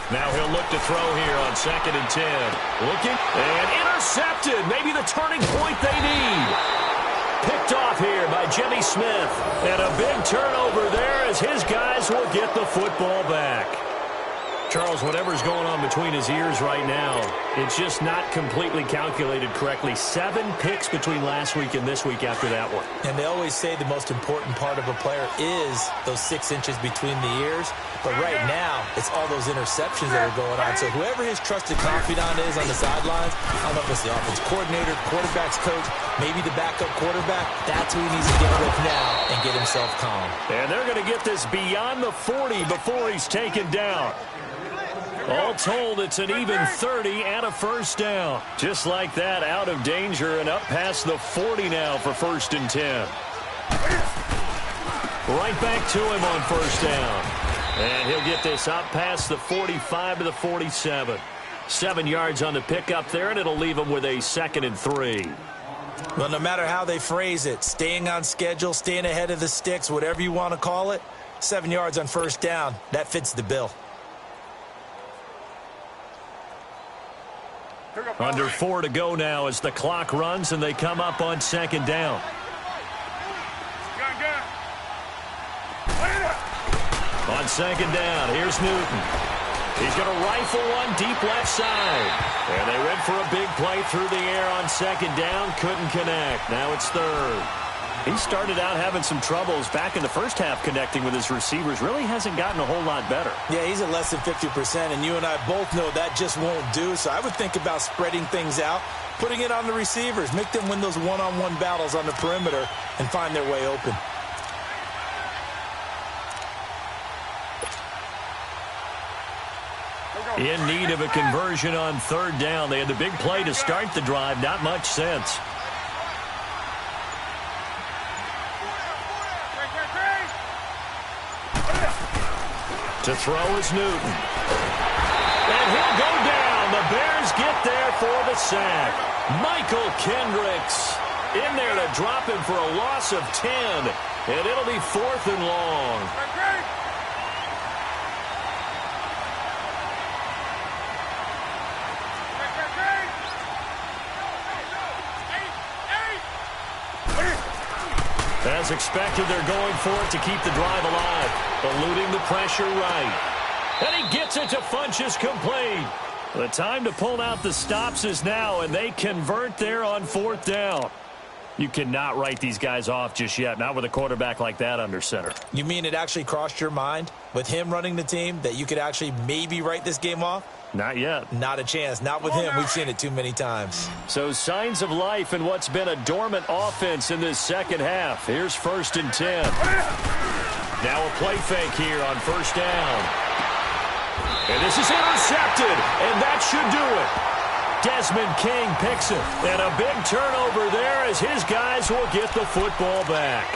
Now he'll look to throw here on 2nd and 10. Looking and intercepted. Maybe the turning point they need. Picked off here by Jimmy Smith. And a big turnover there as his guys will get the football back. Charles, whatever's going on between his ears right now, it's just not completely calculated correctly. 7 picks between last week and this week after that one. And they always say the most important part of a player is those 6 inches between the ears. But right now, it's all those interceptions that are going on. So whoever his trusted confidant is on the sidelines, I don't know if it's the offense coordinator, quarterback's coach, maybe the backup quarterback, that's who he needs to get with now and get himself calm. And they're going to get this beyond the 40 before he's taken down. All told, it's an even 30 and a 1st down. Just like that, out of danger and up past the 40 now for 1st and 10. Right back to him on 1st down. And he'll get this up past the 45 to the 47. 7 yards on the pickup there, and it'll leave him with a 2nd and 3. Well, no matter how they phrase it, staying on schedule, staying ahead of the sticks, whatever you want to call it, 7 yards on 1st down, that fits the bill. Under 4 to go now as the clock runs and they come up on 2nd down. On 2nd down, here's Newton. He's going to rifle one deep left side. And they went for a big play through the air on 2nd down. Couldn't connect. Now it's 3rd. He started out having some troubles back in the first half connecting with his receivers. Really hasn't gotten a whole lot better. Yeah, he's at less than 50%, and you and I both know that just won't do. So I would think about spreading things out, putting it on the receivers, make them win those one-on-one battles on the perimeter and find their way open. In need of a conversion on 3rd down. They had the big play to start the drive. Not much sense. To throw is Newton. And he'll go down. The Bears get there for the sack. Michael Kendricks in there to drop him for a loss of 10. And it'll be 4th and long. As expected, they're going for it to keep the drive alive. Eluding the pressure right. And he gets it to Funchess complete. The time to pull out the stops is now, and they convert there on 4th down. You cannot write these guys off just yet, not with a quarterback like that under center. You mean it actually crossed your mind with him running the team that you could actually maybe write this game off? Not yet. Not a chance. Not with him. We've seen it too many times. So signs of life in what's been a dormant offense in this second half. Here's 1st and 10. Now a play fake here on 1st down. And this is intercepted, and that should do it. Desmond King picks it. And a big turnover there as his guys will get the football back.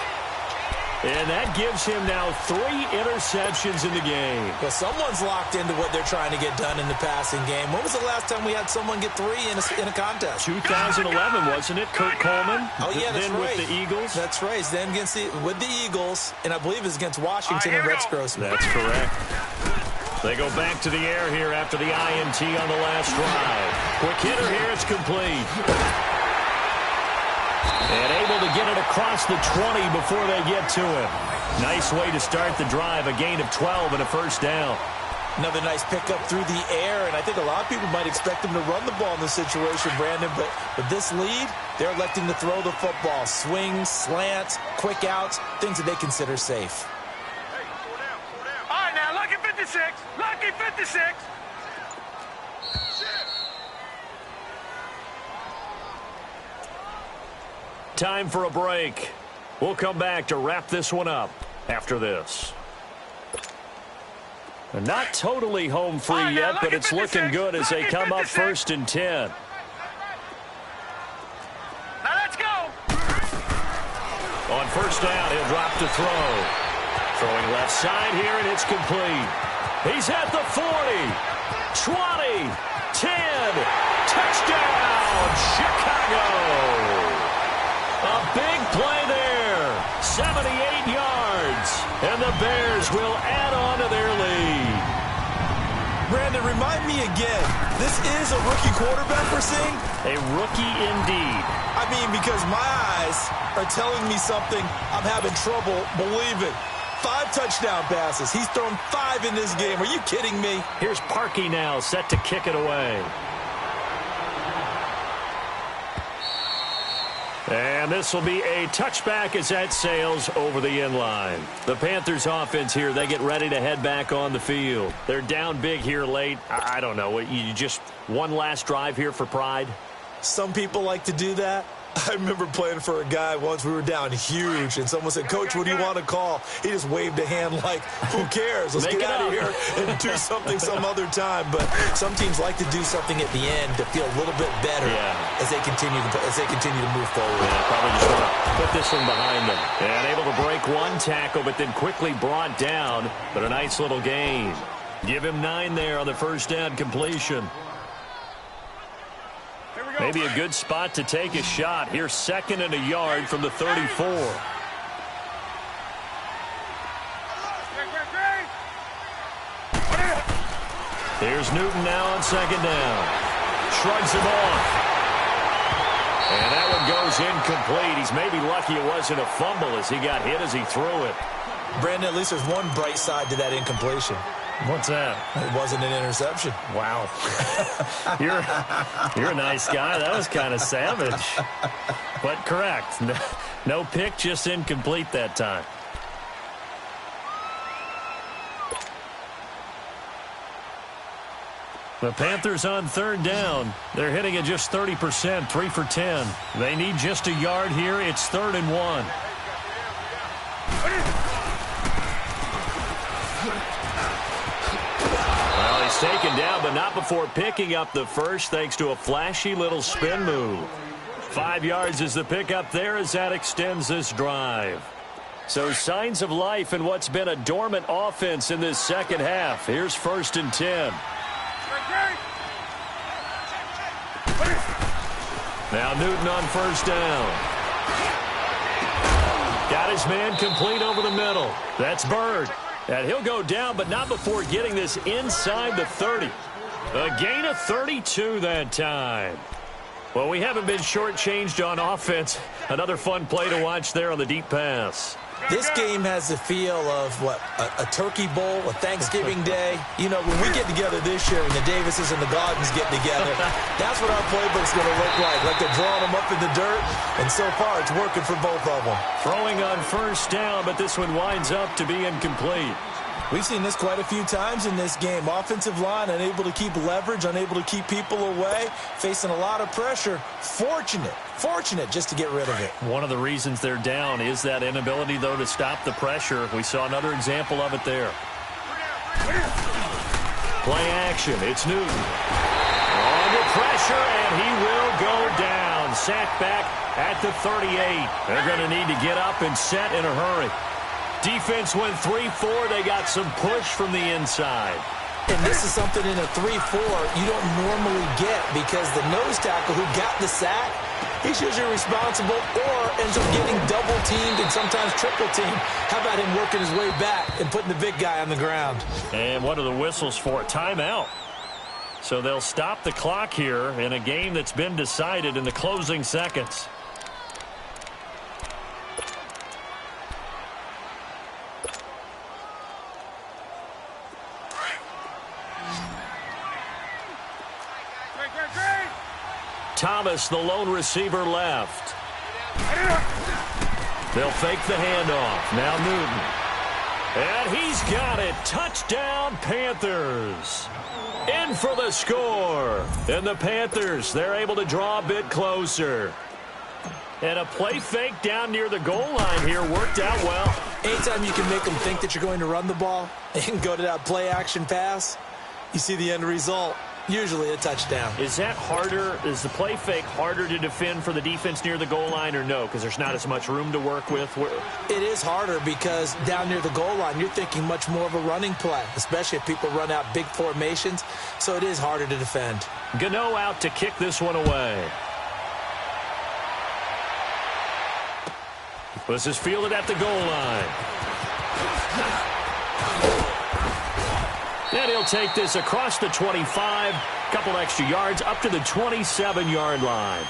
And that gives him now 3 interceptions in the game. Well, someone's locked into what they're trying to get done in the passing game. When was the last time we had someone get 3 in a contest? 2011, wasn't it? Kurt Coleman? Oh, yeah, that's then right. With the Eagles? That's right. Then with the Eagles, and I believe it's against Washington and Rex Grossman. That's correct. They go back to the air here after the INT on the last drive. Quick hitter here, it's complete. And able to get it across the 20 before they get to it. Nice way to start the drive, a gain of 12 and a 1st down. Another nice pickup through the air, and I think a lot of people might expect them to run the ball in this situation, Brandon, but with this lead, they're electing to throw the football. Swings, slants, quick outs, things that they consider safe. All right, now, lucky 56. Lucky 56. Time for a break. We'll come back to wrap this one up after this. They're not totally home free yet, but it's looking good as they come up 1st and 10. Now let's go. On 1st down, he'll drop to throw. Throwing left side here, and it's complete. He's at the 40, 20, 10. Touchdown, Chicago. A big play there, 78 yards, and the Bears will add on to their lead. Brandon, remind me again, this is a rookie quarterback we're seeing? A rookie indeed. I mean, because my eyes are telling me something I'm having trouble believing. 5 touchdown passes. He's thrown 5 in this game. Are you kidding me? Here's Parkey now, set to kick it away. And this will be a touchback as that sails over the end line. The Panthers offense here, they get ready to head back on the field. They're down big here late. I don't know. You just one last drive here for pride? Some people like to do that. I remember playing for a guy once. We were down huge, and someone said, "Coach, what do you want to call?" He just waved a hand like, "Who cares? Let's get out of here and do something some other time." But some teams like to do something at the end to feel a little bit better as they continue to move forward. Yeah, probably just want to put this one behind them. And able to break one tackle, but then quickly brought down. But a nice little gain. Give him 9 there on the 1st down completion. Maybe a good spot to take a shot. Here's 2nd and a yard from the 34. Here's Newton now on 2nd down. Shrugs him off. And that one goes incomplete. He's maybe lucky it wasn't a fumble as he got hit as he threw it. Brandon, at least there's one bright side to that incompletion. What's that? It wasn't an interception. Wow. You're a nice guy. That was kind of savage. But correct. No pick, just incomplete that time. The Panthers on 3rd down. They're hitting at just 30%, 3 for 10. They need just a yard here. It's 3rd and 1. Well, he's taken down, but not before picking up the first, thanks to a flashy little spin move. 5 yards is the pickup there as that extends this drive. So signs of life in what's been a dormant offense in this second half. Here's 1st and 10. Now Newton on 1st down. Got his man complete over the middle. That's Bird. And he'll go down, but not before getting this inside the 30. A gain of 32 that time. Well, we haven't been shortchanged on offense. Another fun play to watch there on the deep pass. This game has the feel of, a turkey bowl, a Thanksgiving day. You know, when we get together this year, when the Davises and the Gaudens get together, that's what our playbook's going to look like they're drawing them up in the dirt, and so far it's working for both of them. Throwing on 1st down, but this one winds up to be incomplete. We've seen this quite a few times in this game. Offensive line unable to keep leverage, unable to keep people away, facing a lot of pressure. Fortunate just to get rid of it. One of the reasons they're down is that inability, though, to stop the pressure. We saw another example of it there. Play action. It's Newton. Under pressure, and he will go down. Sacked back at the 38. They're going to need to get up and set in a hurry. Defense went 3-4. They got some push from the inside. And this is something in a 3-4 you don't normally get because the nose tackle who got the sack, he's usually responsible or ends up getting double-teamed and sometimes triple-teamed. How about him working his way back and putting the big guy on the ground? And what are the whistles for? Timeout. So they'll stop the clock here in a game that's been decided in the closing seconds. Thomas, the lone receiver, left. They'll fake the handoff. Now Newton. And he's got it. Touchdown, Panthers. In for the score. And the Panthers, they're able to draw a bit closer. And a play fake down near the goal line here worked out well. Anytime you can make them think that you're going to run the ball and go to that play action pass, you see the end result. Usually a touchdown. Is that harder? Is the play fake harder to defend for the defense near the goal line or no? Because there's not as much room to work with? It is harder because down near the goal line, you're thinking much more of a running play, especially if people run out big formations. So it is harder to defend. Gano out to kick this one away. This is fielded at the goal line. And he'll take this across the 25, couple extra yards, up to the 27-yard line.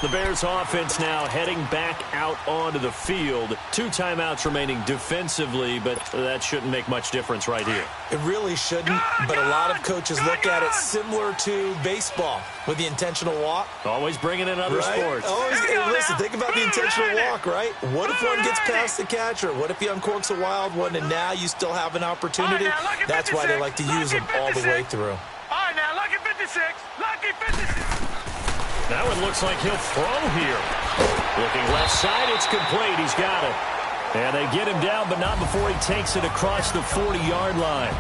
The Bears offense now heading back out onto the field. 2 timeouts remaining defensively, but that shouldn't make much difference right here. It really shouldn't, but a lot of coaches look at it similar to baseball with the intentional walk. Always bringing in other sports. Always, listen, think about the intentional walk, right? What if one gets past the catcher? What if he uncorks a wild one and now you still have an opportunity? That's why they like to use them all the way through. All right, now, lucky 56. Lucky 56. Now it looks like he'll throw here. Looking left side, it's complete. He's got it. And they get him down, but not before he takes it across the 40-yard line.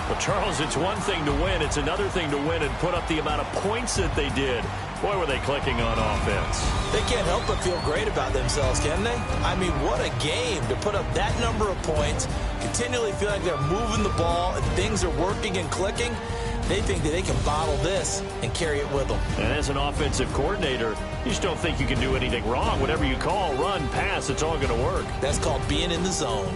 Well, Charles, it's one thing to win. It's another thing to win and put up the amount of points that they did. Boy, were they clicking on offense. They can't help but feel great about themselves, can they? I mean, what a game to put up that number of points, continually feel like they're moving the ball and things are working and clicking. They think that they can bottle this and carry it with them. And as an offensive coordinator, you just don't think you can do anything wrong. Whatever you call, run, pass, it's all going to work. That's called being in the zone.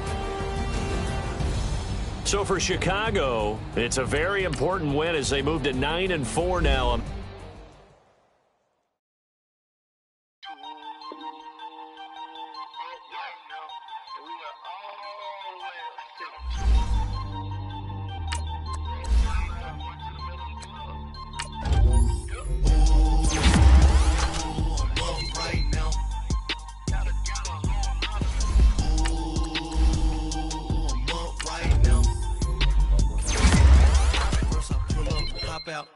So for Chicago, it's a very important win as they move to 9-4 now. Out,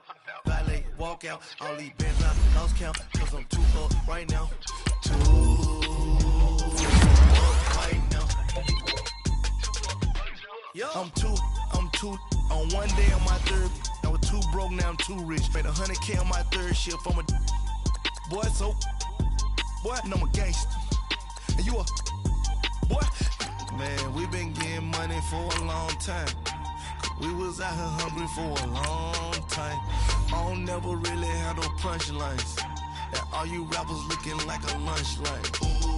valet, walk out, I'll leave bands out, lost count, cause I'm too up right now. Too up right now. Yo. I'm two on one day on my third. I was too broke, now I'm too rich. Made 100K on my third shift. I'm a boy, so boy, and I'm a gangster. And you a boy. Man, we been getting money for a long time. We was out here hungry for a long time. I don't never really have no punchlines. And all you rappers looking like a lunch line. Ooh.